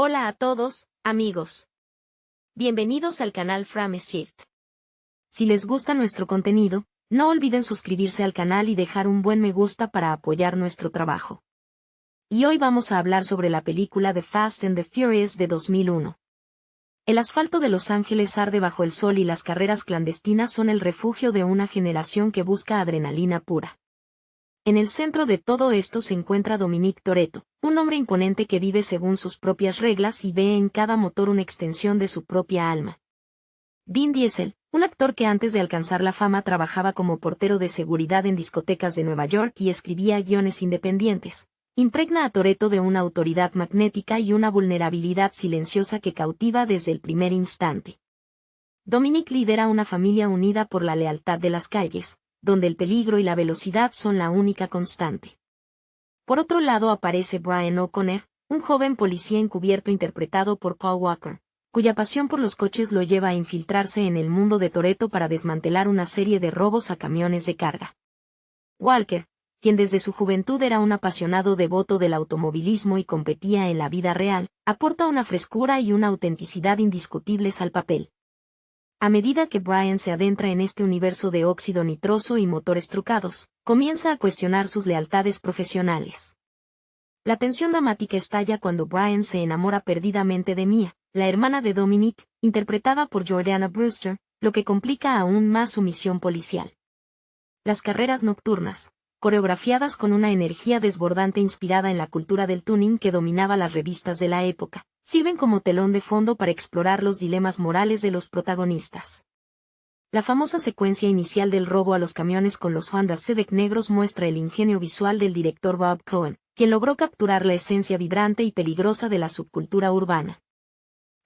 Hola a todos, amigos. Bienvenidos al canal Frame Shift. Si les gusta nuestro contenido, no olviden suscribirse al canal y dejar un buen me gusta para apoyar nuestro trabajo. Y hoy vamos a hablar sobre la película The Fast and the Furious de 2001. El asfalto de Los Ángeles arde bajo el sol y las carreras clandestinas son el refugio de una generación que busca adrenalina pura. En el centro de todo esto se encuentra Dominic Toretto, un hombre imponente que vive según sus propias reglas y ve en cada motor una extensión de su propia alma. Vin Diesel, un actor que antes de alcanzar la fama trabajaba como portero de seguridad en discotecas de Nueva York y escribía guiones independientes, impregna a Toretto de una autoridad magnética y una vulnerabilidad silenciosa que cautiva desde el primer instante. Dominic lidera una familia unida por la lealtad de las calles, donde el peligro y la velocidad son la única constante. Por otro lado aparece Brian O'Connor, un joven policía encubierto interpretado por Paul Walker, cuya pasión por los coches lo lleva a infiltrarse en el mundo de Toretto para desmantelar una serie de robos a camiones de carga. Walker, quien desde su juventud era un apasionado devoto del automovilismo y competía en la vida real, aporta una frescura y una autenticidad indiscutibles al papel. A medida que Brian se adentra en este universo de óxido nitroso y motores trucados, comienza a cuestionar sus lealtades profesionales. La tensión dramática estalla cuando Brian se enamora perdidamente de Mia, la hermana de Dominic, interpretada por Jordana Brewster, lo que complica aún más su misión policial. Las carreras nocturnas, coreografiadas con una energía desbordante inspirada en la cultura del tuning que dominaba las revistas de la época, sirven como telón de fondo para explorar los dilemas morales de los protagonistas. La famosa secuencia inicial del robo a los camiones con los Honda Civic negros muestra el ingenio visual del director Bob Cohen, quien logró capturar la esencia vibrante y peligrosa de la subcultura urbana.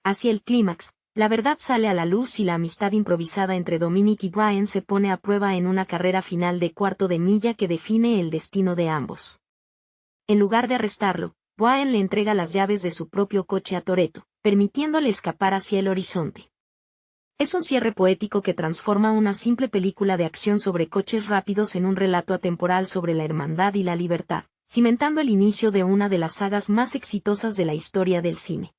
Hacia el clímax, la verdad sale a la luz y la amistad improvisada entre Dominic y Brian se pone a prueba en una carrera final de cuarto de milla que define el destino de ambos. En lugar de arrestarlo, Brian le entrega las llaves de su propio coche a Toretto, permitiéndole escapar hacia el horizonte. Es un cierre poético que transforma una simple película de acción sobre coches rápidos en un relato atemporal sobre la hermandad y la libertad, cimentando el inicio de una de las sagas más exitosas de la historia del cine.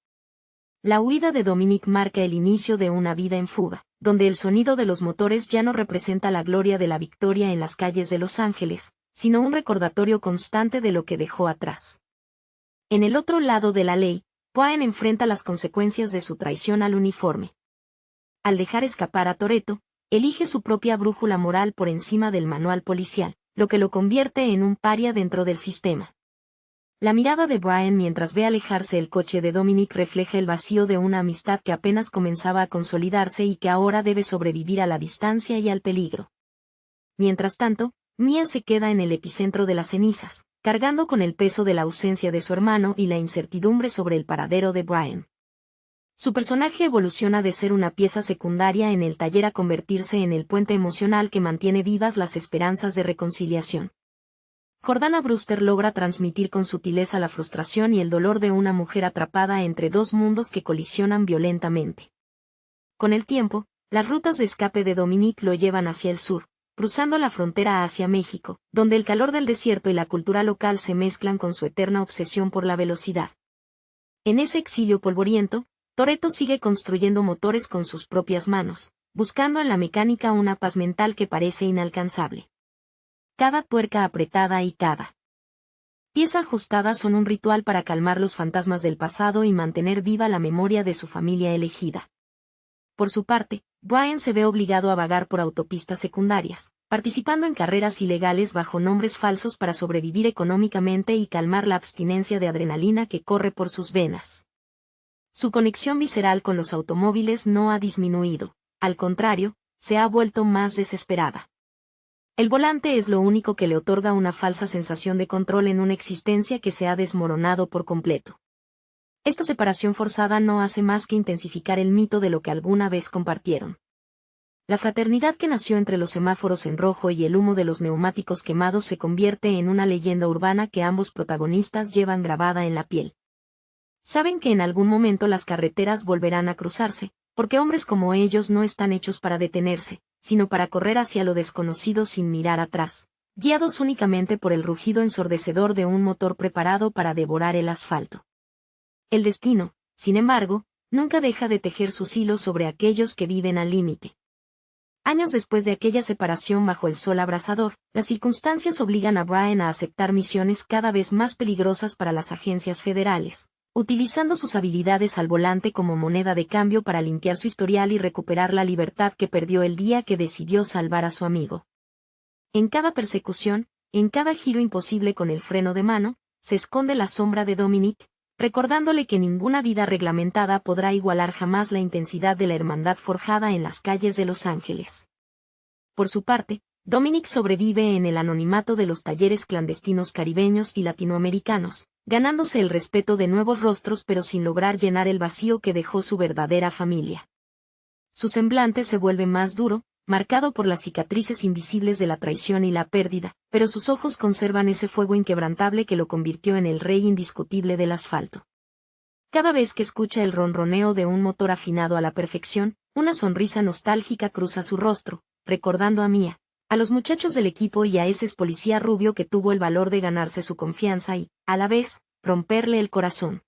La huida de Dominic marca el inicio de una vida en fuga, donde el sonido de los motores ya no representa la gloria de la victoria en las calles de Los Ángeles, sino un recordatorio constante de lo que dejó atrás. En el otro lado de la ley, Brian enfrenta las consecuencias de su traición al uniforme. Al dejar escapar a Toretto, elige su propia brújula moral por encima del manual policial, lo que lo convierte en un paria dentro del sistema. La mirada de Brian mientras ve alejarse el coche de Dominic refleja el vacío de una amistad que apenas comenzaba a consolidarse y que ahora debe sobrevivir a la distancia y al peligro. Mientras tanto, Mia se queda en el epicentro de las cenizas, cargando con el peso de la ausencia de su hermano y la incertidumbre sobre el paradero de Brian. Su personaje evoluciona de ser una pieza secundaria en el taller a convertirse en el puente emocional que mantiene vivas las esperanzas de reconciliación. Jordana Brewster logra transmitir con sutileza la frustración y el dolor de una mujer atrapada entre dos mundos que colisionan violentamente. Con el tiempo, las rutas de escape de Dominic lo llevan hacia el sur, cruzando la frontera hacia México, donde el calor del desierto y la cultura local se mezclan con su eterna obsesión por la velocidad. En ese exilio polvoriento, Toretto sigue construyendo motores con sus propias manos, buscando en la mecánica una paz mental que parece inalcanzable. Cada tuerca apretada y cada pieza ajustada son un ritual para calmar los fantasmas del pasado y mantener viva la memoria de su familia elegida. Por su parte, Brian se ve obligado a vagar por autopistas secundarias, participando en carreras ilegales bajo nombres falsos para sobrevivir económicamente y calmar la abstinencia de adrenalina que corre por sus venas. Su conexión visceral con los automóviles no ha disminuido, al contrario, se ha vuelto más desesperada. El volante es lo único que le otorga una falsa sensación de control en una existencia que se ha desmoronado por completo. Esta separación forzada no hace más que intensificar el mito de lo que alguna vez compartieron. La fraternidad que nació entre los semáforos en rojo y el humo de los neumáticos quemados se convierte en una leyenda urbana que ambos protagonistas llevan grabada en la piel. Saben que en algún momento las carreteras volverán a cruzarse, porque hombres como ellos no están hechos para detenerse, sino para correr hacia lo desconocido sin mirar atrás, guiados únicamente por el rugido ensordecedor de un motor preparado para devorar el asfalto. El destino, sin embargo, nunca deja de tejer sus hilos sobre aquellos que viven al límite. Años después de aquella separación bajo el sol abrasador, las circunstancias obligan a Brian a aceptar misiones cada vez más peligrosas para las agencias federales, utilizando sus habilidades al volante como moneda de cambio para limpiar su historial y recuperar la libertad que perdió el día que decidió salvar a su amigo. En cada persecución, en cada giro imposible con el freno de mano, se esconde la sombra de Dominic, recordándole que ninguna vida reglamentada podrá igualar jamás la intensidad de la hermandad forjada en las calles de Los Ángeles. Por su parte, Dominic sobrevive en el anonimato de los talleres clandestinos caribeños y latinoamericanos, ganándose el respeto de nuevos rostros pero sin lograr llenar el vacío que dejó su verdadera familia. Su semblante se vuelve más duro, marcado por las cicatrices invisibles de la traición y la pérdida, pero sus ojos conservan ese fuego inquebrantable que lo convirtió en el rey indiscutible del asfalto. Cada vez que escucha el ronroneo de un motor afinado a la perfección, una sonrisa nostálgica cruza su rostro, recordando a Mia, a los muchachos del equipo y a ese policía rubio que tuvo el valor de ganarse su confianza y, a la vez, romperle el corazón.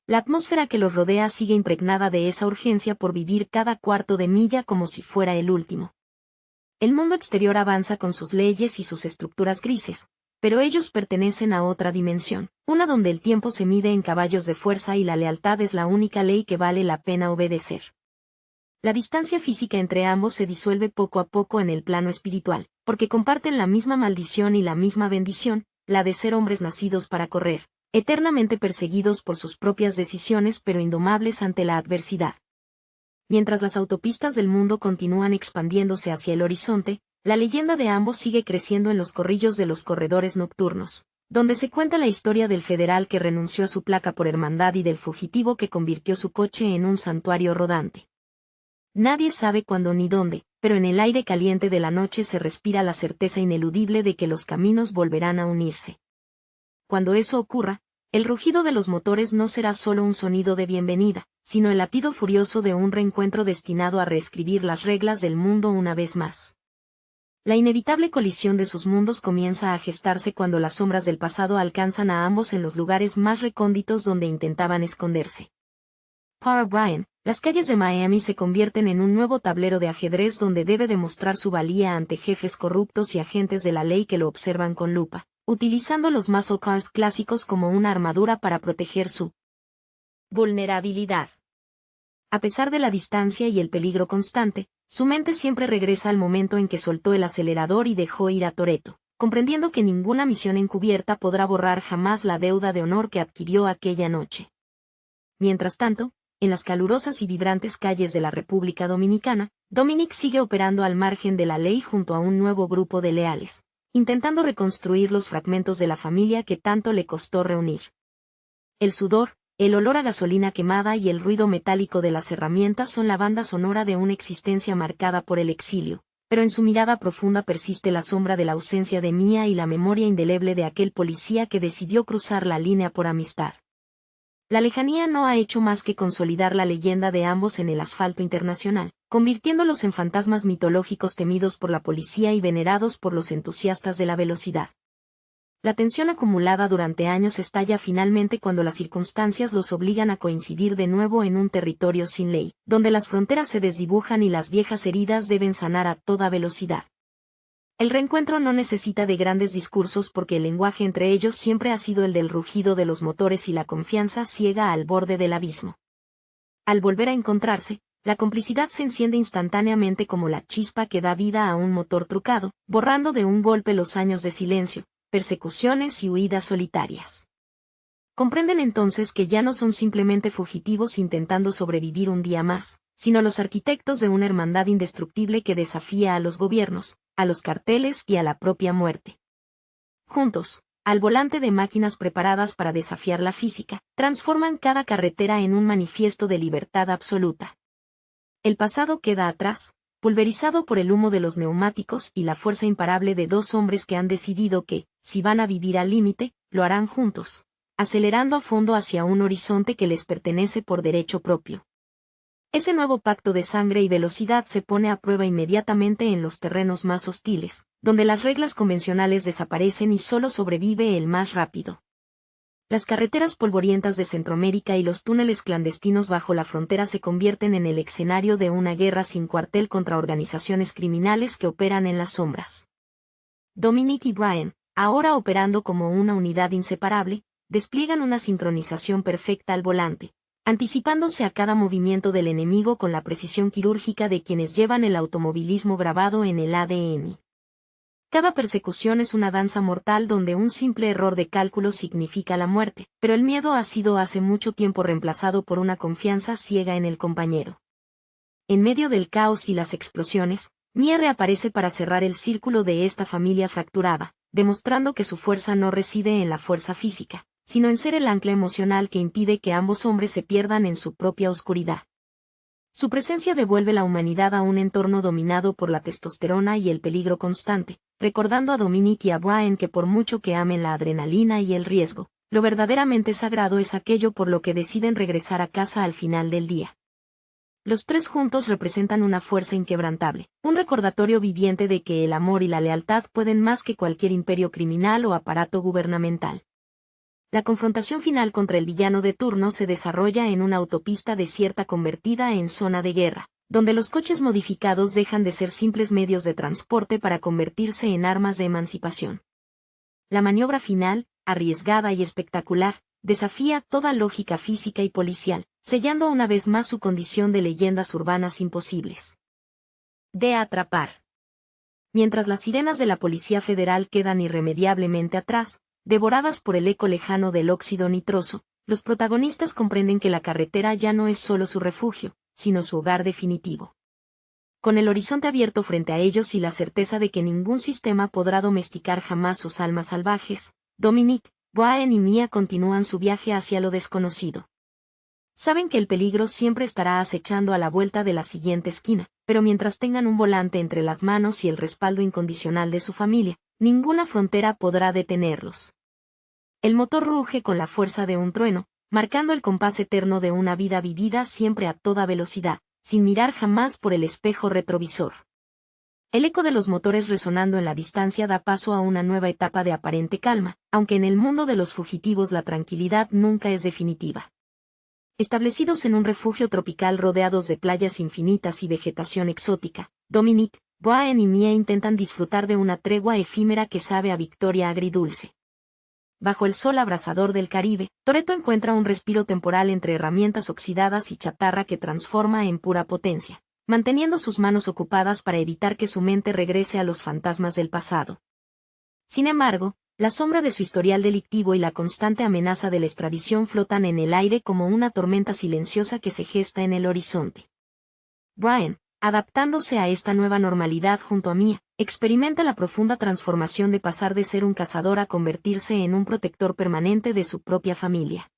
La atmósfera que los rodea sigue impregnada de esa urgencia por vivir cada cuarto de milla como si fuera el último. El mundo exterior avanza con sus leyes y sus estructuras grises, pero ellos pertenecen a otra dimensión, una donde el tiempo se mide en caballos de fuerza y la lealtad es la única ley que vale la pena obedecer. La distancia física entre ambos se disuelve poco a poco en el plano espiritual, porque comparten la misma maldición y la misma bendición, la de ser hombres nacidos para correr, eternamente perseguidos por sus propias decisiones pero indomables ante la adversidad. Mientras las autopistas del mundo continúan expandiéndose hacia el horizonte, la leyenda de ambos sigue creciendo en los corrillos de los corredores nocturnos, donde se cuenta la historia del federal que renunció a su placa por hermandad y del fugitivo que convirtió su coche en un santuario rodante. Nadie sabe cuándo ni dónde, pero en el aire caliente de la noche se respira la certeza ineludible de que los caminos volverán a unirse. Cuando eso ocurra, el rugido de los motores no será solo un sonido de bienvenida, sino el latido furioso de un reencuentro destinado a reescribir las reglas del mundo una vez más. La inevitable colisión de sus mundos comienza a gestarse cuando las sombras del pasado alcanzan a ambos en los lugares más recónditos donde intentaban esconderse. Para Brian, las calles de Miami se convierten en un nuevo tablero de ajedrez donde debe demostrar su valía ante jefes corruptos y agentes de la ley que lo observan con lupa, utilizando los muscle cars clásicos como una armadura para proteger su vulnerabilidad. A pesar de la distancia y el peligro constante, su mente siempre regresa al momento en que soltó el acelerador y dejó ir a Toretto, comprendiendo que ninguna misión encubierta podrá borrar jamás la deuda de honor que adquirió aquella noche. Mientras tanto, en las calurosas y vibrantes calles de la República Dominicana, Dominic sigue operando al margen de la ley junto a un nuevo grupo de leales, intentando reconstruir los fragmentos de la familia que tanto le costó reunir. El sudor, el olor a gasolina quemada y el ruido metálico de las herramientas son la banda sonora de una existencia marcada por el exilio, pero en su mirada profunda persiste la sombra de la ausencia de Mia y la memoria indeleble de aquel policía que decidió cruzar la línea por amistad. La lejanía no ha hecho más que consolidar la leyenda de ambos en el asfalto internacional, convirtiéndolos en fantasmas mitológicos temidos por la policía y venerados por los entusiastas de la velocidad. La tensión acumulada durante años estalla finalmente cuando las circunstancias los obligan a coincidir de nuevo en un territorio sin ley, donde las fronteras se desdibujan y las viejas heridas deben sanar a toda velocidad. El reencuentro no necesita de grandes discursos porque el lenguaje entre ellos siempre ha sido el del rugido de los motores y la confianza ciega al borde del abismo. Al volver a encontrarse, la complicidad se enciende instantáneamente como la chispa que da vida a un motor trucado, borrando de un golpe los años de silencio, persecuciones y huidas solitarias. Comprenden entonces que ya no son simplemente fugitivos intentando sobrevivir un día más, sino los arquitectos de una hermandad indestructible que desafía a los gobiernos, a los carteles y a la propia muerte. Juntos, al volante de máquinas preparadas para desafiar la física, transforman cada carretera en un manifiesto de libertad absoluta. El pasado queda atrás, pulverizado por el humo de los neumáticos y la fuerza imparable de dos hombres que han decidido que, si van a vivir al límite, lo harán juntos, acelerando a fondo hacia un horizonte que les pertenece por derecho propio. Ese nuevo pacto de sangre y velocidad se pone a prueba inmediatamente en los terrenos más hostiles, donde las reglas convencionales desaparecen y solo sobrevive el más rápido. Las carreteras polvorientas de Centroamérica y los túneles clandestinos bajo la frontera se convierten en el escenario de una guerra sin cuartel contra organizaciones criminales que operan en las sombras. Dominic y Brian, ahora operando como una unidad inseparable, despliegan una sincronización perfecta al volante, anticipándose a cada movimiento del enemigo con la precisión quirúrgica de quienes llevan el automovilismo grabado en el ADN. Cada persecución es una danza mortal donde un simple error de cálculo significa la muerte, pero el miedo ha sido hace mucho tiempo reemplazado por una confianza ciega en el compañero. En medio del caos y las explosiones, Mia reaparece para cerrar el círculo de esta familia fracturada, demostrando que su fuerza no reside en la fuerza física, sino en ser el ancla emocional que impide que ambos hombres se pierdan en su propia oscuridad. Su presencia devuelve la humanidad a un entorno dominado por la testosterona y el peligro constante, recordando a Dominic y a Brian que por mucho que amen la adrenalina y el riesgo, lo verdaderamente sagrado es aquello por lo que deciden regresar a casa al final del día. Los tres juntos representan una fuerza inquebrantable, un recordatorio viviente de que el amor y la lealtad pueden más que cualquier imperio criminal o aparato gubernamental. La confrontación final contra el villano de turno se desarrolla en una autopista desierta convertida en zona de guerra, donde los coches modificados dejan de ser simples medios de transporte para convertirse en armas de emancipación. La maniobra final, arriesgada y espectacular, desafía toda lógica física y policial, sellando una vez más su condición de leyendas urbanas imposibles. De atrapar. Mientras las sirenas de la Policía Federal quedan irremediablemente atrás, devoradas por el eco lejano del óxido nitroso, los protagonistas comprenden que la carretera ya no es solo su refugio, sino su hogar definitivo. Con el horizonte abierto frente a ellos y la certeza de que ningún sistema podrá domesticar jamás sus almas salvajes, Dominic, Brian y Mia continúan su viaje hacia lo desconocido. Saben que el peligro siempre estará acechando a la vuelta de la siguiente esquina, pero mientras tengan un volante entre las manos y el respaldo incondicional de su familia, ninguna frontera podrá detenerlos. El motor ruge con la fuerza de un trueno, marcando el compás eterno de una vida vivida siempre a toda velocidad, sin mirar jamás por el espejo retrovisor. El eco de los motores resonando en la distancia da paso a una nueva etapa de aparente calma, aunque en el mundo de los fugitivos la tranquilidad nunca es definitiva. Establecidos en un refugio tropical rodeados de playas infinitas y vegetación exótica, Dominic, Brian y Mia intentan disfrutar de una tregua efímera que sabe a victoria agridulce. Bajo el sol abrasador del Caribe, Toretto encuentra un respiro temporal entre herramientas oxidadas y chatarra que transforma en pura potencia, manteniendo sus manos ocupadas para evitar que su mente regrese a los fantasmas del pasado. Sin embargo, la sombra de su historial delictivo y la constante amenaza de la extradición flotan en el aire como una tormenta silenciosa que se gesta en el horizonte. Brian, adaptándose a esta nueva normalidad junto a Mia, experimenta la profunda transformación de pasar de ser un cazador a convertirse en un protector permanente de su propia familia.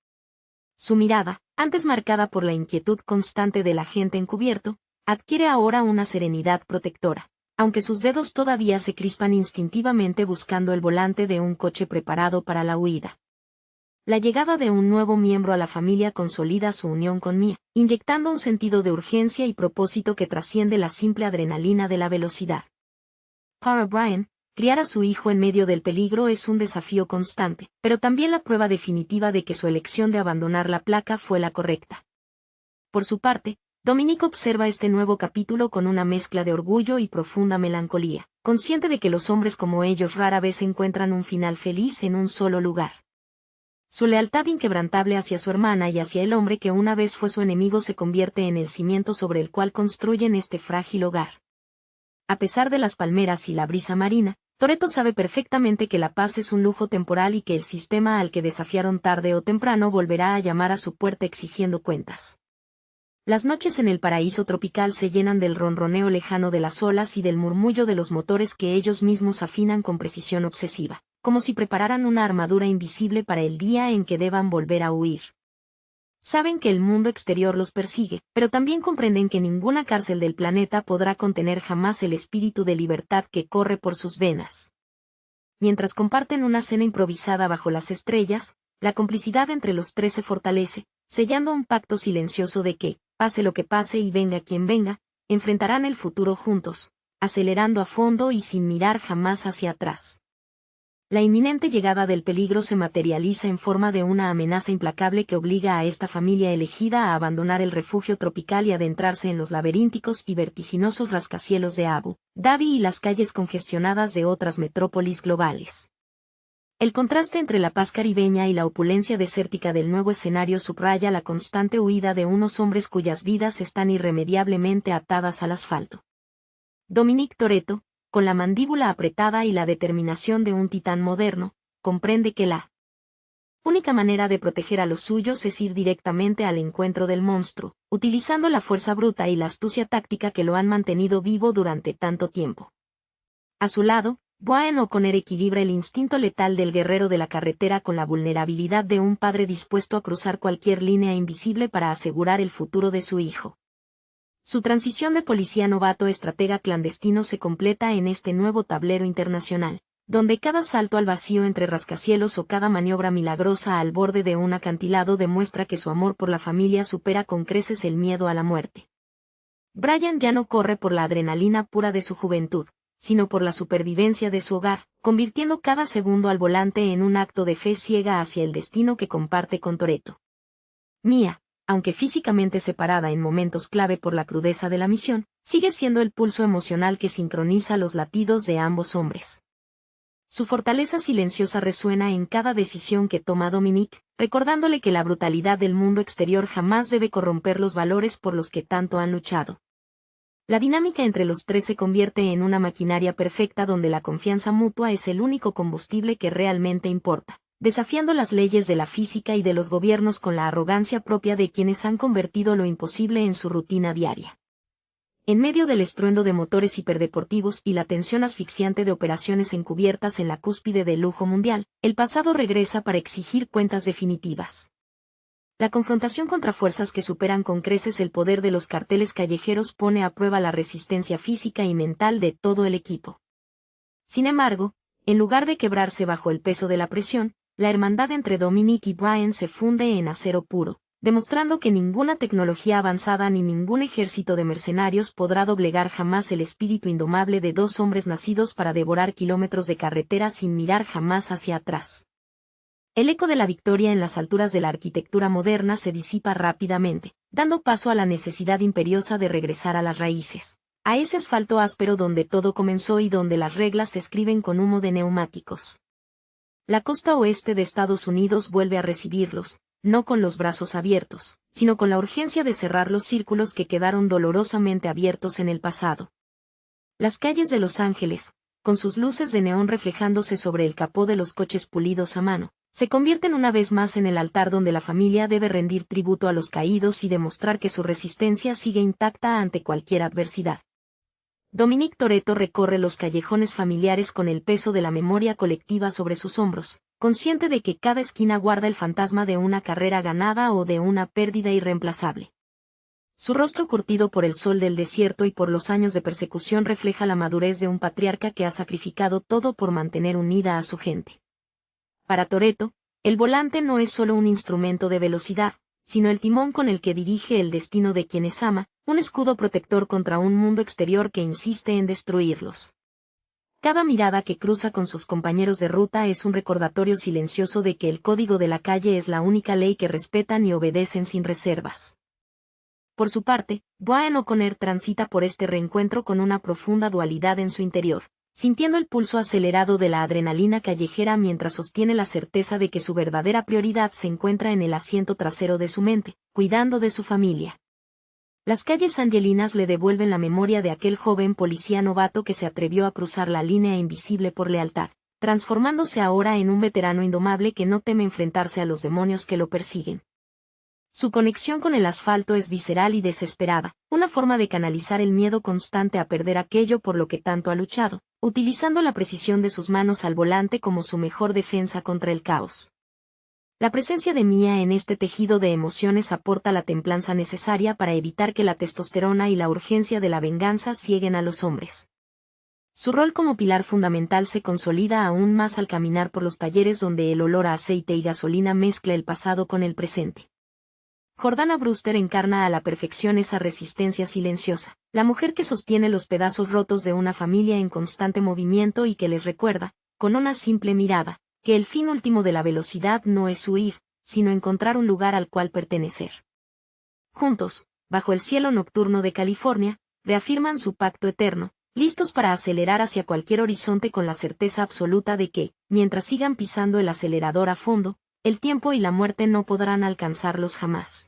Su mirada, antes marcada por la inquietud constante del agente encubierto, adquiere ahora una serenidad protectora, aunque sus dedos todavía se crispan instintivamente buscando el volante de un coche preparado para la huida. La llegada de un nuevo miembro a la familia consolida su unión con Mia, inyectando un sentido de urgencia y propósito que trasciende la simple adrenalina de la velocidad. Para Brian, criar a su hijo en medio del peligro es un desafío constante, pero también la prueba definitiva de que su elección de abandonar la placa fue la correcta. Por su parte, Dominic observa este nuevo capítulo con una mezcla de orgullo y profunda melancolía, consciente de que los hombres como ellos rara vez encuentran un final feliz en un solo lugar. Su lealtad inquebrantable hacia su hermana y hacia el hombre que una vez fue su enemigo se convierte en el cimiento sobre el cual construyen este frágil hogar. A pesar de las palmeras y la brisa marina, Toretto sabe perfectamente que la paz es un lujo temporal y que el sistema al que desafiaron tarde o temprano volverá a llamar a su puerta exigiendo cuentas. Las noches en el paraíso tropical se llenan del ronroneo lejano de las olas y del murmullo de los motores que ellos mismos afinan con precisión obsesiva, como si prepararan una armadura invisible para el día en que deban volver a huir. Saben que el mundo exterior los persigue, pero también comprenden que ninguna cárcel del planeta podrá contener jamás el espíritu de libertad que corre por sus venas. Mientras comparten una cena improvisada bajo las estrellas, la complicidad entre los tres se fortalece, sellando un pacto silencioso de que, pase lo que pase y venga quien venga, enfrentarán el futuro juntos, acelerando a fondo y sin mirar jamás hacia atrás. La inminente llegada del peligro se materializa en forma de una amenaza implacable que obliga a esta familia elegida a abandonar el refugio tropical y adentrarse en los laberínticos y vertiginosos rascacielos de Abu Dhabi y las calles congestionadas de otras metrópolis globales. El contraste entre la paz caribeña y la opulencia desértica del nuevo escenario subraya la constante huida de unos hombres cuyas vidas están irremediablemente atadas al asfalto. Dominic Toretto, con la mandíbula apretada y la determinación de un titán moderno, comprende que la única manera de proteger a los suyos es ir directamente al encuentro del monstruo, utilizando la fuerza bruta y la astucia táctica que lo han mantenido vivo durante tanto tiempo. A su lado, Brian O'Connor equilibra el instinto letal del guerrero de la carretera con la vulnerabilidad de un padre dispuesto a cruzar cualquier línea invisible para asegurar el futuro de su hijo. Su transición de policía novato a estratega clandestino se completa en este nuevo tablero internacional, donde cada salto al vacío entre rascacielos o cada maniobra milagrosa al borde de un acantilado demuestra que su amor por la familia supera con creces el miedo a la muerte. Brian ya no corre por la adrenalina pura de su juventud, sino por la supervivencia de su hogar, convirtiendo cada segundo al volante en un acto de fe ciega hacia el destino que comparte con Toretto. Mia, aunque físicamente separada en momentos clave por la crudeza de la misión, sigue siendo el pulso emocional que sincroniza los latidos de ambos hombres. Su fortaleza silenciosa resuena en cada decisión que toma Dominic, recordándole que la brutalidad del mundo exterior jamás debe corromper los valores por los que tanto han luchado. La dinámica entre los tres se convierte en una maquinaria perfecta donde la confianza mutua es el único combustible que realmente importa, desafiando las leyes de la física y de los gobiernos con la arrogancia propia de quienes han convertido lo imposible en su rutina diaria. En medio del estruendo de motores hiperdeportivos y la tensión asfixiante de operaciones encubiertas en la cúspide del lujo mundial, el pasado regresa para exigir cuentas definitivas. La confrontación contra fuerzas que superan con creces el poder de los carteles callejeros pone a prueba la resistencia física y mental de todo el equipo. Sin embargo, en lugar de quebrarse bajo el peso de la presión, la hermandad entre Dominic y Brian se funde en acero puro, demostrando que ninguna tecnología avanzada ni ningún ejército de mercenarios podrá doblegar jamás el espíritu indomable de dos hombres nacidos para devorar kilómetros de carretera sin mirar jamás hacia atrás. El eco de la victoria en las alturas de la arquitectura moderna se disipa rápidamente, dando paso a la necesidad imperiosa de regresar a las raíces, a ese asfalto áspero donde todo comenzó y donde las reglas se escriben con humo de neumáticos. La costa oeste de Estados Unidos vuelve a recibirlos, no con los brazos abiertos, sino con la urgencia de cerrar los círculos que quedaron dolorosamente abiertos en el pasado. Las calles de Los Ángeles, con sus luces de neón reflejándose sobre el capó de los coches pulidos a mano, se convierten una vez más en el altar donde la familia debe rendir tributo a los caídos y demostrar que su resistencia sigue intacta ante cualquier adversidad. Dominic Toretto recorre los callejones familiares con el peso de la memoria colectiva sobre sus hombros, consciente de que cada esquina guarda el fantasma de una carrera ganada o de una pérdida irreemplazable. Su rostro curtido por el sol del desierto y por los años de persecución refleja la madurez de un patriarca que ha sacrificado todo por mantener unida a su gente. Para Toretto, el volante no es solo un instrumento de velocidad, sino el timón con el que dirige el destino de quienes ama, un escudo protector contra un mundo exterior que insiste en destruirlos. Cada mirada que cruza con sus compañeros de ruta es un recordatorio silencioso de que el código de la calle es la única ley que respetan y obedecen sin reservas. Por su parte, Brian O'Connor transita por este reencuentro con una profunda dualidad en su interior, sintiendo el pulso acelerado de la adrenalina callejera mientras sostiene la certeza de que su verdadera prioridad se encuentra en el asiento trasero de su mente, cuidando de su familia. Las calles angelinas le devuelven la memoria de aquel joven policía novato que se atrevió a cruzar la línea invisible por lealtad, transformándose ahora en un veterano indomable que no teme enfrentarse a los demonios que lo persiguen. Su conexión con el asfalto es visceral y desesperada, una forma de canalizar el miedo constante a perder aquello por lo que tanto ha luchado, utilizando la precisión de sus manos al volante como su mejor defensa contra el caos. La presencia de Mia en este tejido de emociones aporta la templanza necesaria para evitar que la testosterona y la urgencia de la venganza cieguen a los hombres. Su rol como pilar fundamental se consolida aún más al caminar por los talleres donde el olor a aceite y gasolina mezcla el pasado con el presente. Jordana Brewster encarna a la perfección esa resistencia silenciosa, la mujer que sostiene los pedazos rotos de una familia en constante movimiento y que les recuerda, con una simple mirada, que el fin último de la velocidad no es huir, sino encontrar un lugar al cual pertenecer. Juntos, bajo el cielo nocturno de California, reafirman su pacto eterno, listos para acelerar hacia cualquier horizonte con la certeza absoluta de que, mientras sigan pisando el acelerador a fondo, el tiempo y la muerte no podrán alcanzarlos jamás.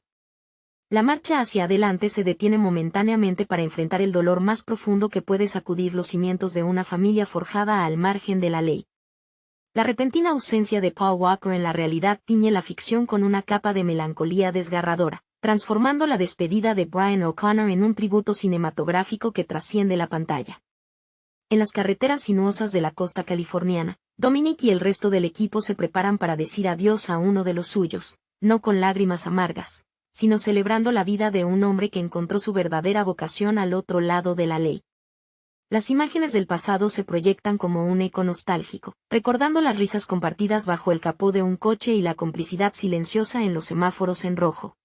La marcha hacia adelante se detiene momentáneamente para enfrentar el dolor más profundo que puede sacudir los cimientos de una familia forjada al margen de la ley. La repentina ausencia de Paul Walker en la realidad tiñe la ficción con una capa de melancolía desgarradora, transformando la despedida de Brian O'Connor en un tributo cinematográfico que trasciende la pantalla. En las carreteras sinuosas de la costa californiana, Dominic y el resto del equipo se preparan para decir adiós a uno de los suyos, no con lágrimas amargas, sino celebrando la vida de un hombre que encontró su verdadera vocación al otro lado de la ley. Las imágenes del pasado se proyectan como un eco nostálgico, recordando las risas compartidas bajo el capó de un coche y la complicidad silenciosa en los semáforos en rojo.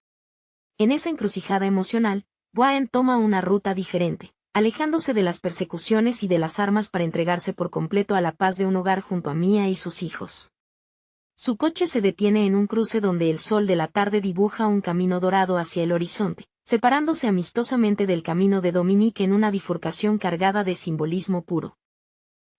En esa encrucijada emocional, Brian toma una ruta diferente, alejándose de las persecuciones y de las armas para entregarse por completo a la paz de un hogar junto a Mia y sus hijos. Su coche se detiene en un cruce donde el sol de la tarde dibuja un camino dorado hacia el horizonte, separándose amistosamente del camino de Dominic en una bifurcación cargada de simbolismo puro.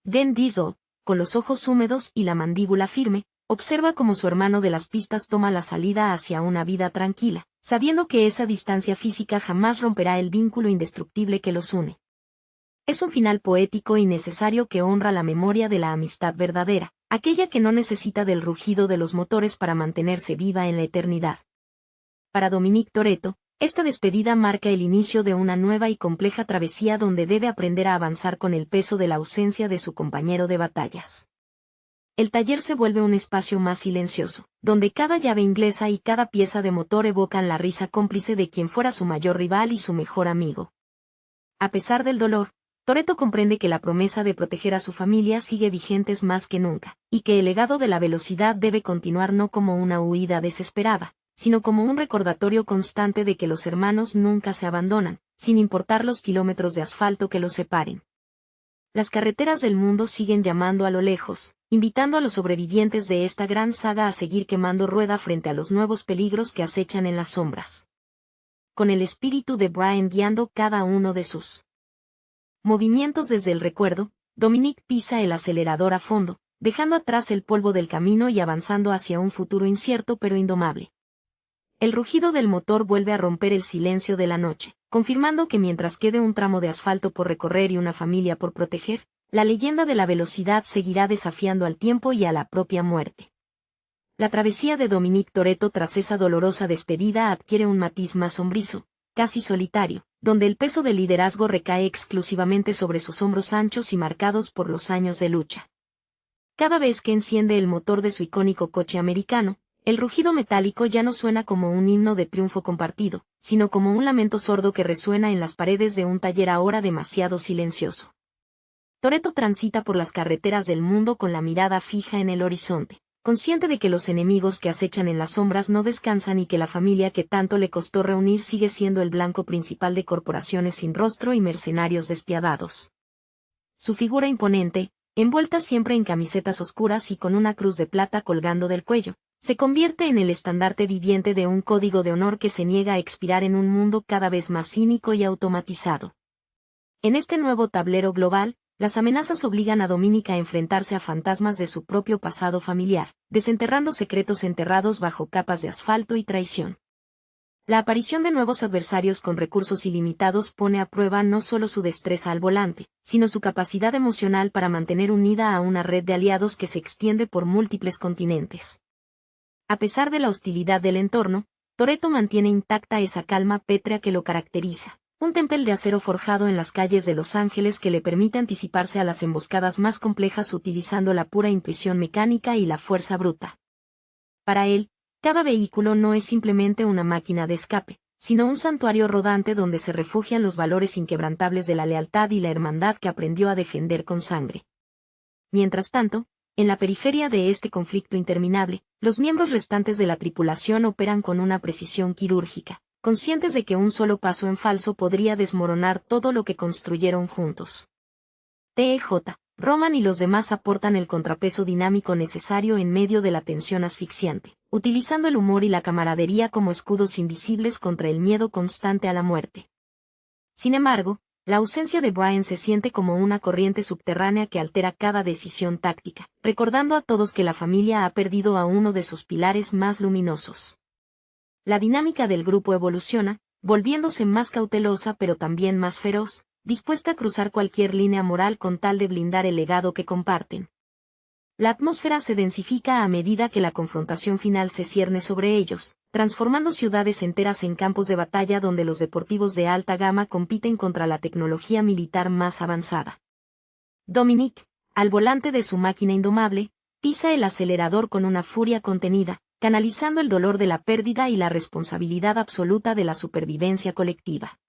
Vin Diesel, con los ojos húmedos y la mandíbula firme, observa cómo su hermano de las pistas toma la salida hacia una vida tranquila, sabiendo que esa distancia física jamás romperá el vínculo indestructible que los une. Es un final poético y necesario que honra la memoria de la amistad verdadera, aquella que no necesita del rugido de los motores para mantenerse viva en la eternidad. Para Dominic Toretto, esta despedida marca el inicio de una nueva y compleja travesía donde debe aprender a avanzar con el peso de la ausencia de su compañero de batallas. El taller se vuelve un espacio más silencioso, donde cada llave inglesa y cada pieza de motor evocan la risa cómplice de quien fuera su mayor rival y su mejor amigo. A pesar del dolor, Toretto comprende que la promesa de proteger a su familia sigue vigente más que nunca, y que el legado de la velocidad debe continuar no como una huida desesperada, sino como un recordatorio constante de que los hermanos nunca se abandonan, sin importar los kilómetros de asfalto que los separen. Las carreteras del mundo siguen llamando a lo lejos, invitando a los sobrevivientes de esta gran saga a seguir quemando rueda frente a los nuevos peligros que acechan en las sombras. Con el espíritu de Brian guiando cada uno de sus movimientos desde el recuerdo, Dominic pisa el acelerador a fondo, dejando atrás el polvo del camino y avanzando hacia un futuro incierto pero indomable. El rugido del motor vuelve a romper el silencio de la noche, confirmando que mientras quede un tramo de asfalto por recorrer y una familia por proteger, la leyenda de la velocidad seguirá desafiando al tiempo y a la propia muerte. La travesía de Dominic Toretto tras esa dolorosa despedida adquiere un matiz más sombrizo, casi solitario, donde el peso del liderazgo recae exclusivamente sobre sus hombros anchos y marcados por los años de lucha. Cada vez que enciende el motor de su icónico coche americano, el rugido metálico ya no suena como un himno de triunfo compartido, sino como un lamento sordo que resuena en las paredes de un taller ahora demasiado silencioso. Toretto transita por las carreteras del mundo con la mirada fija en el horizonte, consciente de que los enemigos que acechan en las sombras no descansan y que la familia que tanto le costó reunir sigue siendo el blanco principal de corporaciones sin rostro y mercenarios despiadados. Su figura imponente, envuelta siempre en camisetas oscuras y con una cruz de plata colgando del cuello, se convierte en el estandarte viviente de un código de honor que se niega a expirar en un mundo cada vez más cínico y automatizado. En este nuevo tablero global, las amenazas obligan a Dominic a enfrentarse a fantasmas de su propio pasado familiar, desenterrando secretos enterrados bajo capas de asfalto y traición. La aparición de nuevos adversarios con recursos ilimitados pone a prueba no solo su destreza al volante, sino su capacidad emocional para mantener unida a una red de aliados que se extiende por múltiples continentes. A pesar de la hostilidad del entorno, Toretto mantiene intacta esa calma pétrea que lo caracteriza, un templo de acero forjado en las calles de Los Ángeles que le permite anticiparse a las emboscadas más complejas utilizando la pura intuición mecánica y la fuerza bruta. Para él, cada vehículo no es simplemente una máquina de escape, sino un santuario rodante donde se refugian los valores inquebrantables de la lealtad y la hermandad que aprendió a defender con sangre. Mientras tanto, en la periferia de este conflicto interminable, los miembros restantes de la tripulación operan con una precisión quirúrgica, conscientes de que un solo paso en falso podría desmoronar todo lo que construyeron juntos. TJ, Roman y los demás aportan el contrapeso dinámico necesario en medio de la tensión asfixiante, utilizando el humor y la camaradería como escudos invisibles contra el miedo constante a la muerte. Sin embargo, la ausencia de Brian se siente como una corriente subterránea que altera cada decisión táctica, recordando a todos que la familia ha perdido a uno de sus pilares más luminosos. La dinámica del grupo evoluciona, volviéndose más cautelosa pero también más feroz, dispuesta a cruzar cualquier línea moral con tal de blindar el legado que comparten. La atmósfera se densifica a medida que la confrontación final se cierne sobre ellos, transformando ciudades enteras en campos de batalla donde los deportivos de alta gama compiten contra la tecnología militar más avanzada. Dominic, al volante de su máquina indomable, pisa el acelerador con una furia contenida, canalizando el dolor de la pérdida y la responsabilidad absoluta de la supervivencia colectiva.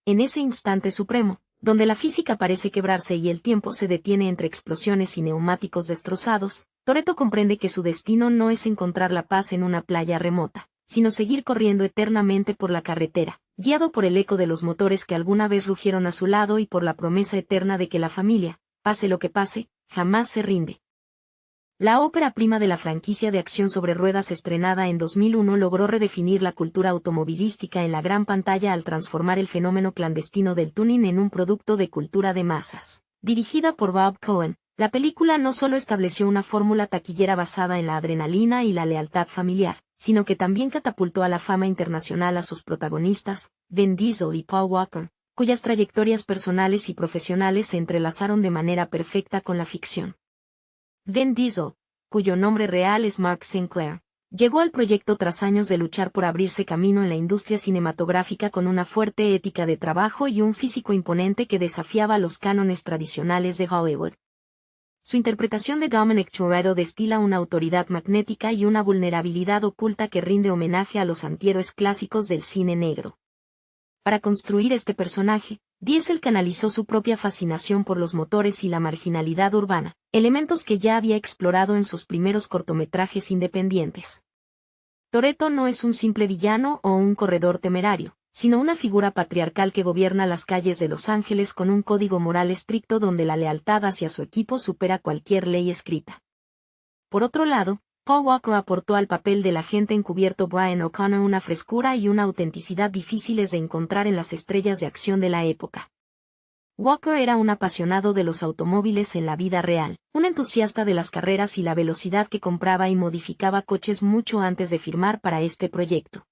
En ese instante supremo, donde la física parece quebrarse y el tiempo se detiene entre explosiones y neumáticos destrozados, Toretto comprende que su destino no es encontrar la paz en una playa remota, sino seguir corriendo eternamente por la carretera, guiado por el eco de los motores que alguna vez rugieron a su lado y por la promesa eterna de que la familia, pase lo que pase, jamás se rinde. La ópera prima de la franquicia de acción sobre ruedas estrenada en 2001 logró redefinir la cultura automovilística en la gran pantalla al transformar el fenómeno clandestino del tuning en un producto de cultura de masas. Dirigida por Bob Cohen, la película no solo estableció una fórmula taquillera basada en la adrenalina y la lealtad familiar, sino que también catapultó a la fama internacional a sus protagonistas, Vin Diesel y Paul Walker, cuyas trayectorias personales y profesionales se entrelazaron de manera perfecta con la ficción. Vin Diesel, cuyo nombre real es Mark Sinclair, llegó al proyecto tras años de luchar por abrirse camino en la industria cinematográfica con una fuerte ética de trabajo y un físico imponente que desafiaba los cánones tradicionales de Hollywood. Su interpretación de Dominic Toretto destila una autoridad magnética y una vulnerabilidad oculta que rinde homenaje a los antihéroes clásicos del cine negro. Para construir este personaje, Diesel canalizó su propia fascinación por los motores y la marginalidad urbana, elementos que ya había explorado en sus primeros cortometrajes independientes. Toretto no es un simple villano o un corredor temerario, sino una figura patriarcal que gobierna las calles de Los Ángeles con un código moral estricto donde la lealtad hacia su equipo supera cualquier ley escrita. Por otro lado, Paul Walker aportó al papel del agente encubierto Brian O'Connor una frescura y una autenticidad difíciles de encontrar en las estrellas de acción de la época. Walker era un apasionado de los automóviles en la vida real, un entusiasta de las carreras y la velocidad que compraba y modificaba coches mucho antes de firmar para este proyecto.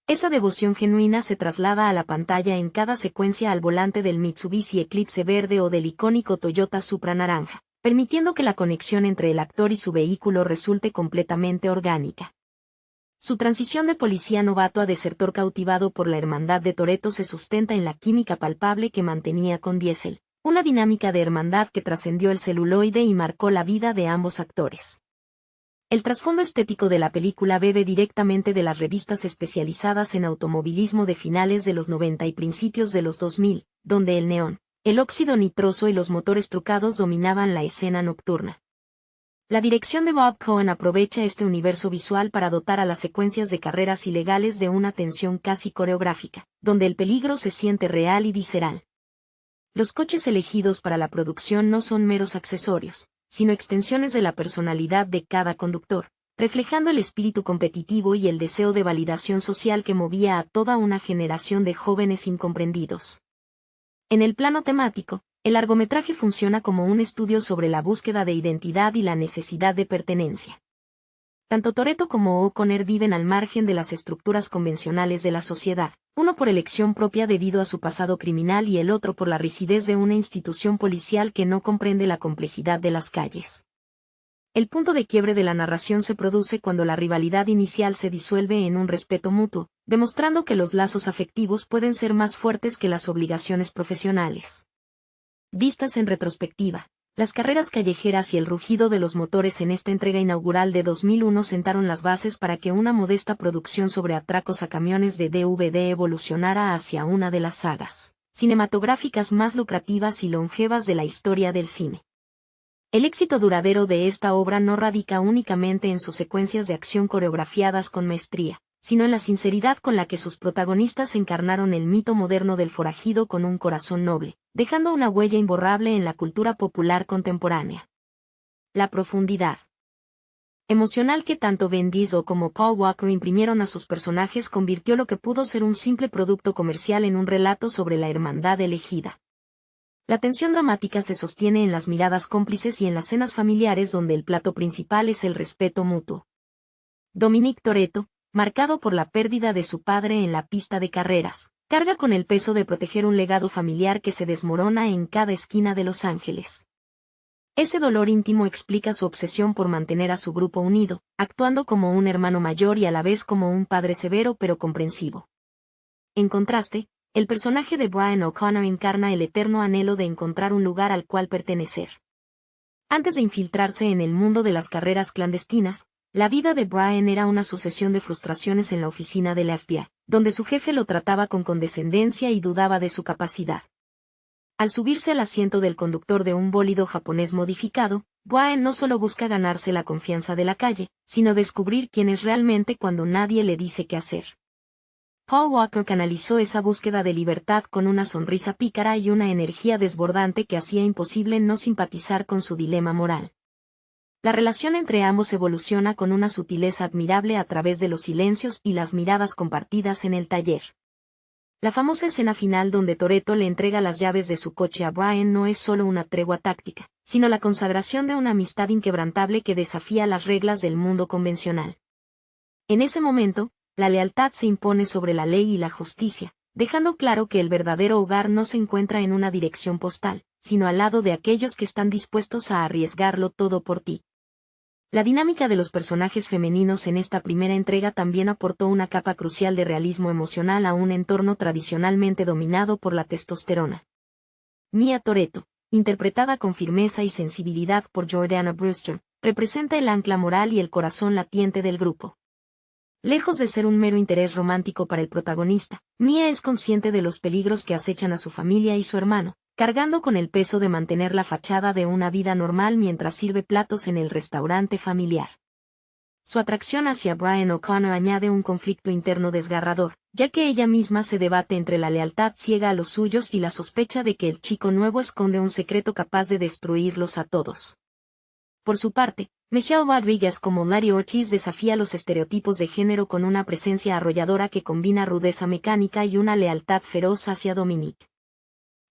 Esa devoción genuina se traslada a la pantalla en cada secuencia al volante del Mitsubishi Eclipse verde o del icónico Toyota Supra naranja, permitiendo que la conexión entre el actor y su vehículo resulte completamente orgánica. Su transición de policía novato a desertor cautivado por la hermandad de Toretto se sustenta en la química palpable que mantenía con Diesel, una dinámica de hermandad que trascendió el celuloide y marcó la vida de ambos actores. El trasfondo estético de la película bebe directamente de las revistas especializadas en automovilismo de finales de los 90 y principios de los 2000, donde el neón, el óxido nitroso y los motores trucados dominaban la escena nocturna. La dirección de Bob Cohen aprovecha este universo visual para dotar a las secuencias de carreras ilegales de una tensión casi coreográfica, donde el peligro se siente real y visceral. Los coches elegidos para la producción no son meros accesorios, sino extensiones de la personalidad de cada conductor, reflejando el espíritu competitivo y el deseo de validación social que movía a toda una generación de jóvenes incomprendidos. En el plano temático, el largometraje funciona como un estudio sobre la búsqueda de identidad y la necesidad de pertenencia. Tanto Toretto como O'Connor viven al margen de las estructuras convencionales de la sociedad, uno por elección propia debido a su pasado criminal y el otro por la rigidez de una institución policial que no comprende la complejidad de las calles. El punto de quiebre de la narración se produce cuando la rivalidad inicial se disuelve en un respeto mutuo, demostrando que los lazos afectivos pueden ser más fuertes que las obligaciones profesionales. Vistas en retrospectiva, las carreras callejeras y el rugido de los motores en esta entrega inaugural de 2001 sentaron las bases para que una modesta producción sobre atracos a camiones de DVD evolucionara hacia una de las sagas cinematográficas más lucrativas y longevas de la historia del cine. El éxito duradero de esta obra no radica únicamente en sus secuencias de acción coreografiadas con maestría, sino en la sinceridad con la que sus protagonistas encarnaron el mito moderno del forajido con un corazón noble, dejando una huella imborrable en la cultura popular contemporánea. La profundidad emocional que tanto Vin Diesel como Paul Walker imprimieron a sus personajes convirtió lo que pudo ser un simple producto comercial en un relato sobre la hermandad elegida. La tensión dramática se sostiene en las miradas cómplices y en las cenas familiares donde el plato principal es el respeto mutuo. Dominic Toretto, marcado por la pérdida de su padre en la pista de carreras, carga con el peso de proteger un legado familiar que se desmorona en cada esquina de Los Ángeles. Ese dolor íntimo explica su obsesión por mantener a su grupo unido, actuando como un hermano mayor y a la vez como un padre severo pero comprensivo. En contraste, el personaje de Brian O'Connor encarna el eterno anhelo de encontrar un lugar al cual pertenecer. Antes de infiltrarse en el mundo de las carreras clandestinas, la vida de Brian era una sucesión de frustraciones en la oficina del FBI, donde su jefe lo trataba con condescendencia y dudaba de su capacidad. Al subirse al asiento del conductor de un bólido japonés modificado, Brian no solo busca ganarse la confianza de la calle, sino descubrir quién es realmente cuando nadie le dice qué hacer. Paul Walker canalizó esa búsqueda de libertad con una sonrisa pícara y una energía desbordante que hacía imposible no simpatizar con su dilema moral. La relación entre ambos evoluciona con una sutileza admirable a través de los silencios y las miradas compartidas en el taller. La famosa escena final donde Toretto le entrega las llaves de su coche a Brian no es solo una tregua táctica, sino la consagración de una amistad inquebrantable que desafía las reglas del mundo convencional. En ese momento, la lealtad se impone sobre la ley y la justicia, dejando claro que el verdadero hogar no se encuentra en una dirección postal, sino al lado de aquellos que están dispuestos a arriesgarlo todo por ti. La dinámica de los personajes femeninos en esta primera entrega también aportó una capa crucial de realismo emocional a un entorno tradicionalmente dominado por la testosterona. Mia Toretto, interpretada con firmeza y sensibilidad por Jordana Brewster, representa el ancla moral y el corazón latiente del grupo. Lejos de ser un mero interés romántico para el protagonista, Mia es consciente de los peligros que acechan a su familia y su hermano, cargando con el peso de mantener la fachada de una vida normal mientras sirve platos en el restaurante familiar. Su atracción hacia Brian O'Connor añade un conflicto interno desgarrador, ya que ella misma se debate entre la lealtad ciega a los suyos y la sospecha de que el chico nuevo esconde un secreto capaz de destruirlos a todos. Por su parte, Michelle Rodriguez como Lady Ortiz desafía los estereotipos de género con una presencia arrolladora que combina rudeza mecánica y una lealtad feroz hacia Dominic.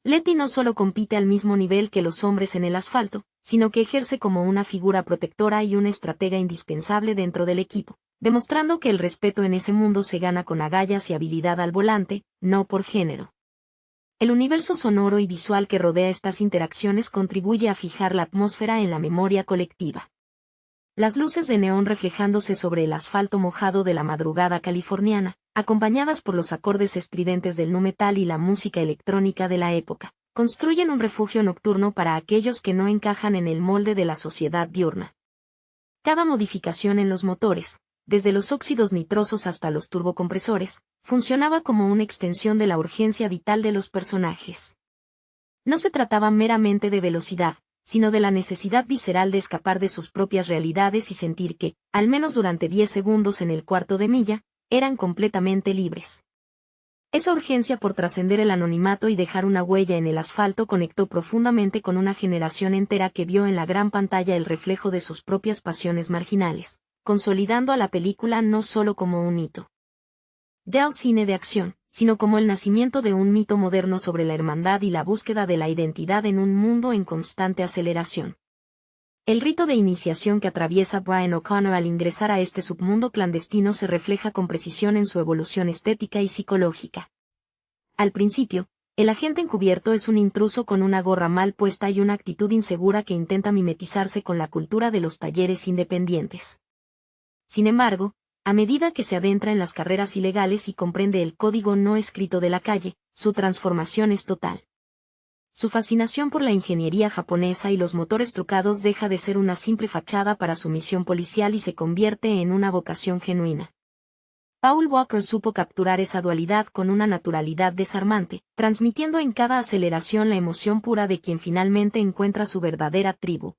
Letty no solo compite al mismo nivel que los hombres en el asfalto, sino que ejerce como una figura protectora y una estratega indispensable dentro del equipo, demostrando que el respeto en ese mundo se gana con agallas y habilidad al volante, no por género. El universo sonoro y visual que rodea estas interacciones contribuye a fijar la atmósfera en la memoria colectiva. Las luces de neón reflejándose sobre el asfalto mojado de la madrugada californiana, acompañadas por los acordes estridentes del nu metal y la música electrónica de la época, construyen un refugio nocturno para aquellos que no encajan en el molde de la sociedad diurna. Cada modificación en los motores, desde los óxidos nitrosos hasta los turbocompresores, funcionaba como una extensión de la urgencia vital de los personajes. No se trataba meramente de velocidad, sino de la necesidad visceral de escapar de sus propias realidades y sentir que, al menos durante 10 segundos en el cuarto de milla, eran completamente libres. Esa urgencia por trascender el anonimato y dejar una huella en el asfalto conectó profundamente con una generación entera que vio en la gran pantalla el reflejo de sus propias pasiones marginales, consolidando a la película no solo como un hito del cine de acción, sino como el nacimiento de un mito moderno sobre la hermandad y la búsqueda de la identidad en un mundo en constante aceleración. El rito de iniciación que atraviesa Brian O'Connor al ingresar a este submundo clandestino se refleja con precisión en su evolución estética y psicológica. Al principio, el agente encubierto es un intruso con una gorra mal puesta y una actitud insegura que intenta mimetizarse con la cultura de los talleres independientes. Sin embargo, a medida que se adentra en las carreras ilegales y comprende el código no escrito de la calle, su transformación es total. Su fascinación por la ingeniería japonesa y los motores trucados deja de ser una simple fachada para su misión policial y se convierte en una vocación genuina. Paul Walker supo capturar esa dualidad con una naturalidad desarmante, transmitiendo en cada aceleración la emoción pura de quien finalmente encuentra su verdadera tribu.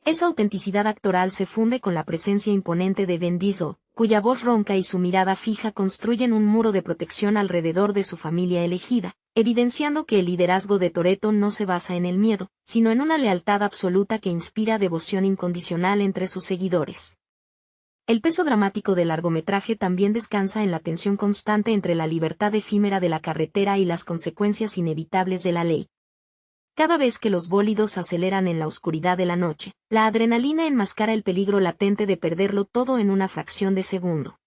Esa autenticidad actoral se funde con la presencia imponente de Vin Diesel, cuya voz ronca y su mirada fija construyen un muro de protección alrededor de su familia elegida, evidenciando que el liderazgo de Toretto no se basa en el miedo, sino en una lealtad absoluta que inspira devoción incondicional entre sus seguidores. El peso dramático del largometraje también descansa en la tensión constante entre la libertad efímera de la carretera y las consecuencias inevitables de la ley. Cada vez que los bólidos aceleran en la oscuridad de la noche, la adrenalina enmascara el peligro latente de perderlo todo en una fracción de segundo.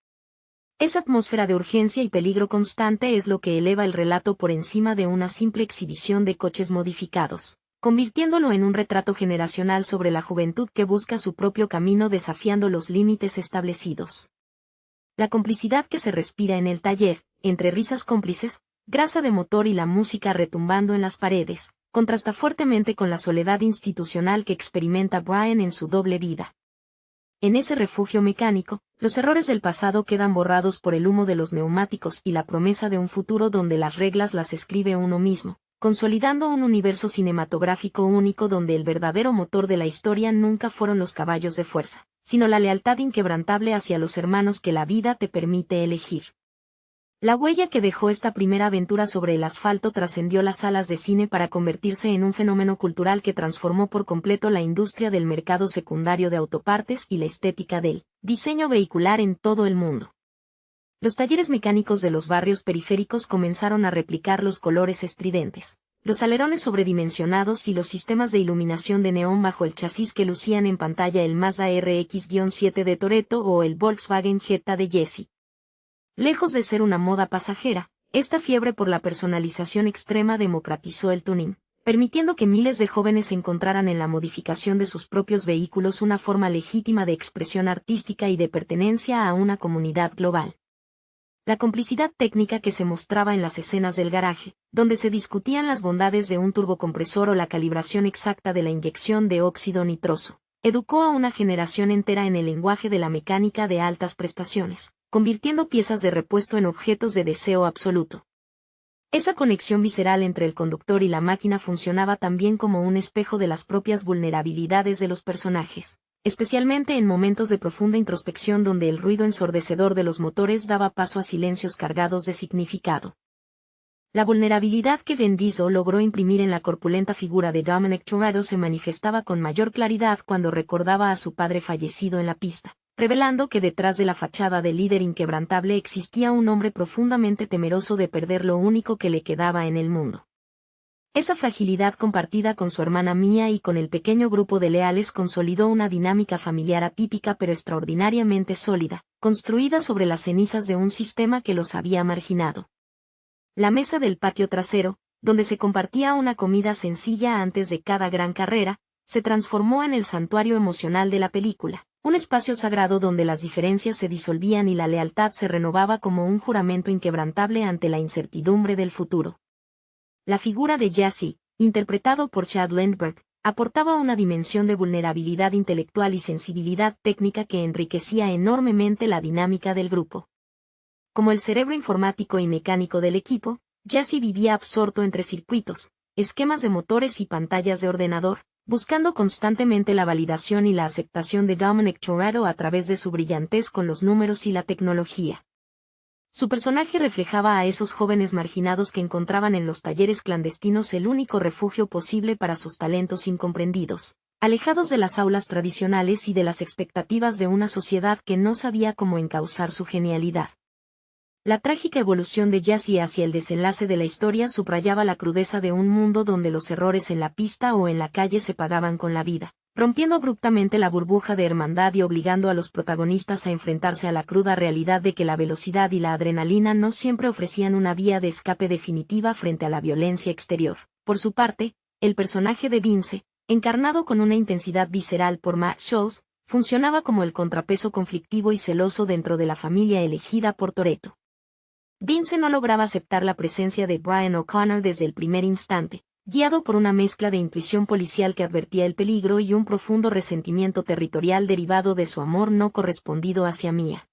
Esa atmósfera de urgencia y peligro constante es lo que eleva el relato por encima de una simple exhibición de coches modificados, convirtiéndolo en un retrato generacional sobre la juventud que busca su propio camino desafiando los límites establecidos. La complicidad que se respira en el taller, entre risas cómplices, grasa de motor y la música retumbando en las paredes, contrasta fuertemente con la soledad institucional que experimenta Brian en su doble vida. En ese refugio mecánico, los errores del pasado quedan borrados por el humo de los neumáticos y la promesa de un futuro donde las reglas las escribe uno mismo, consolidando un universo cinematográfico único donde el verdadero motor de la historia nunca fueron los caballos de fuerza, sino la lealtad inquebrantable hacia los hermanos que la vida te permite elegir. La huella que dejó esta primera aventura sobre el asfalto trascendió las salas de cine para convertirse en un fenómeno cultural que transformó por completo la industria del mercado secundario de autopartes y la estética del diseño vehicular en todo el mundo. Los talleres mecánicos de los barrios periféricos comenzaron a replicar los colores estridentes, los alerones sobredimensionados y los sistemas de iluminación de neón bajo el chasis que lucían en pantalla el Mazda RX-7 de Toretto o el Volkswagen Jetta de Jesse. Lejos de ser una moda pasajera, esta fiebre por la personalización extrema democratizó el tuning, permitiendo que miles de jóvenes encontraran en la modificación de sus propios vehículos una forma legítima de expresión artística y de pertenencia a una comunidad global. La complicidad técnica que se mostraba en las escenas del garaje, donde se discutían las bondades de un turbocompresor o la calibración exacta de la inyección de óxido nitroso, educó a una generación entera en el lenguaje de la mecánica de altas prestaciones, convirtiendo piezas de repuesto en objetos de deseo absoluto. Esa conexión visceral entre el conductor y la máquina funcionaba también como un espejo de las propias vulnerabilidades de los personajes, especialmente en momentos de profunda introspección donde el ruido ensordecedor de los motores daba paso a silencios cargados de significado. La vulnerabilidad que Vin Diesel logró imprimir en la corpulenta figura de Dominic Toretto se manifestaba con mayor claridad cuando recordaba a su padre fallecido en la pista, revelando que detrás de la fachada del líder inquebrantable existía un hombre profundamente temeroso de perder lo único que le quedaba en el mundo. Esa fragilidad compartida con su hermana Mia y con el pequeño grupo de leales consolidó una dinámica familiar atípica pero extraordinariamente sólida, construida sobre las cenizas de un sistema que los había marginado. La mesa del patio trasero, donde se compartía una comida sencilla antes de cada gran carrera, se transformó en el santuario emocional de la película, un espacio sagrado donde las diferencias se disolvían y la lealtad se renovaba como un juramento inquebrantable ante la incertidumbre del futuro. La figura de Jesse, interpretado por Chad Lindbergh, aportaba una dimensión de vulnerabilidad intelectual y sensibilidad técnica que enriquecía enormemente la dinámica del grupo. Como el cerebro informático y mecánico del equipo, Jesse vivía absorto entre circuitos, esquemas de motores y pantallas de ordenador, buscando constantemente la validación y la aceptación de Dominic Toretto a través de su brillantez con los números y la tecnología. Su personaje reflejaba a esos jóvenes marginados que encontraban en los talleres clandestinos el único refugio posible para sus talentos incomprendidos, alejados de las aulas tradicionales y de las expectativas de una sociedad que no sabía cómo encauzar su genialidad. La trágica evolución de Jesse hacia el desenlace de la historia subrayaba la crudeza de un mundo donde los errores en la pista o en la calle se pagaban con la vida, rompiendo abruptamente la burbuja de hermandad y obligando a los protagonistas a enfrentarse a la cruda realidad de que la velocidad y la adrenalina no siempre ofrecían una vía de escape definitiva frente a la violencia exterior. Por su parte, el personaje de Vince, encarnado con una intensidad visceral por Matt Sholes, funcionaba como el contrapeso conflictivo y celoso dentro de la familia elegida por Toretto. Vince no lograba aceptar la presencia de Brian O'Connor desde el primer instante, guiado por una mezcla de intuición policial que advertía el peligro y un profundo resentimiento territorial derivado de su amor no correspondido hacia Mia.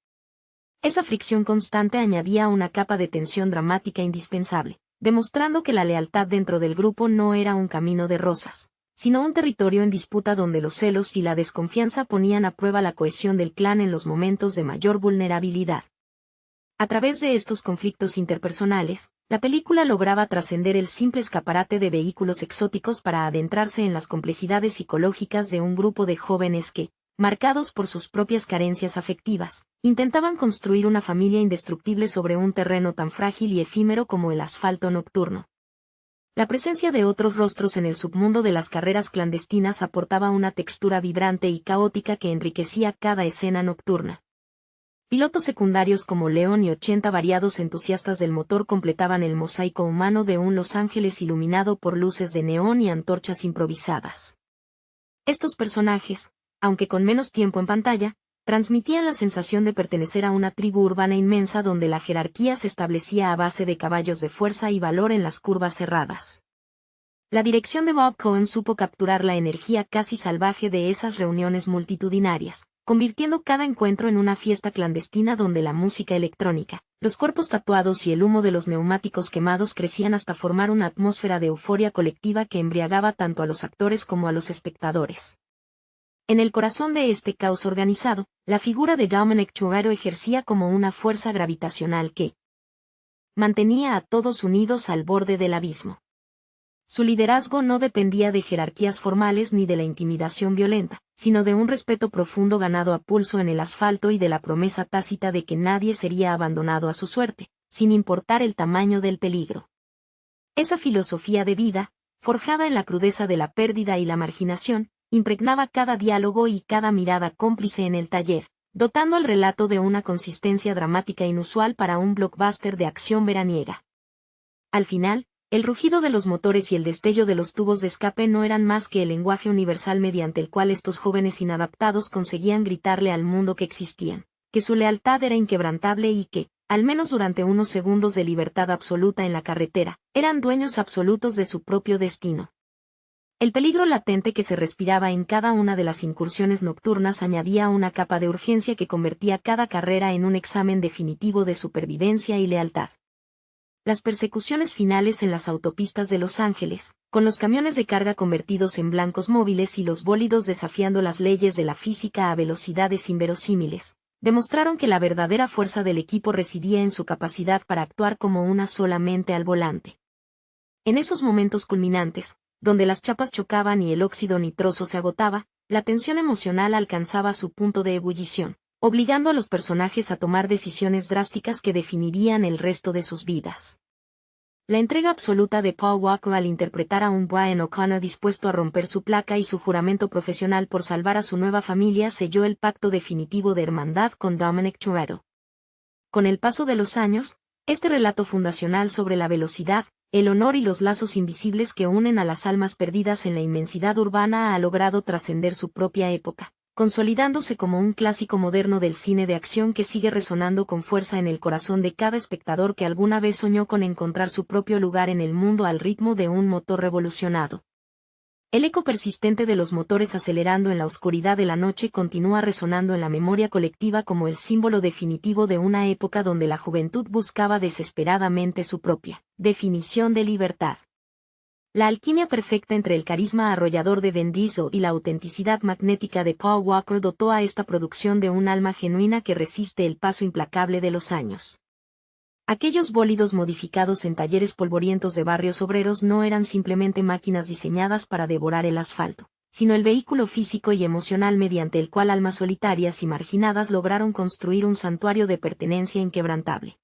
Esa fricción constante añadía una capa de tensión dramática indispensable, demostrando que la lealtad dentro del grupo no era un camino de rosas, sino un territorio en disputa donde los celos y la desconfianza ponían a prueba la cohesión del clan en los momentos de mayor vulnerabilidad. A través de estos conflictos interpersonales, la película lograba trascender el simple escaparate de vehículos exóticos para adentrarse en las complejidades psicológicas de un grupo de jóvenes que, marcados por sus propias carencias afectivas, intentaban construir una familia indestructible sobre un terreno tan frágil y efímero como el asfalto nocturno. La presencia de otros rostros en el submundo de las carreras clandestinas aportaba una textura vibrante y caótica que enriquecía cada escena nocturna. Pilotos secundarios como León y 80 variados entusiastas del motor completaban el mosaico humano de un Los Ángeles iluminado por luces de neón y antorchas improvisadas. Estos personajes, aunque con menos tiempo en pantalla, transmitían la sensación de pertenecer a una tribu urbana inmensa donde la jerarquía se establecía a base de caballos de fuerza y valor en las curvas cerradas. La dirección de Bob Cohen supo capturar la energía casi salvaje de esas reuniones multitudinarias, convirtiendo cada encuentro en una fiesta clandestina donde la música electrónica, los cuerpos tatuados y el humo de los neumáticos quemados crecían hasta formar una atmósfera de euforia colectiva que embriagaba tanto a los actores como a los espectadores. En el corazón de este caos organizado, la figura de Dominic Toretto ejercía como una fuerza gravitacional que mantenía a todos unidos al borde del abismo. Su liderazgo no dependía de jerarquías formales ni de la intimidación violenta, sino de un respeto profundo ganado a pulso en el asfalto y de la promesa tácita de que nadie sería abandonado a su suerte, sin importar el tamaño del peligro. Esa filosofía de vida, forjada en la crudeza de la pérdida y la marginación, impregnaba cada diálogo y cada mirada cómplice en el taller, dotando al relato de una consistencia dramática inusual para un blockbuster de acción veraniega. Al final, el rugido de los motores y el destello de los tubos de escape no eran más que el lenguaje universal mediante el cual estos jóvenes inadaptados conseguían gritarle al mundo que existían, que su lealtad era inquebrantable y que, al menos durante unos segundos de libertad absoluta en la carretera, eran dueños absolutos de su propio destino. El peligro latente que se respiraba en cada una de las incursiones nocturnas añadía una capa de urgencia que convertía cada carrera en un examen definitivo de supervivencia y lealtad. Las persecuciones finales en las autopistas de Los Ángeles, con los camiones de carga convertidos en blancos móviles y los bólidos desafiando las leyes de la física a velocidades inverosímiles, demostraron que la verdadera fuerza del equipo residía en su capacidad para actuar como una sola mente al volante. En esos momentos culminantes, donde las chapas chocaban y el óxido nitroso se agotaba, la tensión emocional alcanzaba su punto de ebullición, obligando a los personajes a tomar decisiones drásticas que definirían el resto de sus vidas. La entrega absoluta de Paul Walker al interpretar a un Brian O'Connor dispuesto a romper su placa y su juramento profesional por salvar a su nueva familia selló el pacto definitivo de hermandad con Dominic Toretto. Con el paso de los años, este relato fundacional sobre la velocidad, el honor y los lazos invisibles que unen a las almas perdidas en la inmensidad urbana ha logrado trascender su propia época, consolidándose como un clásico moderno del cine de acción que sigue resonando con fuerza en el corazón de cada espectador que alguna vez soñó con encontrar su propio lugar en el mundo al ritmo de un motor revolucionado. El eco persistente de los motores acelerando en la oscuridad de la noche continúa resonando en la memoria colectiva como el símbolo definitivo de una época donde la juventud buscaba desesperadamente su propia definición de libertad. La alquimia perfecta entre el carisma arrollador de Vin Diesel y la autenticidad magnética de Paul Walker dotó a esta producción de un alma genuina que resiste el paso implacable de los años. Aquellos bólidos modificados en talleres polvorientos de barrios obreros no eran simplemente máquinas diseñadas para devorar el asfalto, sino el vehículo físico y emocional mediante el cual almas solitarias y marginadas lograron construir un santuario de pertenencia inquebrantable.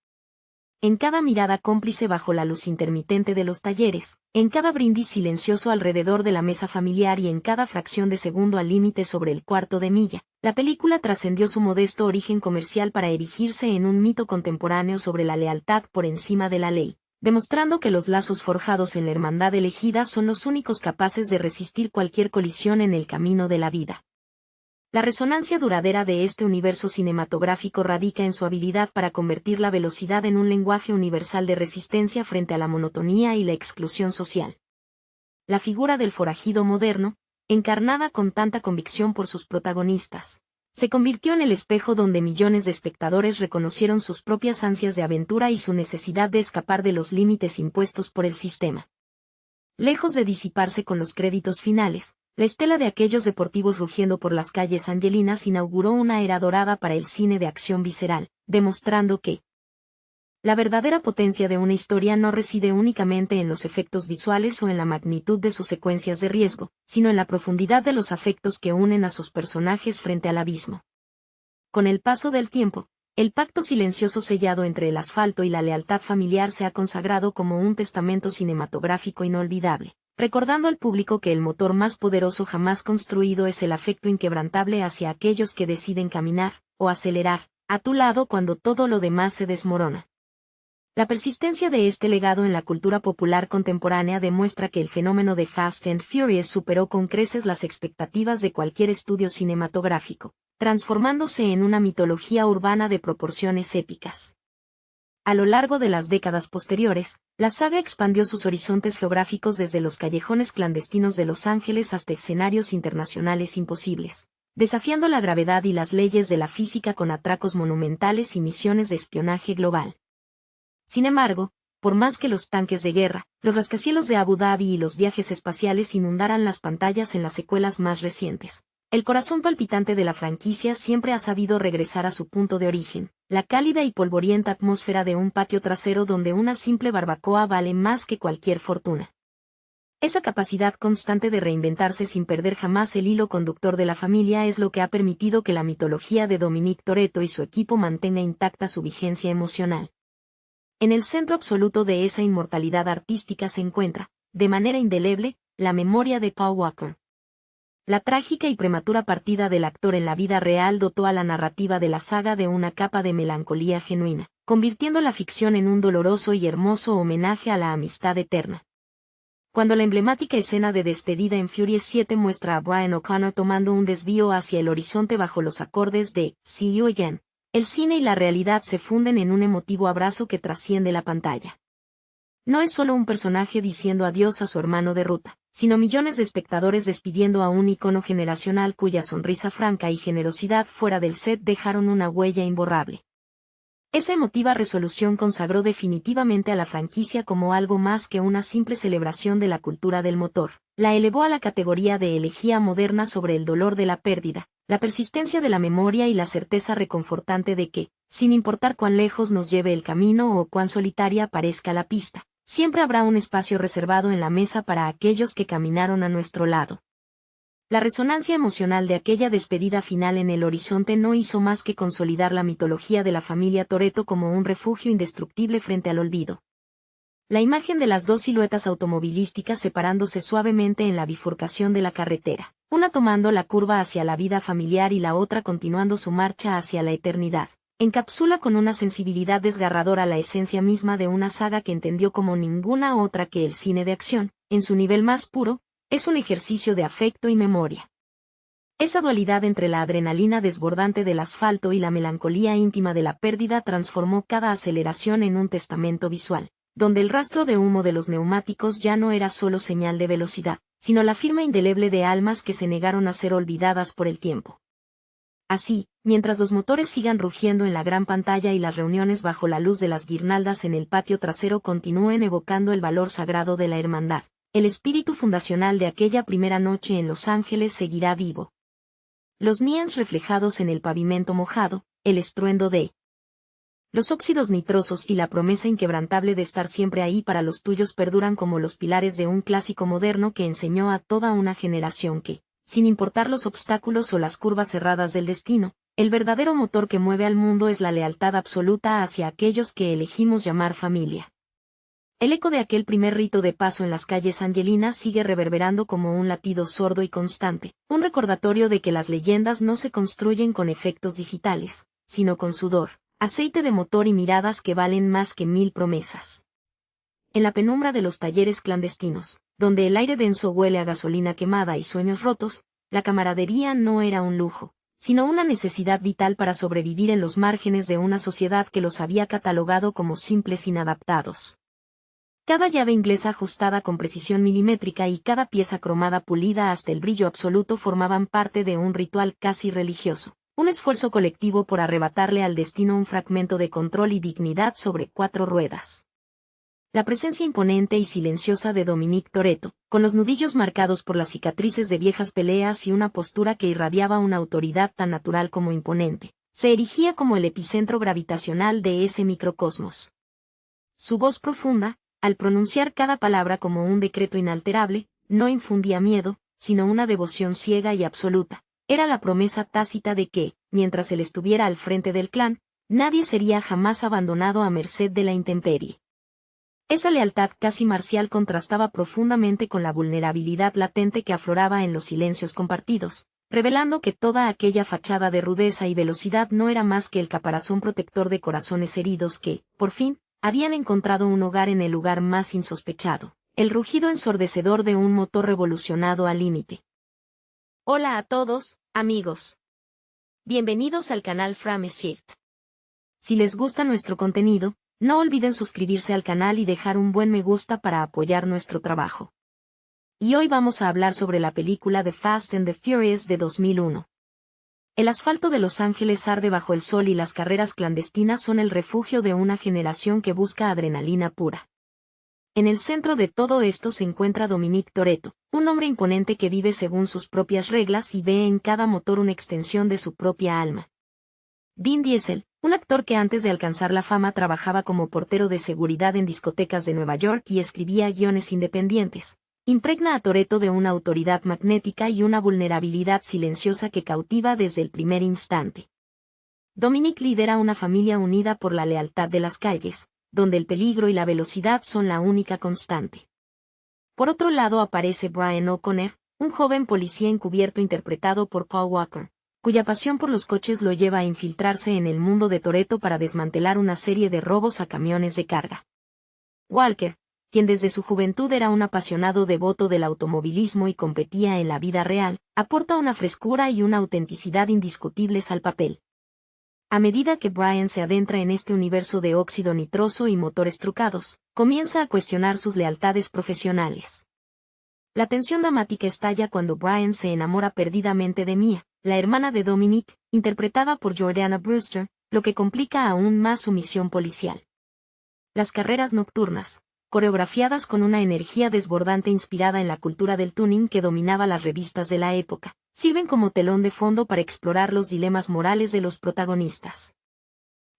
En cada mirada cómplice bajo la luz intermitente de los talleres, en cada brindis silencioso alrededor de la mesa familiar y en cada fracción de segundo al límite sobre el cuarto de milla, la película trascendió su modesto origen comercial para erigirse en un mito contemporáneo sobre la lealtad por encima de la ley, demostrando que los lazos forjados en la hermandad elegida son los únicos capaces de resistir cualquier colisión en el camino de la vida. La resonancia duradera de este universo cinematográfico radica en su habilidad para convertir la velocidad en un lenguaje universal de resistencia frente a la monotonía y la exclusión social. La figura del forajido moderno, encarnada con tanta convicción por sus protagonistas, se convirtió en el espejo donde millones de espectadores reconocieron sus propias ansias de aventura y su necesidad de escapar de los límites impuestos por el sistema. Lejos de disiparse con los créditos finales, la estela de aquellos deportivos rugiendo por las calles angelinas inauguró una era dorada para el cine de acción visceral, demostrando que La verdadera potencia de una historia no reside únicamente en los efectos visuales o en la magnitud de sus secuencias de riesgo, sino en la profundidad de los afectos que unen a sus personajes frente al abismo. Con el paso del tiempo, el pacto silencioso sellado entre el asfalto y la lealtad familiar se ha consagrado como un testamento cinematográfico inolvidable, recordando al público que el motor más poderoso jamás construido es el afecto inquebrantable hacia aquellos que deciden caminar, o acelerar, a tu lado cuando todo lo demás se desmorona. La persistencia de este legado en la cultura popular contemporánea demuestra que el fenómeno de Fast and Furious superó con creces las expectativas de cualquier estudio cinematográfico, transformándose en una mitología urbana de proporciones épicas. A lo largo de las décadas posteriores, la saga expandió sus horizontes geográficos desde los callejones clandestinos de Los Ángeles hasta escenarios internacionales imposibles, desafiando la gravedad y las leyes de la física con atracos monumentales y misiones de espionaje global. Sin embargo, por más que los tanques de guerra, los rascacielos de Abu Dhabi y los viajes espaciales inundaran las pantallas en las secuelas más recientes, el corazón palpitante de la franquicia siempre ha sabido regresar a su punto de origen, la cálida y polvorienta atmósfera de un patio trasero donde una simple barbacoa vale más que cualquier fortuna. Esa capacidad constante de reinventarse sin perder jamás el hilo conductor de la familia es lo que ha permitido que la mitología de Dominic Toretto y su equipo mantenga intacta su vigencia emocional. En el centro absoluto de esa inmortalidad artística se encuentra, de manera indeleble, la memoria de Paul Walker. La trágica y prematura partida del actor en la vida real dotó a la narrativa de la saga de una capa de melancolía genuina, convirtiendo la ficción en un doloroso y hermoso homenaje a la amistad eterna. Cuando la emblemática escena de despedida en Furious 7 muestra a Brian O'Connor tomando un desvío hacia el horizonte bajo los acordes de See You Again, el cine y la realidad se funden en un emotivo abrazo que trasciende la pantalla. No es solo un personaje diciendo adiós a su hermano de ruta, sino millones de espectadores despidiendo a un icono generacional cuya sonrisa franca y generosidad fuera del set dejaron una huella imborrable. Esa emotiva resolución consagró definitivamente a la franquicia como algo más que una simple celebración de la cultura del motor. La elevó a la categoría de elegía moderna sobre el dolor de la pérdida, la persistencia de la memoria y la certeza reconfortante de que, sin importar cuán lejos nos lleve el camino o cuán solitaria parezca la pista, siempre habrá un espacio reservado en la mesa para aquellos que caminaron a nuestro lado. La resonancia emocional de aquella despedida final en el horizonte no hizo más que consolidar la mitología de la familia Toretto como un refugio indestructible frente al olvido. La imagen de las dos siluetas automovilísticas separándose suavemente en la bifurcación de la carretera, una tomando la curva hacia la vida familiar y la otra continuando su marcha hacia la eternidad, encapsula con una sensibilidad desgarradora la esencia misma de una saga que entendió como ninguna otra que el cine de acción, en su nivel más puro, es un ejercicio de afecto y memoria. Esa dualidad entre la adrenalina desbordante del asfalto y la melancolía íntima de la pérdida transformó cada aceleración en un testamento visual, donde el rastro de humo de los neumáticos ya no era solo señal de velocidad, sino la firma indeleble de almas que se negaron a ser olvidadas por el tiempo. Así, mientras los motores sigan rugiendo en la gran pantalla y las reuniones bajo la luz de las guirnaldas en el patio trasero continúen evocando el valor sagrado de la hermandad, el espíritu fundacional de aquella primera noche en Los Ángeles seguirá vivo. Los neons reflejados en el pavimento mojado, el estruendo de los óxidos nitrosos y la promesa inquebrantable de estar siempre ahí para los tuyos perduran como los pilares de un clásico moderno que enseñó a toda una generación que, sin importar los obstáculos o las curvas cerradas del destino, el verdadero motor que mueve al mundo es la lealtad absoluta hacia aquellos que elegimos llamar familia. El eco de aquel primer rito de paso en las calles angelinas sigue reverberando como un latido sordo y constante, un recordatorio de que las leyendas no se construyen con efectos digitales, sino con sudor, aceite de motor y miradas que valen más que 1000 promesas. En la penumbra de los talleres clandestinos, donde el aire denso huele a gasolina quemada y sueños rotos, la camaradería no era un lujo, sino una necesidad vital para sobrevivir en los márgenes de una sociedad que los había catalogado como simples inadaptados. Cada llave inglesa ajustada con precisión milimétrica y cada pieza cromada pulida hasta el brillo absoluto formaban parte de un ritual casi religioso, un esfuerzo colectivo por arrebatarle al destino un fragmento de control y dignidad sobre 4 ruedas. La presencia imponente y silenciosa de Dominic Toretto, con los nudillos marcados por las cicatrices de viejas peleas y una postura que irradiaba una autoridad tan natural como imponente, se erigía como el epicentro gravitacional de ese microcosmos. Su voz profunda, al pronunciar cada palabra como un decreto inalterable, no infundía miedo, sino una devoción ciega y absoluta. Era la promesa tácita de que, mientras él estuviera al frente del clan, nadie sería jamás abandonado a merced de la intemperie. Esa lealtad casi marcial contrastaba profundamente con la vulnerabilidad latente que afloraba en los silencios compartidos, revelando que toda aquella fachada de rudeza y velocidad no era más que el caparazón protector de corazones heridos que, por fin, habían encontrado un hogar en el lugar más insospechado, el rugido ensordecedor de un motor revolucionado al límite. Hola a todos, amigos. Bienvenidos al canal Frame Shift. Si les gusta nuestro contenido, no olviden suscribirse al canal y dejar un buen me gusta para apoyar nuestro trabajo. Y hoy vamos a hablar sobre la película The Fast and the Furious de 2001. El asfalto de Los Ángeles arde bajo el sol y las carreras clandestinas son el refugio de una generación que busca adrenalina pura. En el centro de todo esto se encuentra Dominic Toretto, un hombre imponente que vive según sus propias reglas y ve en cada motor una extensión de su propia alma. Vin Diesel, un actor que antes de alcanzar la fama trabajaba como portero de seguridad en discotecas de Nueva York y escribía guiones independientes, impregna a Toretto de una autoridad magnética y una vulnerabilidad silenciosa que cautiva desde el primer instante. Dominic lidera una familia unida por la lealtad de las calles, donde el peligro y la velocidad son la única constante. Por otro lado aparece Brian O'Connor, un joven policía encubierto interpretado por Paul Walker, cuya pasión por los coches lo lleva a infiltrarse en el mundo de Toretto para desmantelar una serie de robos a camiones de carga. Walker, quien desde su juventud era un apasionado devoto del automovilismo y competía en la vida real, aporta una frescura y una autenticidad indiscutibles al papel. A medida que Brian se adentra en este universo de óxido nitroso y motores trucados, comienza a cuestionar sus lealtades profesionales. La tensión dramática estalla cuando Brian se enamora perdidamente de Mia, la hermana de Dominic, interpretada por Jordana Brewster, lo que complica aún más su misión policial. Las carreras nocturnas, coreografiadas con una energía desbordante inspirada en la cultura del tuning que dominaba las revistas de la época, sirven como telón de fondo para explorar los dilemas morales de los protagonistas.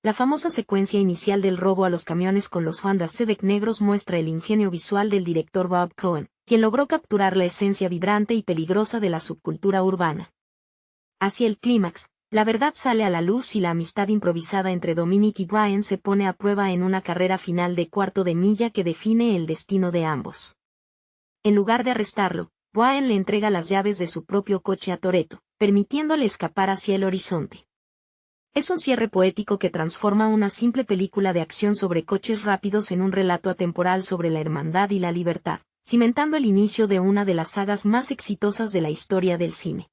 La famosa secuencia inicial del robo a los camiones con los Honda Civic negros muestra el ingenio visual del director Bob Cohen, quien logró capturar la esencia vibrante y peligrosa de la subcultura urbana. Hacia el clímax, la verdad sale a la luz y la amistad improvisada entre Dominic y Brian se pone a prueba en una carrera final de cuarto de milla que define el destino de ambos. En lugar de arrestarlo, Brian le entrega las llaves de su propio coche a Toretto, permitiéndole escapar hacia el horizonte. Es un cierre poético que transforma una simple película de acción sobre coches rápidos en un relato atemporal sobre la hermandad y la libertad, cimentando el inicio de una de las sagas más exitosas de la historia del cine.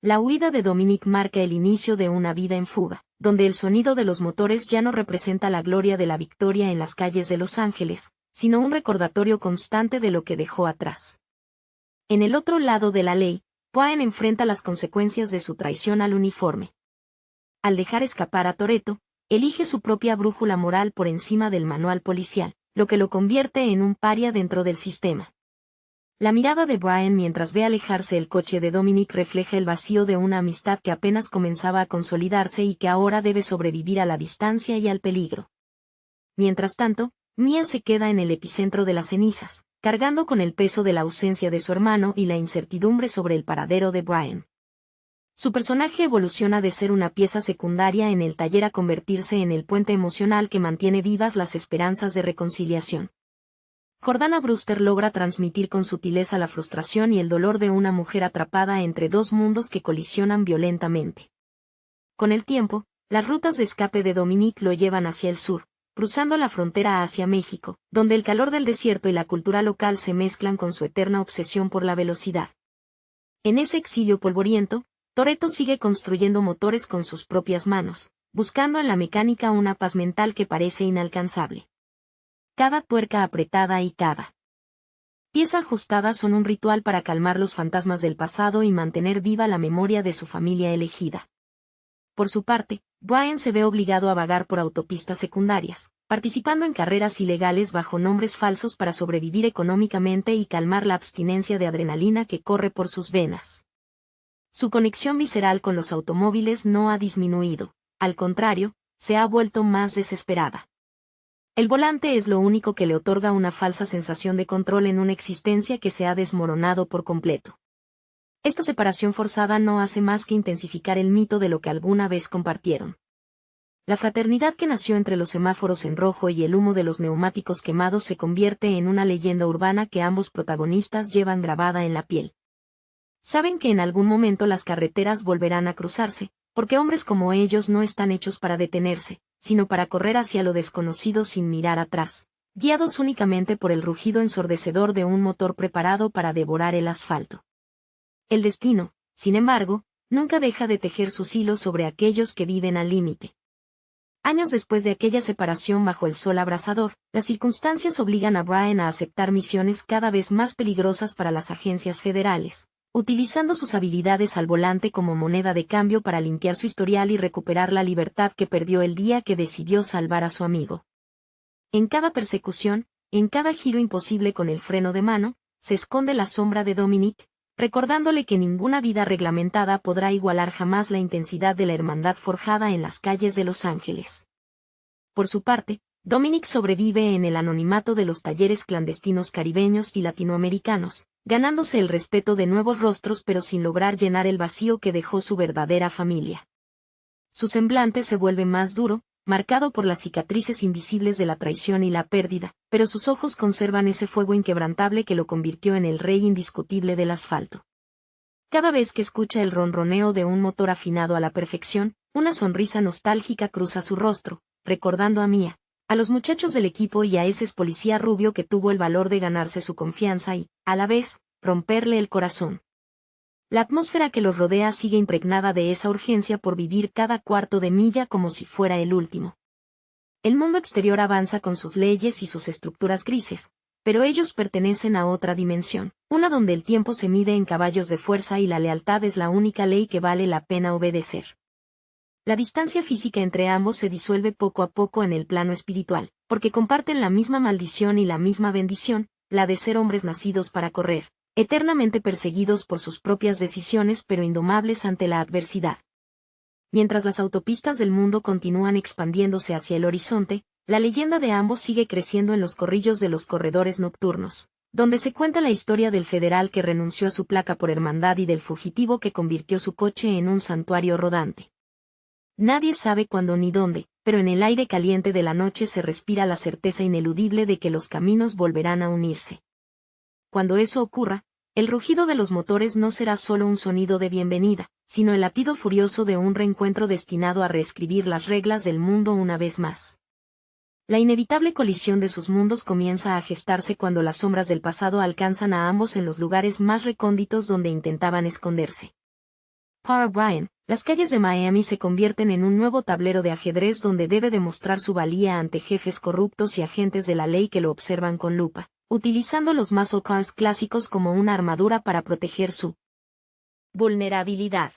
La huida de Dominic marca el inicio de una vida en fuga, donde el sonido de los motores ya no representa la gloria de la victoria en las calles de Los Ángeles, sino un recordatorio constante de lo que dejó atrás. En el otro lado de la ley, Brian enfrenta las consecuencias de su traición al uniforme. Al dejar escapar a Toretto, elige su propia brújula moral por encima del manual policial, lo que lo convierte en un paria dentro del sistema. La mirada de Brian mientras ve alejarse el coche de Dominic refleja el vacío de una amistad que apenas comenzaba a consolidarse y que ahora debe sobrevivir a la distancia y al peligro. Mientras tanto, Mia se queda en el epicentro de las cenizas, cargando con el peso de la ausencia de su hermano y la incertidumbre sobre el paradero de Brian. Su personaje evoluciona de ser una pieza secundaria en el taller a convertirse en el puente emocional que mantiene vivas las esperanzas de reconciliación. Jordana Brewster logra transmitir con sutileza la frustración y el dolor de una mujer atrapada entre dos mundos que colisionan violentamente. Con el tiempo, las rutas de escape de Dominic lo llevan hacia el sur, cruzando la frontera hacia México, donde el calor del desierto y la cultura local se mezclan con su eterna obsesión por la velocidad. En ese exilio polvoriento, Toretto sigue construyendo motores con sus propias manos, buscando en la mecánica una paz mental que parece inalcanzable. Cada tuerca apretada y cada pieza ajustada son un ritual para calmar los fantasmas del pasado y mantener viva la memoria de su familia elegida. Por su parte, Brian se ve obligado a vagar por autopistas secundarias, participando en carreras ilegales bajo nombres falsos para sobrevivir económicamente y calmar la abstinencia de adrenalina que corre por sus venas. Su conexión visceral con los automóviles no ha disminuido, al contrario, se ha vuelto más desesperada. El volante es lo único que le otorga una falsa sensación de control en una existencia que se ha desmoronado por completo. Esta separación forzada no hace más que intensificar el mito de lo que alguna vez compartieron. La fraternidad que nació entre los semáforos en rojo y el humo de los neumáticos quemados se convierte en una leyenda urbana que ambos protagonistas llevan grabada en la piel. Saben que en algún momento las carreteras volverán a cruzarse, porque hombres como ellos no están hechos para detenerse, sino para correr hacia lo desconocido sin mirar atrás, guiados únicamente por el rugido ensordecedor de un motor preparado para devorar el asfalto. El destino, sin embargo, nunca deja de tejer sus hilos sobre aquellos que viven al límite. Años después de aquella separación bajo el sol abrasador, las circunstancias obligan a Brian a aceptar misiones cada vez más peligrosas para las agencias federales, utilizando sus habilidades al volante como moneda de cambio para limpiar su historial y recuperar la libertad que perdió el día que decidió salvar a su amigo. En cada persecución, en cada giro imposible con el freno de mano, se esconde la sombra de Dominic, recordándole que ninguna vida reglamentada podrá igualar jamás la intensidad de la hermandad forjada en las calles de Los Ángeles. Por su parte, Dominic sobrevive en el anonimato de los talleres clandestinos caribeños y latinoamericanos, ganándose el respeto de nuevos rostros pero sin lograr llenar el vacío que dejó su verdadera familia. Su semblante se vuelve más duro, marcado por las cicatrices invisibles de la traición y la pérdida, pero sus ojos conservan ese fuego inquebrantable que lo convirtió en el rey indiscutible del asfalto. Cada vez que escucha el ronroneo de un motor afinado a la perfección, una sonrisa nostálgica cruza su rostro, recordando a Mia, a los muchachos del equipo y a ese policía rubio que tuvo el valor de ganarse su confianza y, a la vez, romperle el corazón. La atmósfera que los rodea sigue impregnada de esa urgencia por vivir cada cuarto de milla como si fuera el último. El mundo exterior avanza con sus leyes y sus estructuras grises, pero ellos pertenecen a otra dimensión, una donde el tiempo se mide en caballos de fuerza y la lealtad es la única ley que vale la pena obedecer. La distancia física entre ambos se disuelve poco a poco en el plano espiritual, porque comparten la misma maldición y la misma bendición, la de ser hombres nacidos para correr, eternamente perseguidos por sus propias decisiones pero indomables ante la adversidad. Mientras las autopistas del mundo continúan expandiéndose hacia el horizonte, la leyenda de ambos sigue creciendo en los corrillos de los corredores nocturnos, donde se cuenta la historia del federal que renunció a su placa por hermandad y del fugitivo que convirtió su coche en un santuario rodante. Nadie sabe cuándo ni dónde, pero en el aire caliente de la noche se respira la certeza ineludible de que los caminos volverán a unirse. Cuando eso ocurra, el rugido de los motores no será solo un sonido de bienvenida, sino el latido furioso de un reencuentro destinado a reescribir las reglas del mundo una vez más. La inevitable colisión de sus mundos comienza a gestarse cuando las sombras del pasado alcanzan a ambos en los lugares más recónditos donde intentaban esconderse. Para Brian, las calles de Miami se convierten en un nuevo tablero de ajedrez donde debe demostrar su valía ante jefes corruptos y agentes de la ley que lo observan con lupa, utilizando los muscle cars clásicos como una armadura para proteger su vulnerabilidad.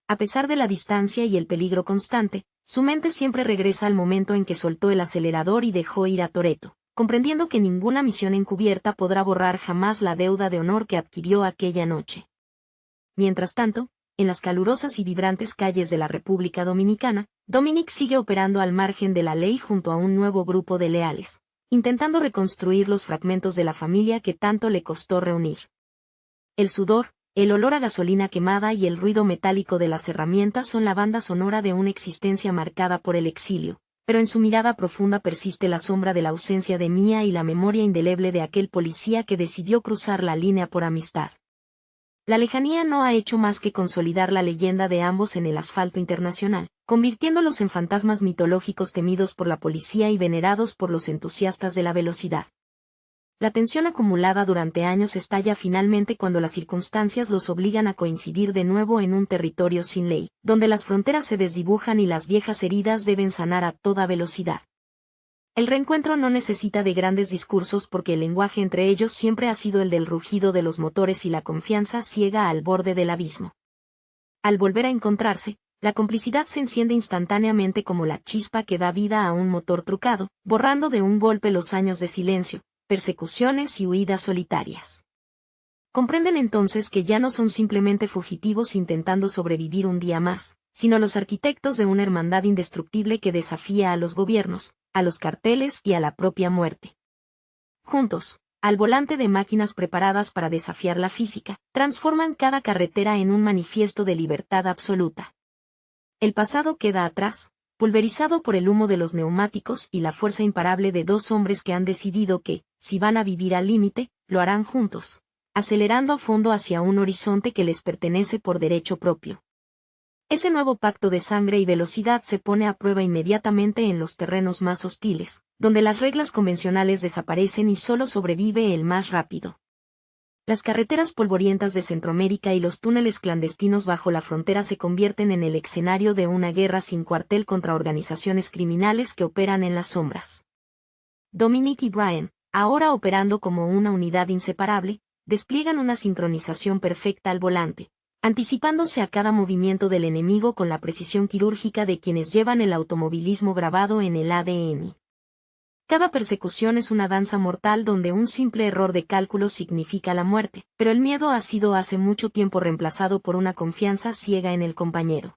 A pesar de la distancia y el peligro constante, su mente siempre regresa al momento en que soltó el acelerador y dejó ir a Toretto, comprendiendo que ninguna misión encubierta podrá borrar jamás la deuda de honor que adquirió aquella noche. Mientras tanto, en las calurosas y vibrantes calles de la República Dominicana, Dominic sigue operando al margen de la ley junto a un nuevo grupo de leales, intentando reconstruir los fragmentos de la familia que tanto le costó reunir. El sudor, el olor a gasolina quemada y el ruido metálico de las herramientas son la banda sonora de una existencia marcada por el exilio, pero en su mirada profunda persiste la sombra de la ausencia de Mia y la memoria indeleble de aquel policía que decidió cruzar la línea por amistad. La lejanía no ha hecho más que consolidar la leyenda de ambos en el asfalto internacional, convirtiéndolos en fantasmas mitológicos temidos por la policía y venerados por los entusiastas de la velocidad. La tensión acumulada durante años estalla finalmente cuando las circunstancias los obligan a coincidir de nuevo en un territorio sin ley, donde las fronteras se desdibujan y las viejas heridas deben sanar a toda velocidad. El reencuentro no necesita de grandes discursos porque el lenguaje entre ellos siempre ha sido el del rugido de los motores y la confianza ciega al borde del abismo. Al volver a encontrarse, la complicidad se enciende instantáneamente como la chispa que da vida a un motor trucado, borrando de un golpe los años de silencio, persecuciones y huidas solitarias. Comprenden entonces que ya no son simplemente fugitivos intentando sobrevivir un día más, sino los arquitectos de una hermandad indestructible que desafía a los gobiernos, a los carteles y a la propia muerte. Juntos, al volante de máquinas preparadas para desafiar la física, transforman cada carretera en un manifiesto de libertad absoluta. El pasado queda atrás, pulverizado por el humo de los neumáticos y la fuerza imparable de dos hombres que han decidido que, si van a vivir al límite, lo harán juntos, acelerando a fondo hacia un horizonte que les pertenece por derecho propio. Ese nuevo pacto de sangre y velocidad se pone a prueba inmediatamente en los terrenos más hostiles, donde las reglas convencionales desaparecen y solo sobrevive el más rápido. Las carreteras polvorientas de Centroamérica y los túneles clandestinos bajo la frontera se convierten en el escenario de una guerra sin cuartel contra organizaciones criminales que operan en las sombras. Dominic y Brian, ahora operando como una unidad inseparable, despliegan una sincronización perfecta al volante, anticipándose a cada movimiento del enemigo con la precisión quirúrgica de quienes llevan el automovilismo grabado en el ADN. Cada persecución es una danza mortal donde un simple error de cálculo significa la muerte, pero el miedo ha sido hace mucho tiempo reemplazado por una confianza ciega en el compañero.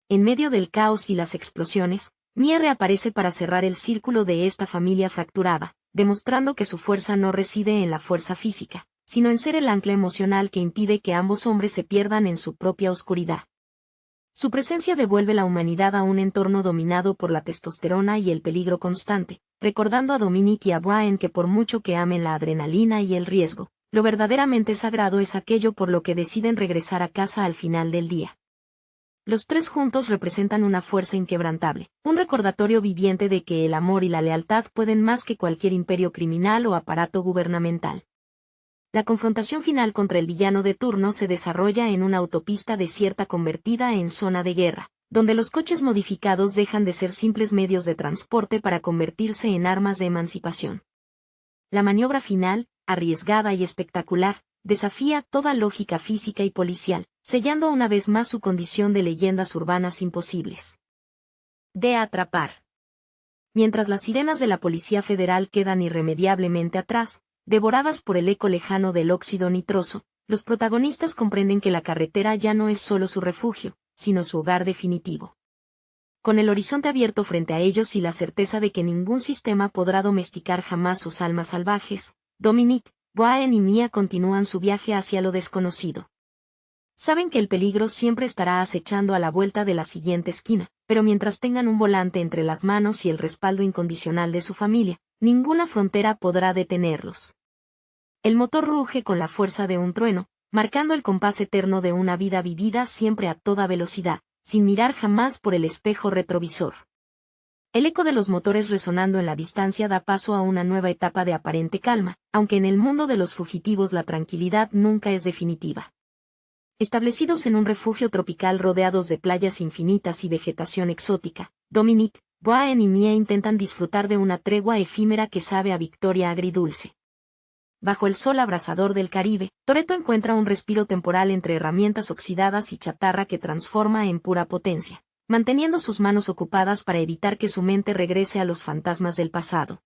En medio del caos y las explosiones, Mia reaparece para cerrar el círculo de esta familia fracturada, demostrando que su fuerza no reside en la fuerza física, sino en ser el ancla emocional que impide que ambos hombres se pierdan en su propia oscuridad. Su presencia devuelve la humanidad a un entorno dominado por la testosterona y el peligro constante, recordando a Dominic y a Brian que por mucho que amen la adrenalina y el riesgo, lo verdaderamente sagrado es aquello por lo que deciden regresar a casa al final del día. Los tres juntos representan una fuerza inquebrantable, un recordatorio viviente de que el amor y la lealtad pueden más que cualquier imperio criminal o aparato gubernamental. La confrontación final contra el villano de turno se desarrolla en una autopista desierta convertida en zona de guerra, donde los coches modificados dejan de ser simples medios de transporte para convertirse en armas de emancipación. La maniobra final, arriesgada y espectacular, desafía toda lógica física y policial, sellando una vez más su condición de leyendas urbanas imposibles. De atrapar. Mientras las sirenas de la Policía Federal quedan irremediablemente atrás, devoradas por el eco lejano del óxido nitroso, los protagonistas comprenden que la carretera ya no es solo su refugio, sino su hogar definitivo. Con el horizonte abierto frente a ellos y la certeza de que ningún sistema podrá domesticar jamás sus almas salvajes, Dominic, Brian y Mia continúan su viaje hacia lo desconocido. Saben que el peligro siempre estará acechando a la vuelta de la siguiente esquina, pero mientras tengan un volante entre las manos y el respaldo incondicional de su familia, ninguna frontera podrá detenerlos. El motor ruge con la fuerza de un trueno, marcando el compás eterno de una vida vivida siempre a toda velocidad, sin mirar jamás por el espejo retrovisor. El eco de los motores resonando en la distancia da paso a una nueva etapa de aparente calma, aunque en el mundo de los fugitivos la tranquilidad nunca es definitiva. Establecidos en un refugio tropical rodeados de playas infinitas y vegetación exótica, Dominic, Brian y Mia intentan disfrutar de una tregua efímera que sabe a victoria agridulce. Bajo el sol abrasador del Caribe, Toretto encuentra un respiro temporal entre herramientas oxidadas y chatarra que transforma en pura potencia, manteniendo sus manos ocupadas para evitar que su mente regrese a los fantasmas del pasado.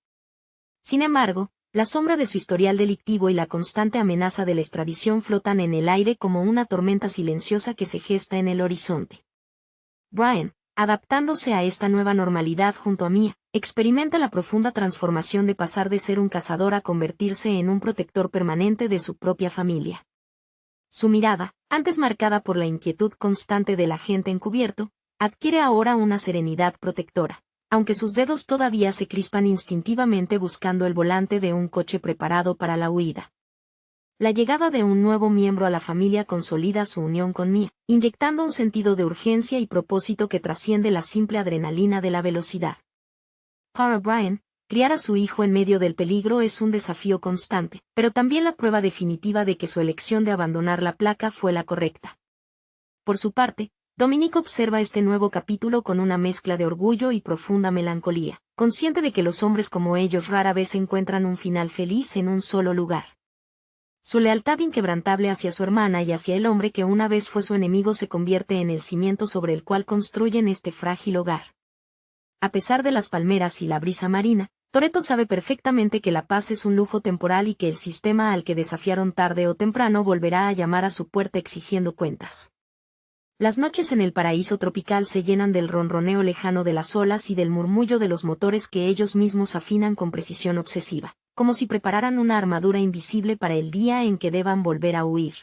Sin embargo, la sombra de su historial delictivo y la constante amenaza de la extradición flotan en el aire como una tormenta silenciosa que se gesta en el horizonte. Brian, adaptándose a esta nueva normalidad junto a Mia, experimenta la profunda transformación de pasar de ser un cazador a convertirse en un protector permanente de su propia familia. Su mirada, antes marcada por la inquietud constante del agente encubierto, adquiere ahora una serenidad protectora, aunque sus dedos todavía se crispan instintivamente buscando el volante de un coche preparado para la huida. La llegada de un nuevo miembro a la familia consolida su unión con Mia, inyectando un sentido de urgencia y propósito que trasciende la simple adrenalina de la velocidad. Para Brian, criar a su hijo en medio del peligro es un desafío constante, pero también la prueba definitiva de que su elección de abandonar la placa fue la correcta. Por su parte, Dominic observa este nuevo capítulo con una mezcla de orgullo y profunda melancolía, consciente de que los hombres como ellos rara vez encuentran un final feliz en un solo lugar. Su lealtad inquebrantable hacia su hermana y hacia el hombre que una vez fue su enemigo se convierte en el cimiento sobre el cual construyen este frágil hogar. A pesar de las palmeras y la brisa marina, Toretto sabe perfectamente que la paz es un lujo temporal y que el sistema al que desafiaron tarde o temprano volverá a llamar a su puerta exigiendo cuentas. Las noches en el paraíso tropical se llenan del ronroneo lejano de las olas y del murmullo de los motores que ellos mismos afinan con precisión obsesiva, como si prepararan una armadura invisible para el día en que deban volver a huir.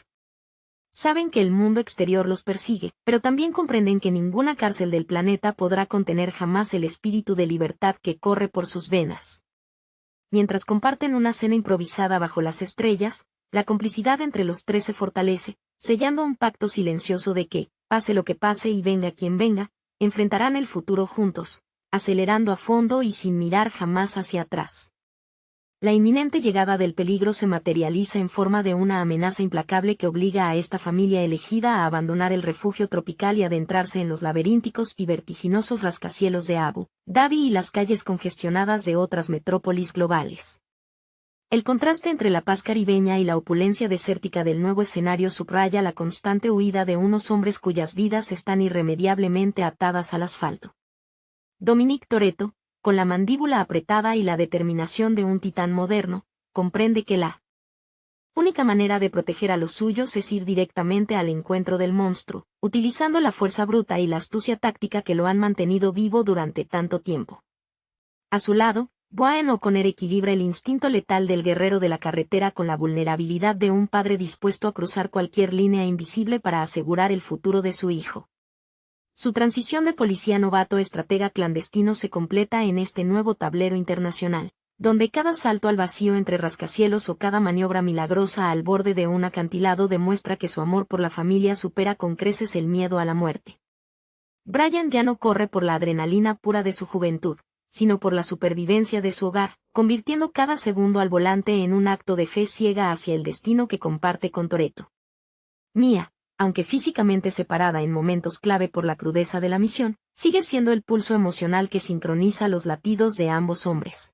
Saben que el mundo exterior los persigue, pero también comprenden que ninguna cárcel del planeta podrá contener jamás el espíritu de libertad que corre por sus venas. Mientras comparten una cena improvisada bajo las estrellas, la complicidad entre los tres se fortalece, sellando un pacto silencioso de que, pase lo que pase y venga quien venga, enfrentarán el futuro juntos, acelerando a fondo y sin mirar jamás hacia atrás. La inminente llegada del peligro se materializa en forma de una amenaza implacable que obliga a esta familia elegida a abandonar el refugio tropical y adentrarse en los laberínticos y vertiginosos rascacielos de Abu Dhabi y las calles congestionadas de otras metrópolis globales. El contraste entre la paz caribeña y la opulencia desértica del nuevo escenario subraya la constante huida de unos hombres cuyas vidas están irremediablemente atadas al asfalto. Dominic Toretto, con la mandíbula apretada y la determinación de un titán moderno, comprende que la única manera de proteger a los suyos es ir directamente al encuentro del monstruo, utilizando la fuerza bruta y la astucia táctica que lo han mantenido vivo durante tanto tiempo. A su lado, Brian O'Connor equilibra el instinto letal del guerrero de la carretera con la vulnerabilidad de un padre dispuesto a cruzar cualquier línea invisible para asegurar el futuro de su hijo. Su transición de policía novato a estratega clandestino se completa en este nuevo tablero internacional, donde cada salto al vacío entre rascacielos o cada maniobra milagrosa al borde de un acantilado demuestra que su amor por la familia supera con creces el miedo a la muerte. Brian ya no corre por la adrenalina pura de su juventud, sino por la supervivencia de su hogar, convirtiendo cada segundo al volante en un acto de fe ciega hacia el destino que comparte con Toretto. Mia, aunque físicamente separada en momentos clave por la crudeza de la misión, sigue siendo el pulso emocional que sincroniza los latidos de ambos hombres.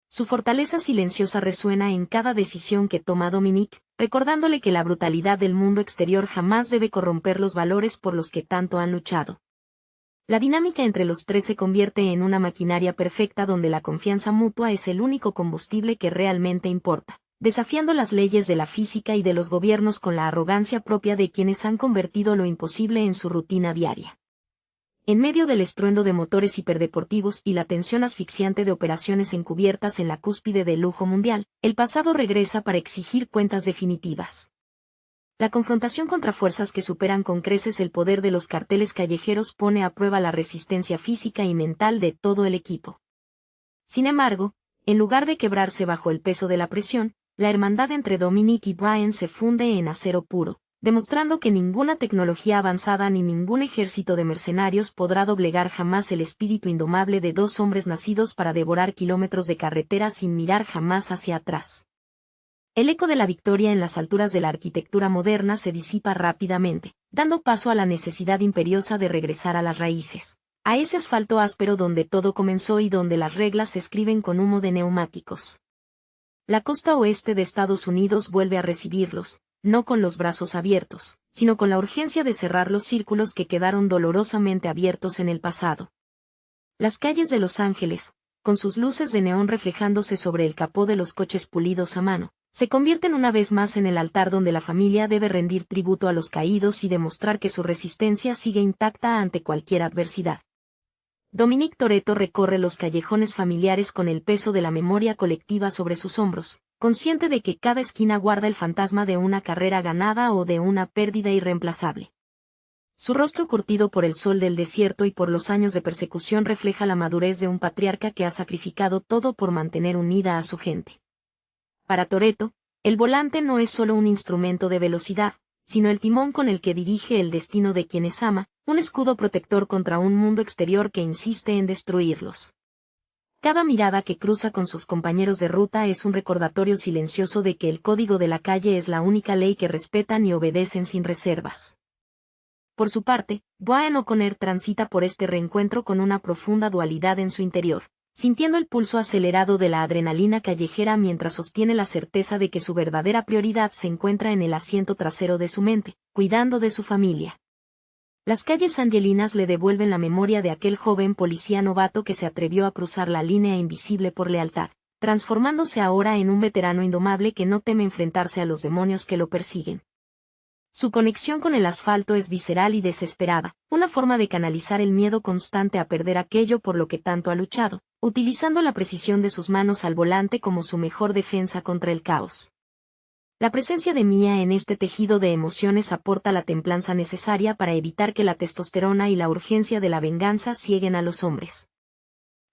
Su fortaleza silenciosa resuena en cada decisión que toma Dominic, recordándole que la brutalidad del mundo exterior jamás debe corromper los valores por los que tanto han luchado. La dinámica entre los tres se convierte en una maquinaria perfecta donde la confianza mutua es el único combustible que realmente importa, desafiando las leyes de la física y de los gobiernos con la arrogancia propia de quienes han convertido lo imposible en su rutina diaria. En medio del estruendo de motores hiperdeportivos y la tensión asfixiante de operaciones encubiertas en la cúspide del lujo mundial, el pasado regresa para exigir cuentas definitivas. La confrontación contra fuerzas que superan con creces el poder de los carteles callejeros pone a prueba la resistencia física y mental de todo el equipo. Sin embargo, en lugar de quebrarse bajo el peso de la presión, la hermandad entre Dominic y Brian se funde en acero puro, demostrando que ninguna tecnología avanzada ni ningún ejército de mercenarios podrá doblegar jamás el espíritu indomable de dos hombres nacidos para devorar kilómetros de carretera sin mirar jamás hacia atrás. El eco de la victoria en las alturas de la arquitectura moderna se disipa rápidamente, dando paso a la necesidad imperiosa de regresar a las raíces, a ese asfalto áspero donde todo comenzó y donde las reglas se escriben con humo de neumáticos. La costa oeste de Estados Unidos vuelve a recibirlos, no con los brazos abiertos, sino con la urgencia de cerrar los círculos que quedaron dolorosamente abiertos en el pasado. Las calles de Los Ángeles, con sus luces de neón reflejándose sobre el capó de los coches pulidos a mano, se convierten una vez más en el altar donde la familia debe rendir tributo a los caídos y demostrar que su resistencia sigue intacta ante cualquier adversidad. Dominic Toretto recorre los callejones familiares con el peso de la memoria colectiva sobre sus hombros, consciente de que cada esquina guarda el fantasma de una carrera ganada o de una pérdida irreemplazable. Su rostro curtido por el sol del desierto y por los años de persecución refleja la madurez de un patriarca que ha sacrificado todo por mantener unida a su gente. Para Toretto, el volante no es solo un instrumento de velocidad, sino el timón con el que dirige el destino de quienes ama, un escudo protector contra un mundo exterior que insiste en destruirlos. Cada mirada que cruza con sus compañeros de ruta es un recordatorio silencioso de que el código de la calle es la única ley que respetan y obedecen sin reservas. Por su parte, Brian O'Connor transita por este reencuentro con una profunda dualidad en su interior, sintiendo el pulso acelerado de la adrenalina callejera mientras sostiene la certeza de que su verdadera prioridad se encuentra en el asiento trasero de su mente, cuidando de su familia. Las calles angelinas le devuelven la memoria de aquel joven policía novato que se atrevió a cruzar la línea invisible por lealtad, transformándose ahora en un veterano indomable que no teme enfrentarse a los demonios que lo persiguen. Su conexión con el asfalto es visceral y desesperada, una forma de canalizar el miedo constante a perder aquello por lo que tanto ha luchado, utilizando la precisión de sus manos al volante como su mejor defensa contra el caos. La presencia de Mia en este tejido de emociones aporta la templanza necesaria para evitar que la testosterona y la urgencia de la venganza cieguen a los hombres.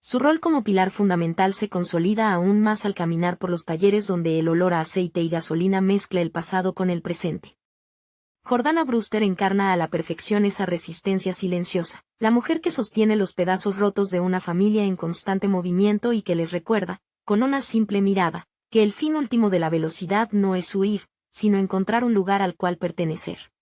Su rol como pilar fundamental se consolida aún más al caminar por los talleres donde el olor a aceite y gasolina mezcla el pasado con el presente. Jordana Brewster encarna a la perfección esa resistencia silenciosa, la mujer que sostiene los pedazos rotos de una familia en constante movimiento y que les recuerda, con una simple mirada, que el fin último de la velocidad no es huir, sino encontrar un lugar al cual pertenecer.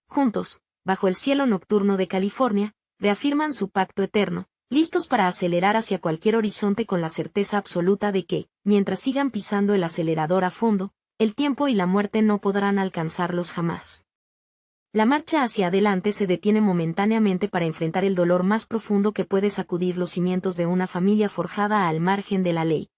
Juntos, bajo el cielo nocturno de California, reafirman su pacto eterno, listos para acelerar hacia cualquier horizonte con la certeza absoluta de que, mientras sigan pisando el acelerador a fondo, el tiempo y la muerte no podrán alcanzarlos jamás. La marcha hacia adelante se detiene momentáneamente para enfrentar el dolor más profundo que puede sacudir los cimientos de una familia forjada al margen de la ley.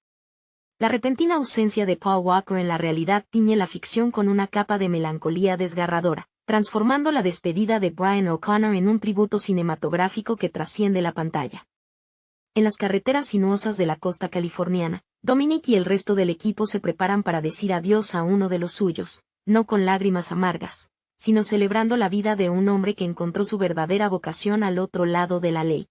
La repentina ausencia de Paul Walker en la realidad tiñe la ficción con una capa de melancolía desgarradora, transformando la despedida de Brian O'Connor en un tributo cinematográfico que trasciende la pantalla. En las carreteras sinuosas de la costa californiana, Dominic y el resto del equipo se preparan para decir adiós a uno de los suyos, no con lágrimas amargas, sino celebrando la vida de un hombre que encontró su verdadera vocación al otro lado de la ley.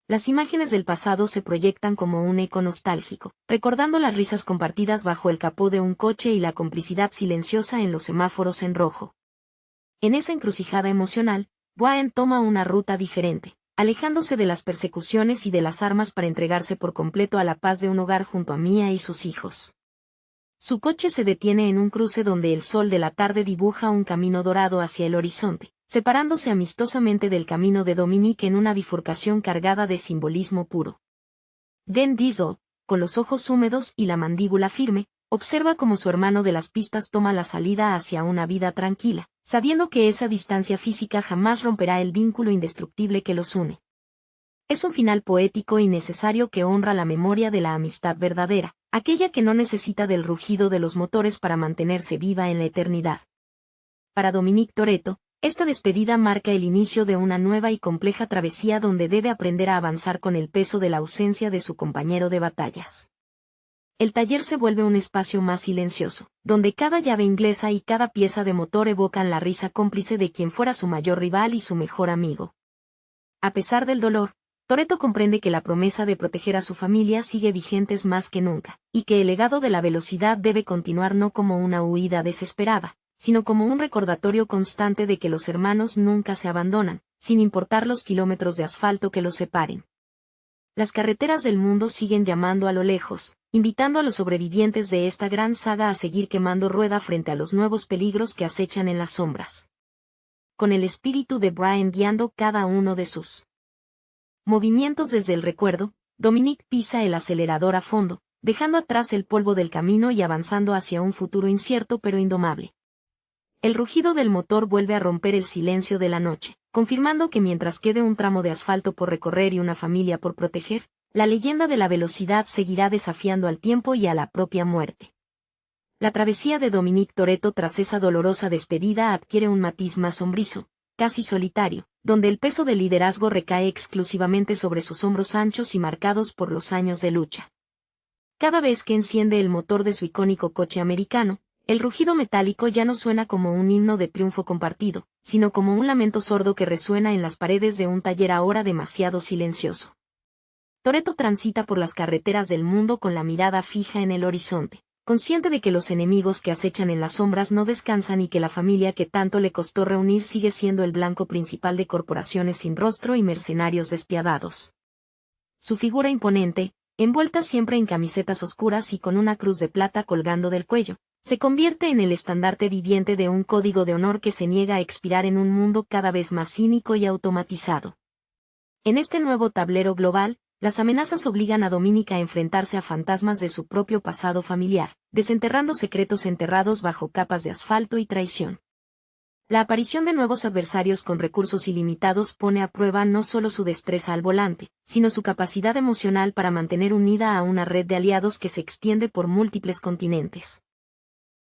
Las imágenes del pasado se proyectan como un eco nostálgico, recordando las risas compartidas bajo el capó de un coche y la complicidad silenciosa en los semáforos en rojo. En esa encrucijada emocional, Brian toma una ruta diferente, alejándose de las persecuciones y de las armas para entregarse por completo a la paz de un hogar junto a Mia y sus hijos. Su coche se detiene en un cruce donde el sol de la tarde dibuja un camino dorado hacia el horizonte, separándose amistosamente del camino de Dominique en una bifurcación cargada de simbolismo puro. Vin Diesel, con los ojos húmedos y la mandíbula firme, observa cómo su hermano de las pistas toma la salida hacia una vida tranquila, sabiendo que esa distancia física jamás romperá el vínculo indestructible que los une. Es un final poético y necesario que honra la memoria de la amistad verdadera, aquella que no necesita del rugido de los motores para mantenerse viva en la eternidad. Para Dominic Toretto, esta despedida marca el inicio de una nueva y compleja travesía donde debe aprender a avanzar con el peso de la ausencia de su compañero de batallas. El taller se vuelve un espacio más silencioso, donde cada llave inglesa y cada pieza de motor evocan la risa cómplice de quien fuera su mayor rival y su mejor amigo. A pesar del dolor, Toretto comprende que la promesa de proteger a su familia sigue vigente más que nunca, y que el legado de la velocidad debe continuar no como una huida desesperada, sino como un recordatorio constante de que los hermanos nunca se abandonan, sin importar los kilómetros de asfalto que los separen. Las carreteras del mundo siguen llamando a lo lejos, invitando a los sobrevivientes de esta gran saga a seguir quemando rueda frente a los nuevos peligros que acechan en las sombras. Con el espíritu de Brian guiando cada uno de sus movimientos desde el recuerdo, Dominic pisa el acelerador a fondo, dejando atrás el polvo del camino y avanzando hacia un futuro incierto pero indomable. El rugido del motor vuelve a romper el silencio de la noche, confirmando que mientras quede un tramo de asfalto por recorrer y una familia por proteger, la leyenda de la velocidad seguirá desafiando al tiempo y a la propia muerte. La travesía de Dominic Toretto tras esa dolorosa despedida adquiere un matiz más sombrizo, casi solitario, donde el peso del liderazgo recae exclusivamente sobre sus hombros anchos y marcados por los años de lucha. Cada vez que enciende el motor de su icónico coche americano, el rugido metálico ya no suena como un himno de triunfo compartido, sino como un lamento sordo que resuena en las paredes de un taller ahora demasiado silencioso. Toretto transita por las carreteras del mundo con la mirada fija en el horizonte, consciente de que los enemigos que acechan en las sombras no descansan y que la familia que tanto le costó reunir sigue siendo el blanco principal de corporaciones sin rostro y mercenarios despiadados. Su figura imponente, envuelta siempre en camisetas oscuras y con una cruz de plata colgando del cuello, se convierte en el estandarte viviente de un código de honor que se niega a expirar en un mundo cada vez más cínico y automatizado. En este nuevo tablero global, las amenazas obligan a Dominic a enfrentarse a fantasmas de su propio pasado familiar, desenterrando secretos enterrados bajo capas de asfalto y traición. La aparición de nuevos adversarios con recursos ilimitados pone a prueba no solo su destreza al volante, sino su capacidad emocional para mantener unida a una red de aliados que se extiende por múltiples continentes.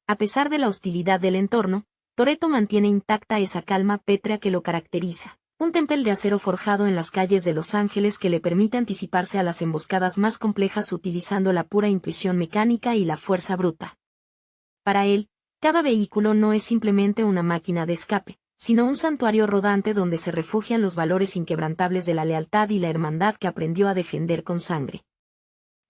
A pesar de la hostilidad del entorno, Toretto mantiene intacta esa calma pétrea que lo caracteriza, un tempel de acero forjado en las calles de Los Ángeles que le permite anticiparse a las emboscadas más complejas utilizando la pura intuición mecánica y la fuerza bruta. Para él, cada vehículo no es simplemente una máquina de escape, sino un santuario rodante donde se refugian los valores inquebrantables de la lealtad y la hermandad que aprendió a defender con sangre.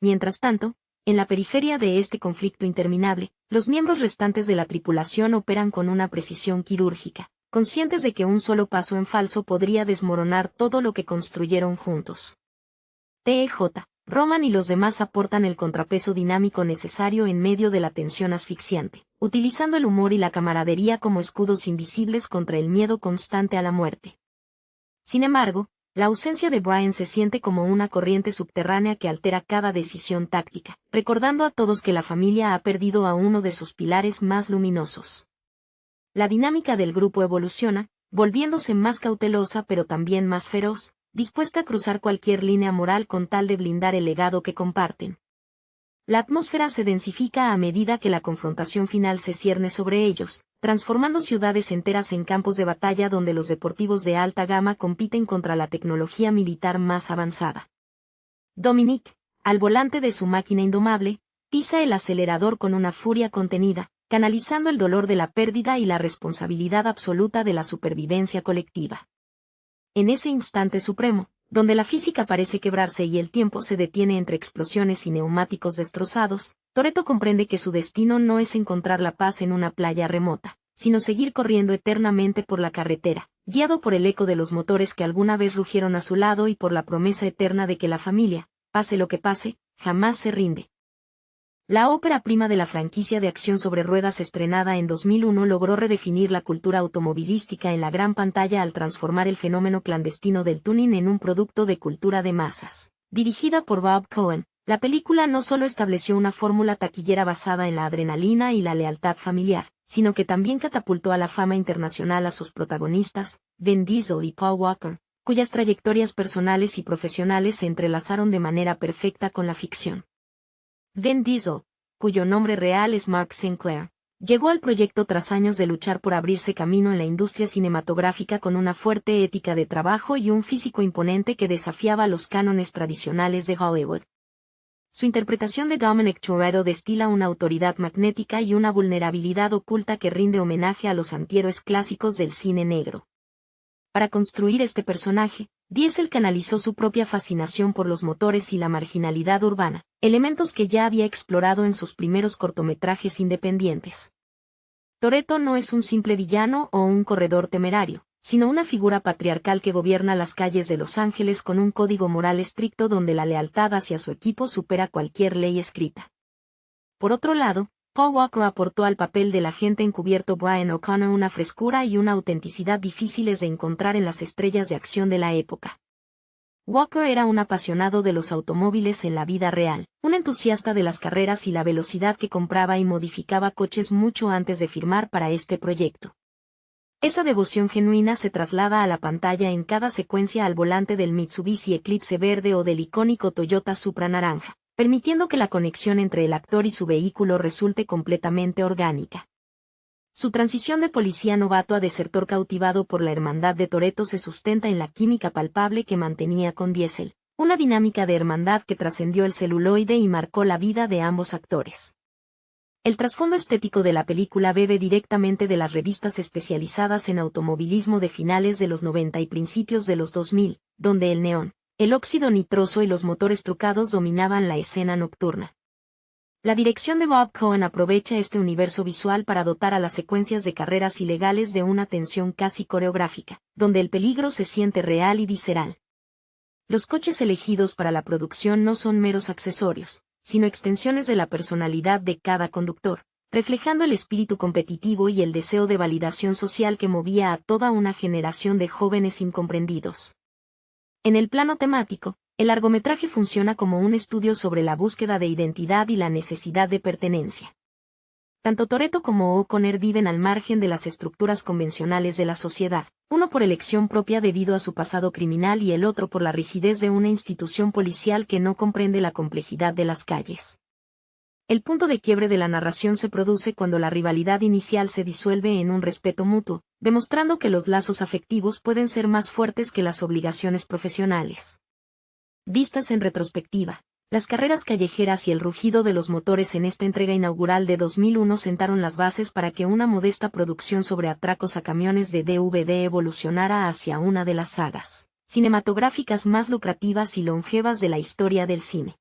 Mientras tanto, en la periferia de este conflicto interminable, los miembros restantes de la tripulación operan con una precisión quirúrgica, conscientes de que un solo paso en falso podría desmoronar todo lo que construyeron juntos. TJ, Roman y los demás aportan el contrapeso dinámico necesario en medio de la tensión asfixiante, utilizando el humor y la camaradería como escudos invisibles contra el miedo constante a la muerte. Sin embargo, la ausencia de Brian se siente como una corriente subterránea que altera cada decisión táctica, recordando a todos que la familia ha perdido a uno de sus pilares más luminosos. La dinámica del grupo evoluciona, volviéndose más cautelosa pero también más feroz, dispuesta a cruzar cualquier línea moral con tal de blindar el legado que comparten. La atmósfera se densifica a medida que la confrontación final se cierne sobre ellos, transformando ciudades enteras en campos de batalla donde los deportivos de alta gama compiten contra la tecnología militar más avanzada. Dominic, al volante de su máquina indomable, pisa el acelerador con una furia contenida, canalizando el dolor de la pérdida y la responsabilidad absoluta de la supervivencia colectiva. En ese instante supremo, donde la física parece quebrarse y el tiempo se detiene entre explosiones y neumáticos destrozados, Toretto comprende que su destino no es encontrar la paz en una playa remota, sino seguir corriendo eternamente por la carretera, guiado por el eco de los motores que alguna vez rugieron a su lado y por la promesa eterna de que la familia, pase lo que pase, jamás se rinde. La ópera prima de la franquicia de acción sobre ruedas estrenada en 2001 logró redefinir la cultura automovilística en la gran pantalla al transformar el fenómeno clandestino del tuning en un producto de cultura de masas. Dirigida por Bob Cohen, la película no solo estableció una fórmula taquillera basada en la adrenalina y la lealtad familiar, sino que también catapultó a la fama internacional a sus protagonistas, Vin Diesel y Paul Walker, cuyas trayectorias personales y profesionales se entrelazaron de manera perfecta con la ficción. Vin Diesel, cuyo nombre real es Mark Sinclair, llegó al proyecto tras años de luchar por abrirse camino en la industria cinematográfica con una fuerte ética de trabajo y un físico imponente que desafiaba los cánones tradicionales de Hollywood. Su interpretación de Dominic Toretto destila una autoridad magnética y una vulnerabilidad oculta que rinde homenaje a los antihéroes clásicos del cine negro. Para construir este personaje, Diesel canalizó su propia fascinación por los motores y la marginalidad urbana, elementos que ya había explorado en sus primeros cortometrajes independientes. Toretto no es un simple villano o un corredor temerario, sino una figura patriarcal que gobierna las calles de Los Ángeles con un código moral estricto donde la lealtad hacia su equipo supera cualquier ley escrita. Por otro lado, Paul Walker aportó al papel del agente encubierto Brian O'Connor una frescura y una autenticidad difíciles de encontrar en las estrellas de acción de la época. Walker era un apasionado de los automóviles en la vida real, un entusiasta de las carreras y la velocidad que compraba y modificaba coches mucho antes de firmar para este proyecto. Esa devoción genuina se traslada a la pantalla en cada secuencia al volante del Mitsubishi Eclipse verde o del icónico Toyota Supra naranja, permitiendo que la conexión entre el actor y su vehículo resulte completamente orgánica. Su transición de policía novato a desertor cautivado por la hermandad de Toretto se sustenta en la química palpable que mantenía con Diesel, una dinámica de hermandad que trascendió el celuloide y marcó la vida de ambos actores. El trasfondo estético de la película bebe directamente de las revistas especializadas en automovilismo de finales de los 90 y principios de los 2000, donde el neón, el óxido nitroso y los motores trucados dominaban la escena nocturna. La dirección de Bob Cohen aprovecha este universo visual para dotar a las secuencias de carreras ilegales de una tensión casi coreográfica, donde el peligro se siente real y visceral. Los coches elegidos para la producción no son meros accesorios, sino extensiones de la personalidad de cada conductor, reflejando el espíritu competitivo y el deseo de validación social que movía a toda una generación de jóvenes incomprendidos. En el plano temático, el largometraje funciona como un estudio sobre la búsqueda de identidad y la necesidad de pertenencia. Tanto Toretto como O'Connor viven al margen de las estructuras convencionales de la sociedad, uno por elección propia debido a su pasado criminal y el otro por la rigidez de una institución policial que no comprende la complejidad de las calles. El punto de quiebre de la narración se produce cuando la rivalidad inicial se disuelve en un respeto mutuo, demostrando que los lazos afectivos pueden ser más fuertes que las obligaciones profesionales. Vistas en retrospectiva, las carreras callejeras y el rugido de los motores en esta entrega inaugural de 2001 sentaron las bases para que una modesta producción sobre atracos a camiones de DVD evolucionara hacia una de las sagas cinematográficas más lucrativas y longevas de la historia del cine.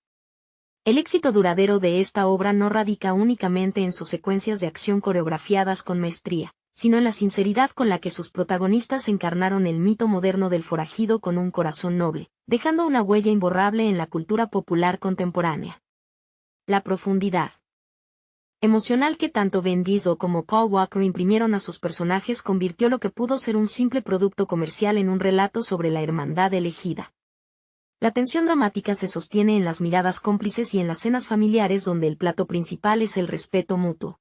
El éxito duradero de esta obra no radica únicamente en sus secuencias de acción coreografiadas con maestría, sino en la sinceridad con la que sus protagonistas encarnaron el mito moderno del forajido con un corazón noble, dejando una huella imborrable en la cultura popular contemporánea. La profundidad emocional que tanto Vin Diesel como Paul Walker imprimieron a sus personajes convirtió lo que pudo ser un simple producto comercial en un relato sobre la hermandad elegida. La tensión dramática se sostiene en las miradas cómplices y en las cenas familiares donde el plato principal es el respeto mutuo.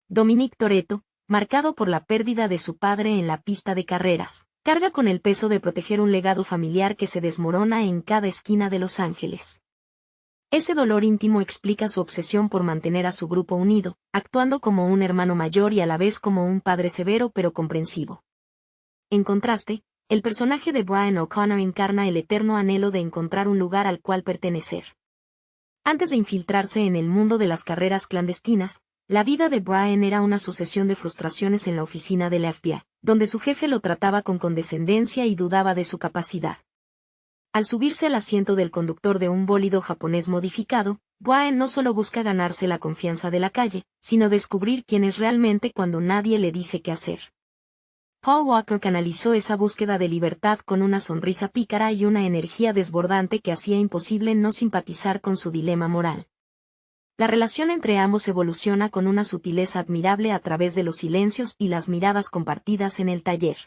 Dominic Toretto, marcado por la pérdida de su padre en la pista de carreras, carga con el peso de proteger un legado familiar que se desmorona en cada esquina de Los Ángeles. Ese dolor íntimo explica su obsesión por mantener a su grupo unido, actuando como un hermano mayor y a la vez como un padre severo pero comprensivo. En contraste, el personaje de Brian O'Connor encarna el eterno anhelo de encontrar un lugar al cual pertenecer. Antes de infiltrarse en el mundo de las carreras clandestinas, la vida de Brian era una sucesión de frustraciones en la oficina del FBI, donde su jefe lo trataba con condescendencia y dudaba de su capacidad. Al subirse al asiento del conductor de un bólido japonés modificado, Brian no solo busca ganarse la confianza de la calle, sino descubrir quién es realmente cuando nadie le dice qué hacer. Paul Walker canalizó esa búsqueda de libertad con una sonrisa pícara y una energía desbordante que hacía imposible no simpatizar con su dilema moral. La relación entre ambos evoluciona con una sutileza admirable a través de los silencios y las miradas compartidas en el taller.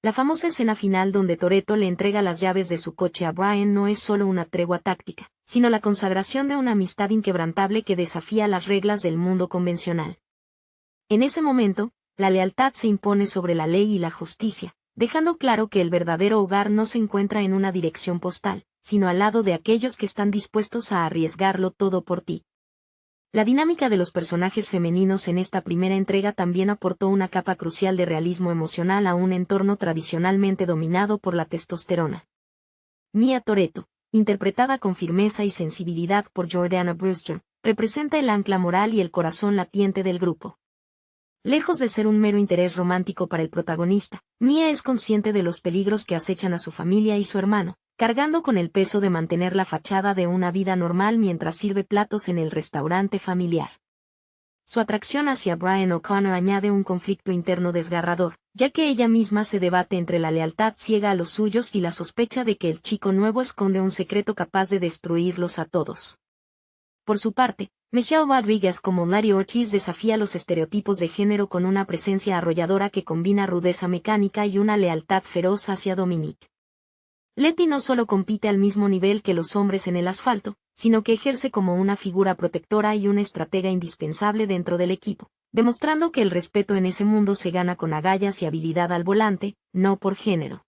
La famosa escena final donde Toretto le entrega las llaves de su coche a Brian no es solo una tregua táctica, sino la consagración de una amistad inquebrantable que desafía las reglas del mundo convencional. En ese momento, la lealtad se impone sobre la ley y la justicia, dejando claro que el verdadero hogar no se encuentra en una dirección postal, sino al lado de aquellos que están dispuestos a arriesgarlo todo por ti. La dinámica de los personajes femeninos en esta primera entrega también aportó una capa crucial de realismo emocional a un entorno tradicionalmente dominado por la testosterona. Mia Toretto, interpretada con firmeza y sensibilidad por Jordana Brewster, representa el ancla moral y el corazón latiente del grupo. Lejos de ser un mero interés romántico para el protagonista, Mia es consciente de los peligros que acechan a su familia y su hermano, cargando con el peso de mantener la fachada de una vida normal mientras sirve platos en el restaurante familiar. Su atracción hacia Brian O'Connor añade un conflicto interno desgarrador, ya que ella misma se debate entre la lealtad ciega a los suyos y la sospecha de que el chico nuevo esconde un secreto capaz de destruirlos a todos. Por su parte, Michelle Rodriguez como Letty Ortiz desafía los estereotipos de género con una presencia arrolladora que combina rudeza mecánica y una lealtad feroz hacia Dominic. Letty no solo compite al mismo nivel que los hombres en el asfalto, sino que ejerce como una figura protectora y una estratega indispensable dentro del equipo, demostrando que el respeto en ese mundo se gana con agallas y habilidad al volante, no por género.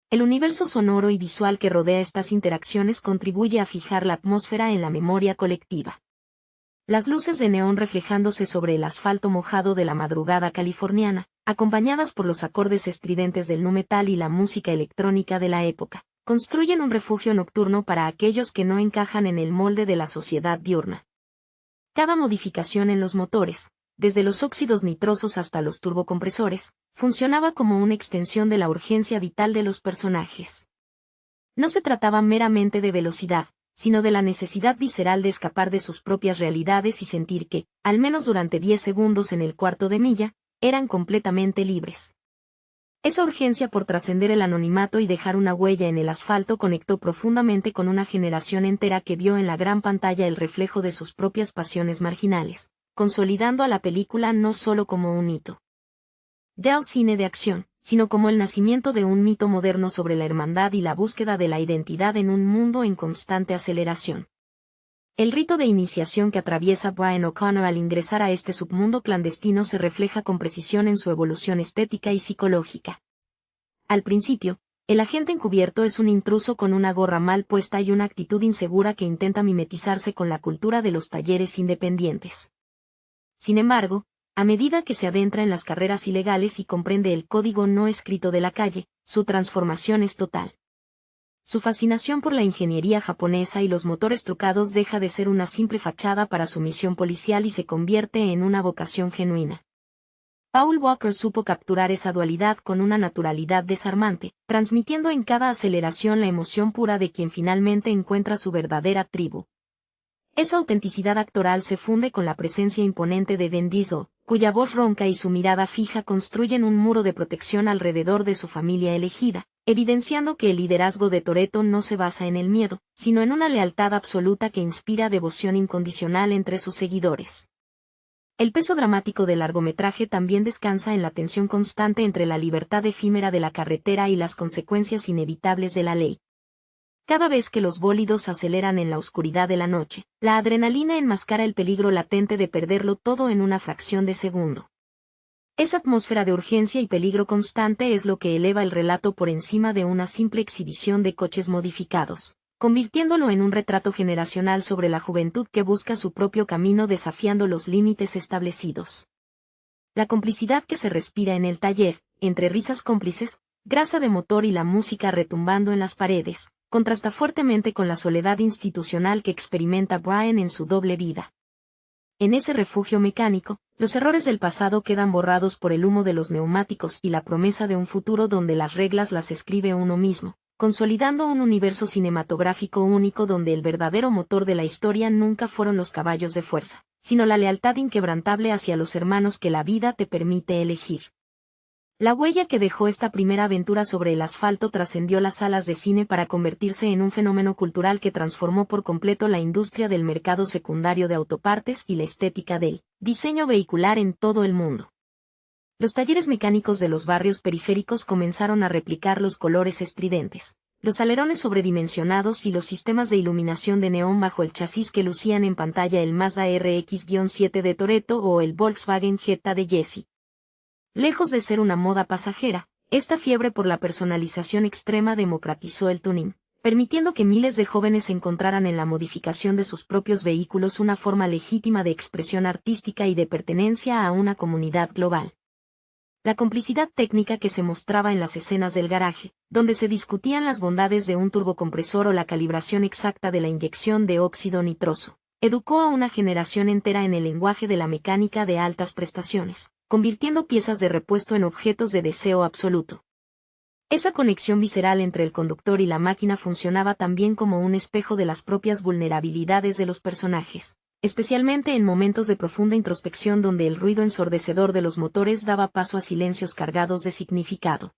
El universo sonoro y visual que rodea estas interacciones contribuye a fijar la atmósfera en la memoria colectiva. Las luces de neón reflejándose sobre el asfalto mojado de la madrugada californiana, acompañadas por los acordes estridentes del nu metal y la música electrónica de la época, construyen un refugio nocturno para aquellos que no encajan en el molde de la sociedad diurna. Cada modificación en los motores, desde los óxidos nitrosos hasta los turbocompresores, funcionaba como una extensión de la urgencia vital de los personajes. No se trataba meramente de velocidad, sino de la necesidad visceral de escapar de sus propias realidades y sentir que, al menos durante 10 segundos en el cuarto de milla, eran completamente libres. Esa urgencia por trascender el anonimato y dejar una huella en el asfalto conectó profundamente con una generación entera que vio en la gran pantalla el reflejo de sus propias pasiones marginales, consolidando a la película no solo como un hito del cine de acción, sino como el nacimiento de un mito moderno sobre la hermandad y la búsqueda de la identidad en un mundo en constante aceleración. El rito de iniciación que atraviesa Brian O'Connor al ingresar a este submundo clandestino se refleja con precisión en su evolución estética y psicológica. Al principio, el agente encubierto es un intruso con una gorra mal puesta y una actitud insegura que intenta mimetizarse con la cultura de los talleres independientes. Sin embargo, a medida que se adentra en las carreras ilegales y comprende el código no escrito de la calle, su transformación es total. Su fascinación por la ingeniería japonesa y los motores trucados deja de ser una simple fachada para su misión policial y se convierte en una vocación genuina. Paul Walker supo capturar esa dualidad con una naturalidad desarmante, transmitiendo en cada aceleración la emoción pura de quien finalmente encuentra su verdadera tribu. Esa autenticidad actoral se funde con la presencia imponente de Vin Diesel, cuya voz ronca y su mirada fija construyen un muro de protección alrededor de su familia elegida, evidenciando que el liderazgo de Toretto no se basa en el miedo, sino en una lealtad absoluta que inspira devoción incondicional entre sus seguidores. El peso dramático del largometraje también descansa en la tensión constante entre la libertad efímera de la carretera y las consecuencias inevitables de la ley. Cada vez que los bólidos aceleran en la oscuridad de la noche, la adrenalina enmascara el peligro latente de perderlo todo en una fracción de segundo. Esa atmósfera de urgencia y peligro constante es lo que eleva el relato por encima de una simple exhibición de coches modificados, convirtiéndolo en un retrato generacional sobre la juventud que busca su propio camino desafiando los límites establecidos. La complicidad que se respira en el taller, entre risas cómplices, grasa de motor y la música retumbando en las paredes, contrasta fuertemente con la soledad institucional que experimenta Brian en su doble vida. En ese refugio mecánico, los errores del pasado quedan borrados por el humo de los neumáticos y la promesa de un futuro donde las reglas las escribe uno mismo, consolidando un universo cinematográfico único donde el verdadero motor de la historia nunca fueron los caballos de fuerza, sino la lealtad inquebrantable hacia los hermanos que la vida te permite elegir. La huella que dejó esta primera aventura sobre el asfalto trascendió las salas de cine para convertirse en un fenómeno cultural que transformó por completo la industria del mercado secundario de autopartes y la estética del diseño vehicular en todo el mundo. Los talleres mecánicos de los barrios periféricos comenzaron a replicar los colores estridentes, los alerones sobredimensionados y los sistemas de iluminación de neón bajo el chasis que lucían en pantalla el Mazda RX-7 de Toretto o el Volkswagen Jetta de Jesse. Lejos de ser una moda pasajera, esta fiebre por la personalización extrema democratizó el tuning, permitiendo que miles de jóvenes encontraran en la modificación de sus propios vehículos una forma legítima de expresión artística y de pertenencia a una comunidad global. La complicidad técnica que se mostraba en las escenas del garaje, donde se discutían las bondades de un turbocompresor o la calibración exacta de la inyección de óxido nitroso, educó a una generación entera en el lenguaje de la mecánica de altas prestaciones, convirtiendo piezas de repuesto en objetos de deseo absoluto. Esa conexión visceral entre el conductor y la máquina funcionaba también como un espejo de las propias vulnerabilidades de los personajes, especialmente en momentos de profunda introspección donde el ruido ensordecedor de los motores daba paso a silencios cargados de significado.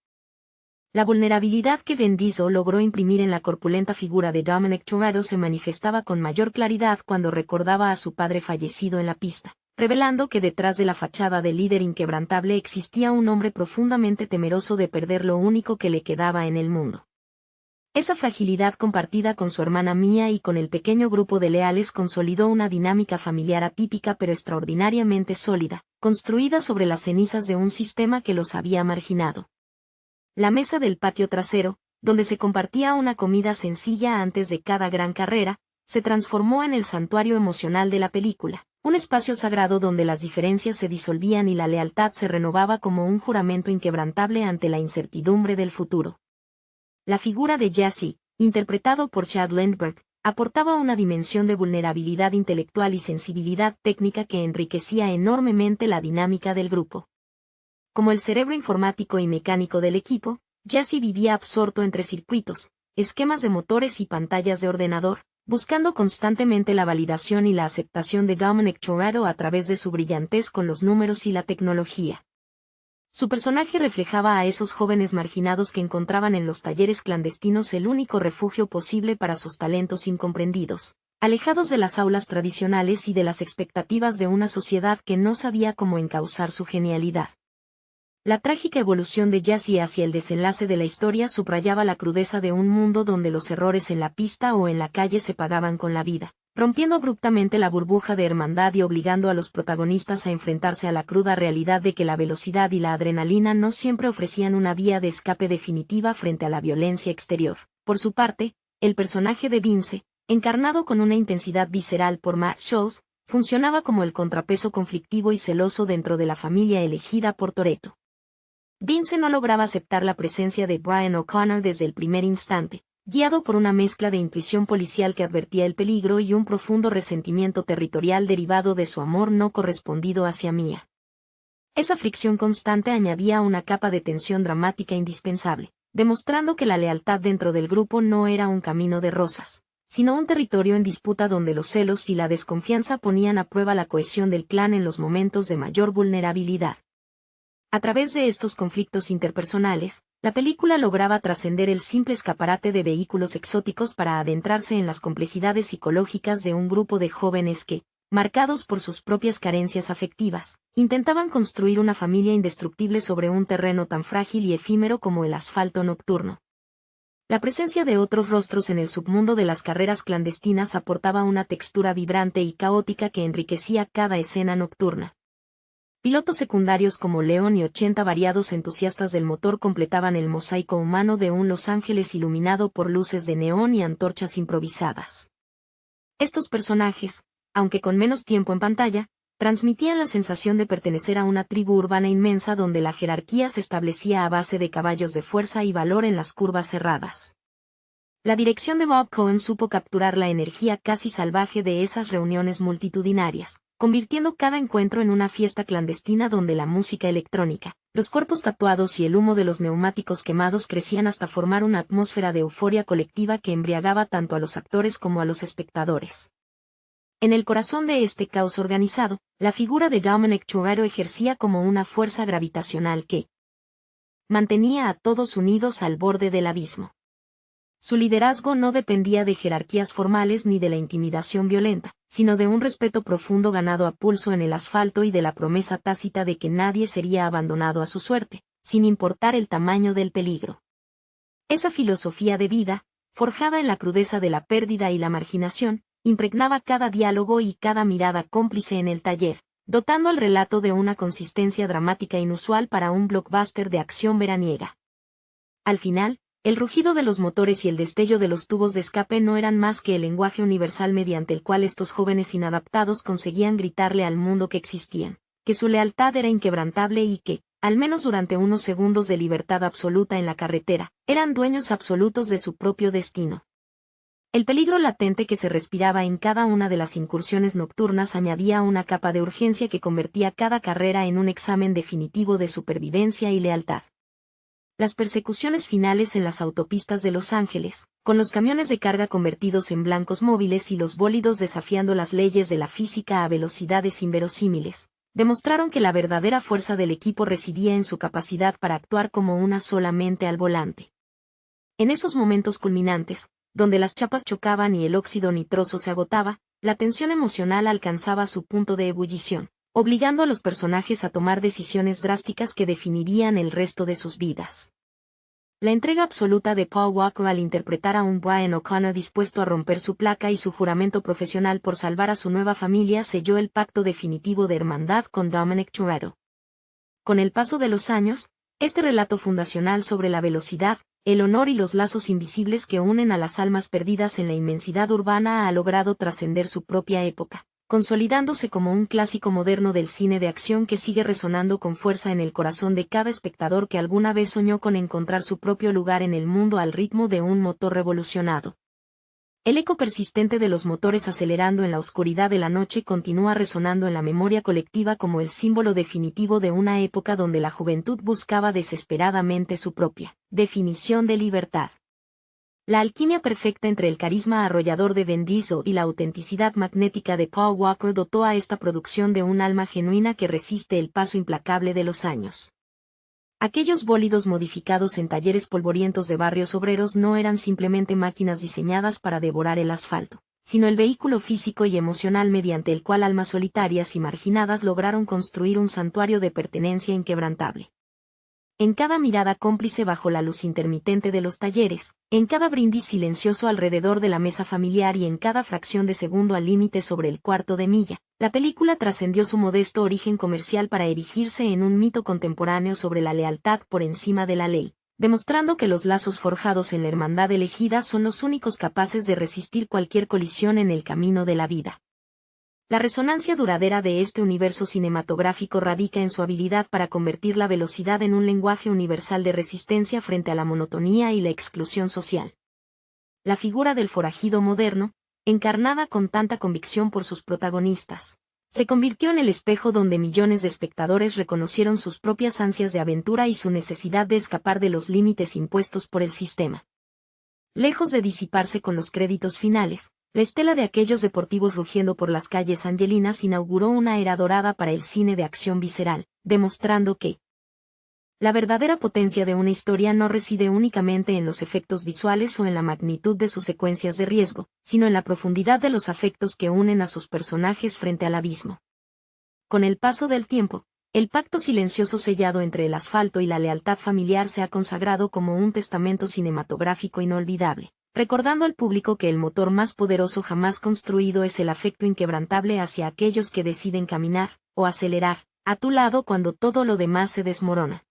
La vulnerabilidad que Vin Diesel logró imprimir en la corpulenta figura de Dominic Toretto se manifestaba con mayor claridad cuando recordaba a su padre fallecido en la pista, revelando que detrás de la fachada del líder inquebrantable existía un hombre profundamente temeroso de perder lo único que le quedaba en el mundo. Esa fragilidad compartida con su hermana Mia y con el pequeño grupo de leales consolidó una dinámica familiar atípica pero extraordinariamente sólida, construida sobre las cenizas de un sistema que los había marginado. La mesa del patio trasero, donde se compartía una comida sencilla antes de cada gran carrera, se transformó en el santuario emocional de la película, un espacio sagrado donde las diferencias se disolvían y la lealtad se renovaba como un juramento inquebrantable ante la incertidumbre del futuro. La figura de Jesse, interpretado por Chad Lindbergh, aportaba una dimensión de vulnerabilidad intelectual y sensibilidad técnica que enriquecía enormemente la dinámica del grupo. Como el cerebro informático y mecánico del equipo, Jesse vivía absorto entre circuitos, esquemas de motores y pantallas de ordenador, buscando constantemente la validación y la aceptación de Dominic Toretto a través de su brillantez con los números y la tecnología. Su personaje reflejaba a esos jóvenes marginados que encontraban en los talleres clandestinos el único refugio posible para sus talentos incomprendidos, alejados de las aulas tradicionales y de las expectativas de una sociedad que no sabía cómo encauzar su genialidad. La trágica evolución de Jesse hacia el desenlace de la historia subrayaba la crudeza de un mundo donde los errores en la pista o en la calle se pagaban con la vida, rompiendo abruptamente la burbuja de hermandad y obligando a los protagonistas a enfrentarse a la cruda realidad de que la velocidad y la adrenalina no siempre ofrecían una vía de escape definitiva frente a la violencia exterior. Por su parte, el personaje de Vince, encarnado con una intensidad visceral por Matt Sholes, funcionaba como el contrapeso conflictivo y celoso dentro de la familia elegida por Toretto. Vince no lograba aceptar la presencia de Brian O'Connor desde el primer instante, guiado por una mezcla de intuición policial que advertía el peligro y un profundo resentimiento territorial derivado de su amor no correspondido hacia Mia. Esa fricción constante añadía una capa de tensión dramática indispensable, demostrando que la lealtad dentro del grupo no era un camino de rosas, sino un territorio en disputa donde los celos y la desconfianza ponían a prueba la cohesión del clan en los momentos de mayor vulnerabilidad. A través de estos conflictos interpersonales, la película lograba trascender el simple escaparate de vehículos exóticos para adentrarse en las complejidades psicológicas de un grupo de jóvenes que, marcados por sus propias carencias afectivas, intentaban construir una familia indestructible sobre un terreno tan frágil y efímero como el asfalto nocturno. La presencia de otros rostros en el submundo de las carreras clandestinas aportaba una textura vibrante y caótica que enriquecía cada escena nocturna. Pilotos secundarios como Leon y 80 variados entusiastas del motor completaban el mosaico humano de un Los Ángeles iluminado por luces de neón y antorchas improvisadas. Estos personajes, aunque con menos tiempo en pantalla, transmitían la sensación de pertenecer a una tribu urbana inmensa donde la jerarquía se establecía a base de caballos de fuerza y valor en las curvas cerradas. La dirección de Bob Cohen supo capturar la energía casi salvaje de esas reuniones multitudinarias, convirtiendo cada encuentro en una fiesta clandestina donde la música electrónica, los cuerpos tatuados y el humo de los neumáticos quemados crecían hasta formar una atmósfera de euforia colectiva que embriagaba tanto a los actores como a los espectadores. En el corazón de este caos organizado, la figura de Dominic Toretto ejercía como una fuerza gravitacional que mantenía a todos unidos al borde del abismo. Su liderazgo no dependía de jerarquías formales ni de la intimidación violenta, sino de un respeto profundo ganado a pulso en el asfalto y de la promesa tácita de que nadie sería abandonado a su suerte, sin importar el tamaño del peligro. Esa filosofía de vida, forjada en la crudeza de la pérdida y la marginación, impregnaba cada diálogo y cada mirada cómplice en el taller, dotando al relato de una consistencia dramática inusual para un blockbuster de acción veraniega. Al final, el rugido de los motores y el destello de los tubos de escape no eran más que el lenguaje universal mediante el cual estos jóvenes inadaptados conseguían gritarle al mundo que existían, que su lealtad era inquebrantable y que, al menos durante unos segundos de libertad absoluta en la carretera, eran dueños absolutos de su propio destino. El peligro latente que se respiraba en cada una de las incursiones nocturnas añadía una capa de urgencia que convertía cada carrera en un examen definitivo de supervivencia y lealtad. Las persecuciones finales en las autopistas de Los Ángeles, con los camiones de carga convertidos en blancos móviles y los bólidos desafiando las leyes de la física a velocidades inverosímiles, demostraron que la verdadera fuerza del equipo residía en su capacidad para actuar como una sola mente al volante. En esos momentos culminantes, donde las chapas chocaban y el óxido nitroso se agotaba, la tensión emocional alcanzaba su punto de ebullición, obligando a los personajes a tomar decisiones drásticas que definirían el resto de sus vidas. La entrega absoluta de Paul Walker al interpretar a un Brian O'Connor dispuesto a romper su placa y su juramento profesional por salvar a su nueva familia selló el pacto definitivo de hermandad con Dominic Toretto. Con el paso de los años, este relato fundacional sobre la velocidad, el honor y los lazos invisibles que unen a las almas perdidas en la inmensidad urbana ha logrado trascender su propia época, consolidándose como un clásico moderno del cine de acción que sigue resonando con fuerza en el corazón de cada espectador que alguna vez soñó con encontrar su propio lugar en el mundo al ritmo de un motor revolucionado. El eco persistente de los motores acelerando en la oscuridad de la noche continúa resonando en la memoria colectiva como el símbolo definitivo de una época donde la juventud buscaba desesperadamente su propia definición de libertad. La alquimia perfecta entre el carisma arrollador de Vin Diesel y la autenticidad magnética de Paul Walker dotó a esta producción de un alma genuina que resiste el paso implacable de los años. Aquellos bólidos modificados en talleres polvorientos de barrios obreros no eran simplemente máquinas diseñadas para devorar el asfalto, sino el vehículo físico y emocional mediante el cual almas solitarias y marginadas lograron construir un santuario de pertenencia inquebrantable. en cada mirada cómplice bajo la luz intermitente de los talleres, en cada brindis silencioso alrededor de la mesa familiar y en cada fracción de segundo al límite sobre el cuarto de milla, la película trascendió su modesto origen comercial para erigirse en un mito contemporáneo sobre la lealtad por encima de la ley, demostrando que los lazos forjados en la hermandad elegida son los únicos capaces de resistir cualquier colisión en el camino de la vida. La resonancia duradera de este universo cinematográfico radica en su habilidad para convertir la velocidad en un lenguaje universal de resistencia frente a la monotonía y la exclusión social. La figura del forajido moderno, encarnada con tanta convicción por sus protagonistas, se convirtió en el espejo donde millones de espectadores reconocieron sus propias ansias de aventura y su necesidad de escapar de los límites impuestos por el sistema. Lejos de disiparse con los créditos finales, la estela de aquellos deportivos rugiendo por las calles angelinas inauguró una era dorada para el cine de acción visceral, demostrando que la verdadera potencia de una historia no reside únicamente en los efectos visuales o en la magnitud de sus secuencias de riesgo, sino en la profundidad de los afectos que unen a sus personajes frente al abismo. Con el paso del tiempo, el pacto silencioso sellado entre el asfalto y la lealtad familiar se ha consagrado como un testamento cinematográfico inolvidable, recordando al público que el motor más poderoso jamás construido es el afecto inquebrantable hacia aquellos que deciden caminar, o acelerar, a tu lado cuando todo lo demás se desmorona.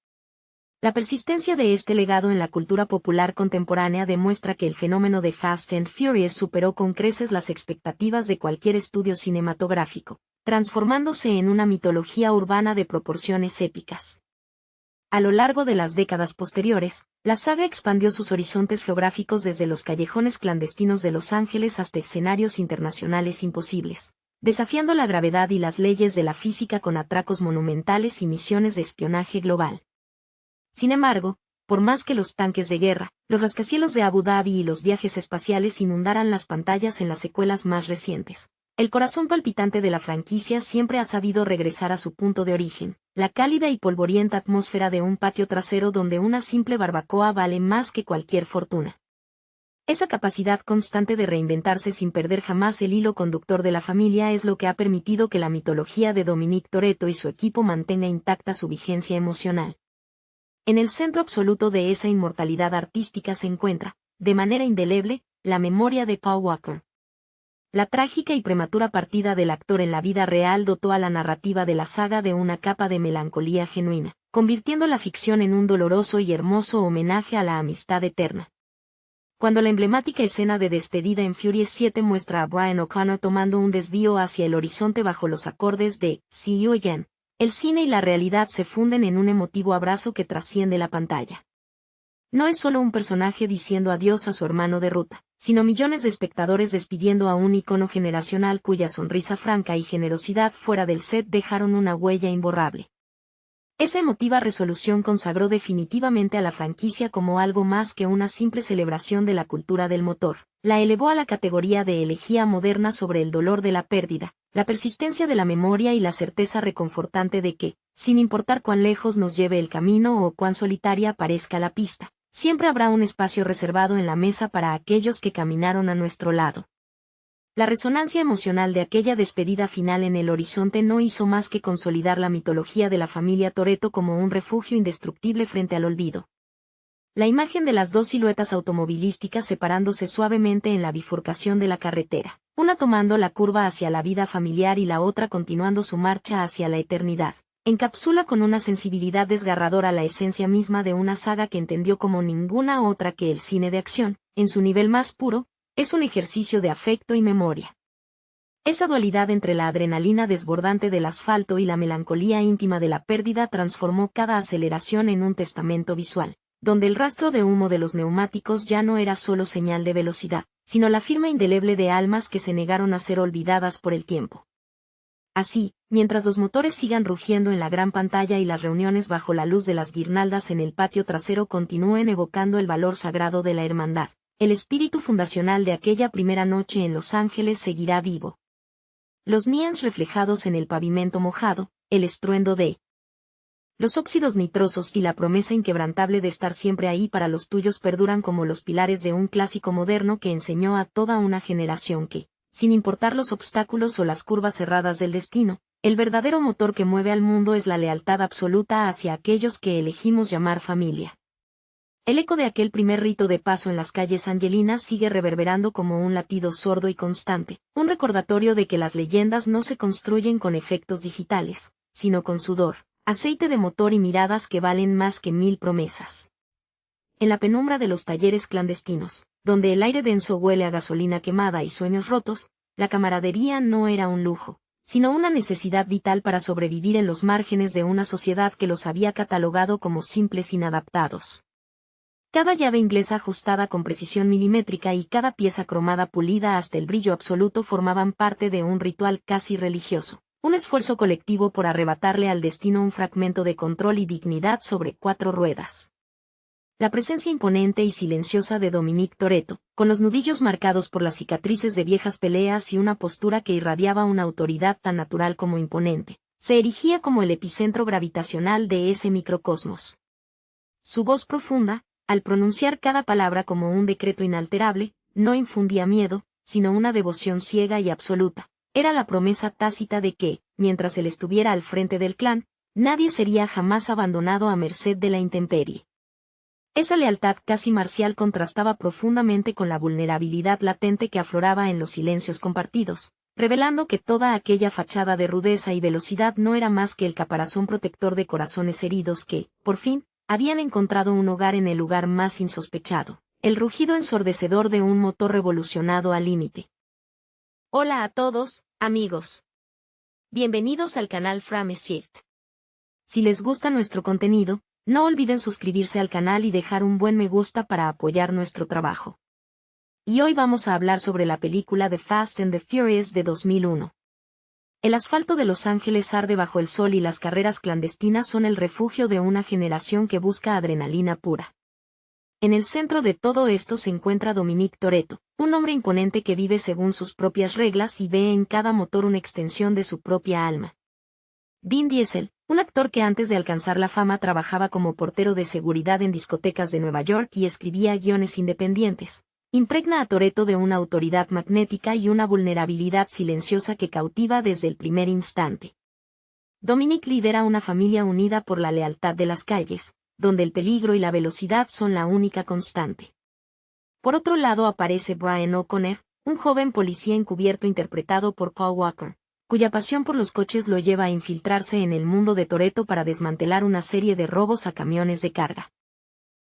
La persistencia de este legado en la cultura popular contemporánea demuestra que el fenómeno de Fast and Furious superó con creces las expectativas de cualquier estudio cinematográfico, transformándose en una mitología urbana de proporciones épicas. A lo largo de las décadas posteriores, la saga expandió sus horizontes geográficos desde los callejones clandestinos de Los Ángeles hasta escenarios internacionales imposibles, desafiando la gravedad y las leyes de la física con atracos monumentales y misiones de espionaje global. Sin embargo, por más que los tanques de guerra, los rascacielos de Abu Dhabi y los viajes espaciales inundaran las pantallas en las secuelas más recientes, el corazón palpitante de la franquicia siempre ha sabido regresar a su punto de origen, la cálida y polvorienta atmósfera de un patio trasero donde una simple barbacoa vale más que cualquier fortuna. Esa capacidad constante de reinventarse sin perder jamás el hilo conductor de la familia es lo que ha permitido que la mitología de Dominic Toretto y su equipo mantenga intacta su vigencia emocional. En el centro absoluto de esa inmortalidad artística se encuentra, de manera indeleble, la memoria de Paul Walker. La trágica y prematura partida del actor en la vida real dotó a la narrativa de la saga de una capa de melancolía genuina, convirtiendo la ficción en un doloroso y hermoso homenaje a la amistad eterna. Cuando la emblemática escena de despedida en Furious 7 muestra a Brian O'Connor tomando un desvío hacia el horizonte bajo los acordes de See You Again, el cine y la realidad se funden en un emotivo abrazo que trasciende la pantalla. No es solo un personaje diciendo adiós a su hermano de ruta, sino millones de espectadores despidiendo a un icono generacional cuya sonrisa franca y generosidad fuera del set dejaron una huella imborrable. Esa emotiva resolución consagró definitivamente a la franquicia como algo más que una simple celebración de la cultura del motor, la elevó a la categoría de elegía moderna sobre el dolor de la pérdida, la persistencia de la memoria y la certeza reconfortante de que, sin importar cuán lejos nos lleve el camino o cuán solitaria parezca la pista, siempre habrá un espacio reservado en la mesa para aquellos que caminaron a nuestro lado. La resonancia emocional de aquella despedida final en el horizonte no hizo más que consolidar la mitología de la familia Toretto como un refugio indestructible frente al olvido. La imagen de las dos siluetas automovilísticas separándose suavemente en la bifurcación de la carretera, una tomando la curva hacia la vida familiar y la otra continuando su marcha hacia la eternidad, encapsula con una sensibilidad desgarradora la esencia misma de una saga que entendió como ninguna otra que el cine de acción, en su nivel más puro, es un ejercicio de afecto y memoria. Esa dualidad entre la adrenalina desbordante del asfalto y la melancolía íntima de la pérdida transformó cada aceleración en un testamento visual, donde el rastro de humo de los neumáticos ya no era solo señal de velocidad, sino la firma indeleble de almas que se negaron a ser olvidadas por el tiempo. Así, mientras los motores sigan rugiendo en la gran pantalla y las reuniones bajo la luz de las guirnaldas en el patio trasero continúen evocando el valor sagrado de la hermandad, el espíritu fundacional de aquella primera noche en Los Ángeles seguirá vivo. Los neons reflejados en el pavimento mojado, el estruendo de los óxidos nitrosos y la promesa inquebrantable de estar siempre ahí para los tuyos perduran como los pilares de un clásico moderno que enseñó a toda una generación que, sin importar los obstáculos o las curvas cerradas del destino, El verdadero motor que mueve al mundo es la lealtad absoluta hacia aquellos que elegimos llamar familia. El eco de aquel primer rito de paso en las calles angelinas sigue reverberando como un latido sordo y constante, un recordatorio de que las leyendas no se construyen con efectos digitales, sino con sudor, aceite de motor y miradas que valen más que 1000 promesas. En la penumbra de los talleres clandestinos, donde el aire denso huele a gasolina quemada y sueños rotos, la camaradería no era un lujo, sino una necesidad vital para sobrevivir en los márgenes de una sociedad que los había catalogado como simples inadaptados. Cada llave inglesa ajustada con precisión milimétrica y cada pieza cromada pulida hasta el brillo absoluto formaban parte de un ritual casi religioso, un esfuerzo colectivo por arrebatarle al destino un fragmento de control y dignidad sobre 4 ruedas. La presencia imponente y silenciosa de Dominic Toretto, con los nudillos marcados por las cicatrices de viejas peleas y una postura que irradiaba una autoridad tan natural como imponente, se erigía como el epicentro gravitacional de ese microcosmos. Su voz profunda, al pronunciar cada palabra como un decreto inalterable, no infundía miedo, sino una devoción ciega y absoluta. Era la promesa tácita de que, mientras él estuviera al frente del clan, nadie sería jamás abandonado a merced de la intemperie. Esa lealtad casi marcial contrastaba profundamente con la vulnerabilidad latente que afloraba en los silencios compartidos, revelando que toda aquella fachada de rudeza y velocidad no era más que el caparazón protector de corazones heridos que, por fin, habían encontrado un hogar en el lugar más insospechado, el rugido ensordecedor de un motor revolucionado al límite. Hola a todos, amigos. Bienvenidos al canal Frame Shift. Si les gusta nuestro contenido, no olviden suscribirse al canal y dejar un buen me gusta para apoyar nuestro trabajo. Y hoy vamos a hablar sobre la película The Fast and the Furious de 2001. El asfalto de Los Ángeles arde bajo el sol y las carreras clandestinas son el refugio de una generación que busca adrenalina pura. En el centro de todo esto se encuentra Dominic Toretto, un hombre imponente que vive según sus propias reglas y ve en cada motor una extensión de su propia alma. Vin Diesel, un actor que antes de alcanzar la fama trabajaba como portero de seguridad en discotecas de Nueva York y escribía guiones independientes, impregna a Toretto de una autoridad magnética y una vulnerabilidad silenciosa que cautiva desde el primer instante. Dominic lidera una familia unida por la lealtad de las calles, donde el peligro y la velocidad son la única constante. Por otro lado aparece Brian O'Connor, un joven policía encubierto interpretado por Paul Walker, cuya pasión por los coches lo lleva a infiltrarse en el mundo de Toretto para desmantelar una serie de robos a camiones de carga.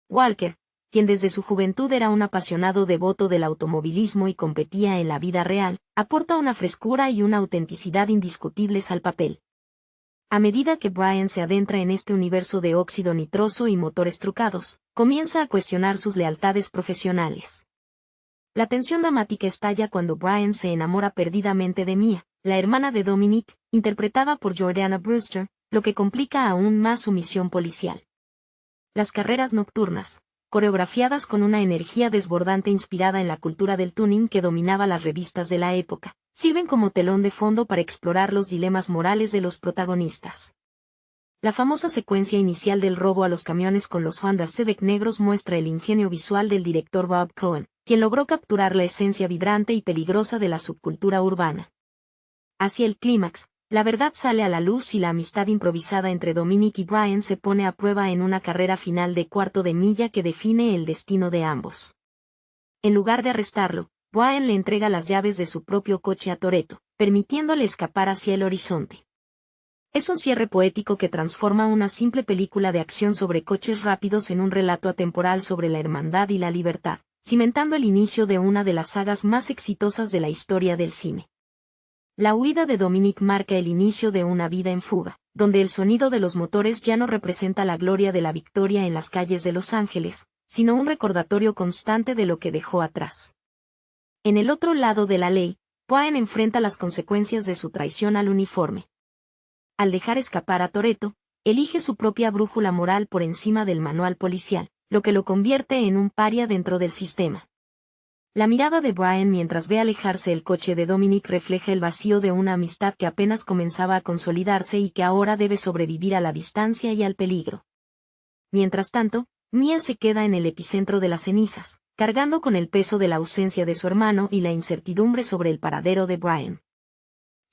Walker, quien desde su juventud era un apasionado devoto del automovilismo y competía en la vida real, aporta una frescura y una autenticidad indiscutibles al papel. A medida que Brian se adentra en este universo de óxido nitroso y motores trucados, comienza a cuestionar sus lealtades profesionales. La tensión dramática estalla cuando Brian se enamora perdidamente de Mia, la hermana de Dominic, interpretada por Jordana Brewster, lo que complica aún más su misión policial. Las carreras nocturnas, coreografiadas con una energía desbordante inspirada en la cultura del tuning que dominaba las revistas de la época, sirven como telón de fondo para explorar los dilemas morales de los protagonistas. La famosa secuencia inicial del robo a los camiones con los Honda Civic negros muestra el ingenio visual del director Bob Cohen, quien logró capturar la esencia vibrante y peligrosa de la subcultura urbana. Hacia el clímax, la verdad sale a la luz y la amistad improvisada entre Dominic y Brian se pone a prueba en una carrera final de cuarto de milla que define el destino de ambos. En lugar de arrestarlo, Brian le entrega las llaves de su propio coche a Toretto, permitiéndole escapar hacia el horizonte. Es un cierre poético que transforma una simple película de acción sobre coches rápidos en un relato atemporal sobre la hermandad y la libertad, cimentando el inicio de una de las sagas más exitosas de la historia del cine. La huida de Dominic marca el inicio de una vida en fuga, donde el sonido de los motores ya no representa la gloria de la victoria en las calles de Los Ángeles, sino un recordatorio constante de lo que dejó atrás. En el otro lado de la ley, Brian enfrenta las consecuencias de su traición al uniforme. Al dejar escapar a Toretto, elige su propia brújula moral por encima del manual policial, lo que lo convierte en un paria dentro del sistema. La mirada de Brian mientras ve alejarse el coche de Dominic refleja el vacío de una amistad que apenas comenzaba a consolidarse y que ahora debe sobrevivir a la distancia y al peligro. Mientras tanto, Mia se queda en el epicentro de las cenizas, cargando con el peso de la ausencia de su hermano y la incertidumbre sobre el paradero de Brian.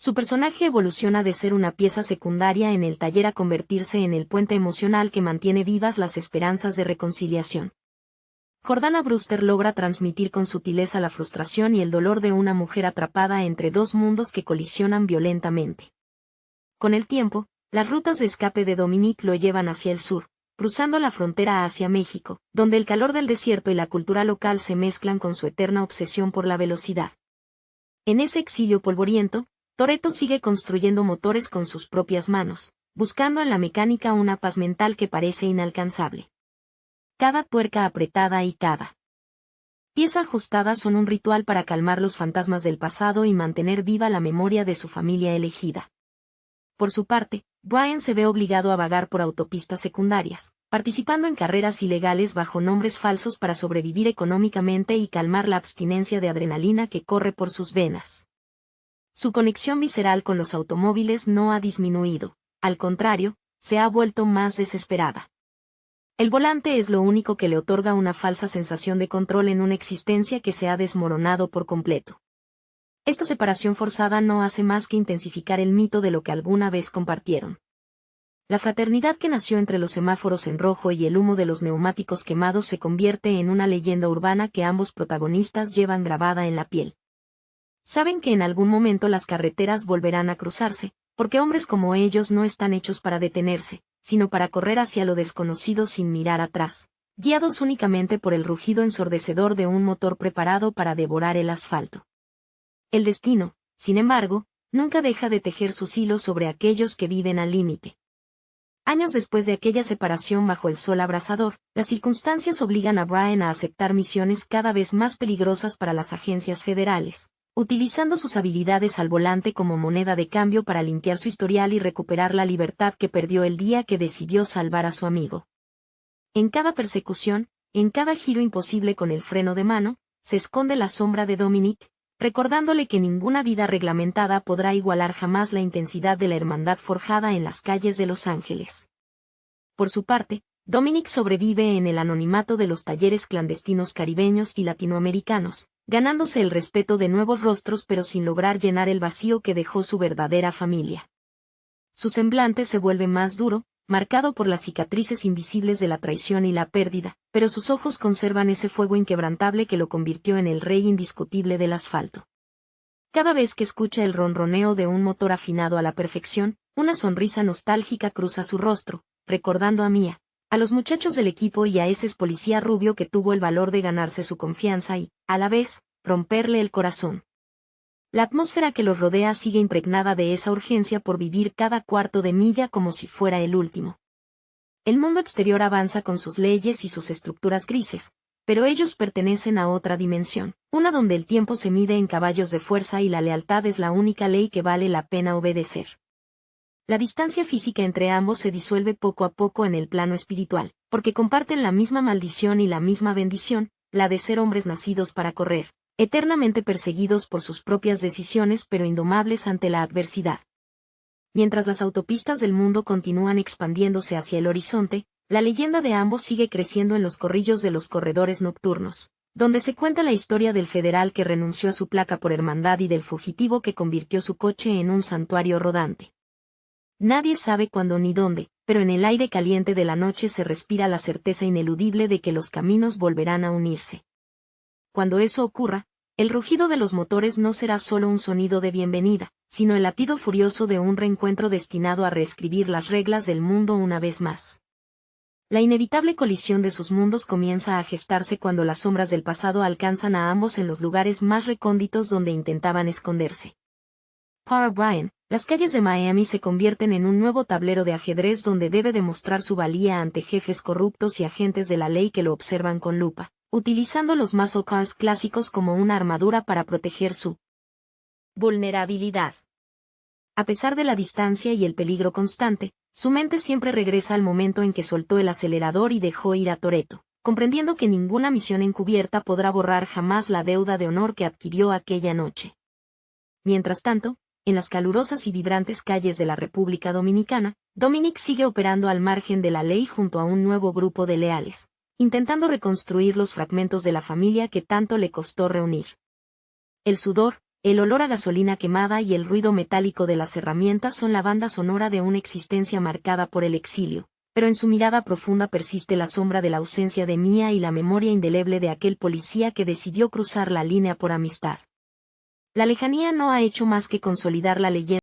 Su personaje evoluciona de ser una pieza secundaria en el taller a convertirse en el puente emocional que mantiene vivas las esperanzas de reconciliación. Jordana Brewster logra transmitir con sutileza la frustración y el dolor de una mujer atrapada entre dos mundos que colisionan violentamente. Con el tiempo, las rutas de escape de Dominique lo llevan hacia el sur, cruzando la frontera hacia México, donde el calor del desierto y la cultura local se mezclan con su eterna obsesión por la velocidad. En ese exilio polvoriento, Toretto sigue construyendo motores con sus propias manos, buscando en la mecánica una paz mental que parece inalcanzable. Cada tuerca apretada y cada pieza ajustada son un ritual para calmar los fantasmas del pasado y mantener viva la memoria de su familia elegida. Por su parte, Brian se ve obligado a vagar por autopistas secundarias, participando en carreras ilegales bajo nombres falsos para sobrevivir económicamente y calmar la abstinencia de adrenalina que corre por sus venas. Su conexión visceral con los automóviles no ha disminuido, al contrario, se ha vuelto más desesperada. El volante es lo único que le otorga una falsa sensación de control en una existencia que se ha desmoronado por completo. Esta separación forzada no hace más que intensificar el mito de lo que alguna vez compartieron. La fraternidad que nació entre los semáforos en rojo y el humo de los neumáticos quemados se convierte en una leyenda urbana que ambos protagonistas llevan grabada en la piel. Saben que en algún momento las carreteras volverán a cruzarse, porque hombres como ellos no están hechos para detenerse, sino para correr hacia lo desconocido sin mirar atrás, guiados únicamente por el rugido ensordecedor de un motor preparado para devorar el asfalto. El destino, sin embargo, nunca deja de tejer sus hilos sobre aquellos que viven al límite. Años después de aquella separación bajo el sol abrasador, las circunstancias obligan a Brian a aceptar misiones cada vez más peligrosas para las agencias federales, utilizando sus habilidades al volante como moneda de cambio para limpiar su historial y recuperar la libertad que perdió el día que decidió salvar a su amigo. En cada persecución, en cada giro imposible con el freno de mano, se esconde la sombra de Dominique, recordándole que ninguna vida reglamentada podrá igualar jamás la intensidad de la hermandad forjada en las calles de Los Ángeles. Por su parte, Dominique sobrevive en el anonimato de los talleres clandestinos caribeños y latinoamericanos, ganándose el respeto de nuevos rostros pero sin lograr llenar el vacío que dejó su verdadera familia. Su semblante se vuelve más duro, marcado por las cicatrices invisibles de la traición y la pérdida, pero sus ojos conservan ese fuego inquebrantable que lo convirtió en el rey indiscutible del asfalto. Cada vez que escucha el ronroneo de un motor afinado a la perfección, una sonrisa nostálgica cruza su rostro, recordando a Mia, a los muchachos del equipo y a ese policía rubio que tuvo el valor de ganarse su confianza y, a la vez, romperle el corazón. La atmósfera que los rodea sigue impregnada de esa urgencia por vivir cada cuarto de milla como si fuera el último. El mundo exterior avanza con sus leyes y sus estructuras grises, pero ellos pertenecen a otra dimensión, una donde el tiempo se mide en caballos de fuerza y la lealtad es la única ley que vale la pena obedecer. La distancia física entre ambos se disuelve poco a poco en el plano espiritual, porque comparten la misma maldición y la misma bendición, la de ser hombres nacidos para correr, eternamente perseguidos por sus propias decisiones pero indomables ante la adversidad. Mientras las autopistas del mundo continúan expandiéndose hacia el horizonte, la leyenda de ambos sigue creciendo en los corrillos de los corredores nocturnos, donde se cuenta la historia del federal que renunció a su placa por hermandad y del fugitivo que convirtió su coche en un santuario rodante. Nadie sabe cuándo ni dónde, pero en el aire caliente de la noche se respira la certeza ineludible de que los caminos volverán a unirse. Cuando eso ocurra, el rugido de los motores no será solo un sonido de bienvenida, sino el latido furioso de un reencuentro destinado a reescribir las reglas del mundo una vez más. La inevitable colisión de sus mundos comienza a gestarse cuando las sombras del pasado alcanzan a ambos en los lugares más recónditos donde intentaban esconderse. Para Brian, las calles de Miami se convierten en un nuevo tablero de ajedrez donde debe demostrar su valía ante jefes corruptos y agentes de la ley que lo observan con lupa, utilizando los muscle cars clásicos como una armadura para proteger su vulnerabilidad. A pesar de la distancia y el peligro constante, su mente siempre regresa al momento en que soltó el acelerador y dejó ir a Toretto, comprendiendo que ninguna misión encubierta podrá borrar jamás la deuda de honor que adquirió aquella noche. Mientras tanto, en las calurosas y vibrantes calles de la República Dominicana, Dominique sigue operando al margen de la ley junto a un nuevo grupo de leales, intentando reconstruir los fragmentos de la familia que tanto le costó reunir. El sudor, El olor a gasolina quemada y el ruido metálico de las herramientas son la banda sonora de una existencia marcada por el exilio, pero en su mirada profunda persiste la sombra de la ausencia de Mia y la memoria indeleble de aquel policía que decidió cruzar la línea por amistad. La lejanía no ha hecho más que consolidar la leyenda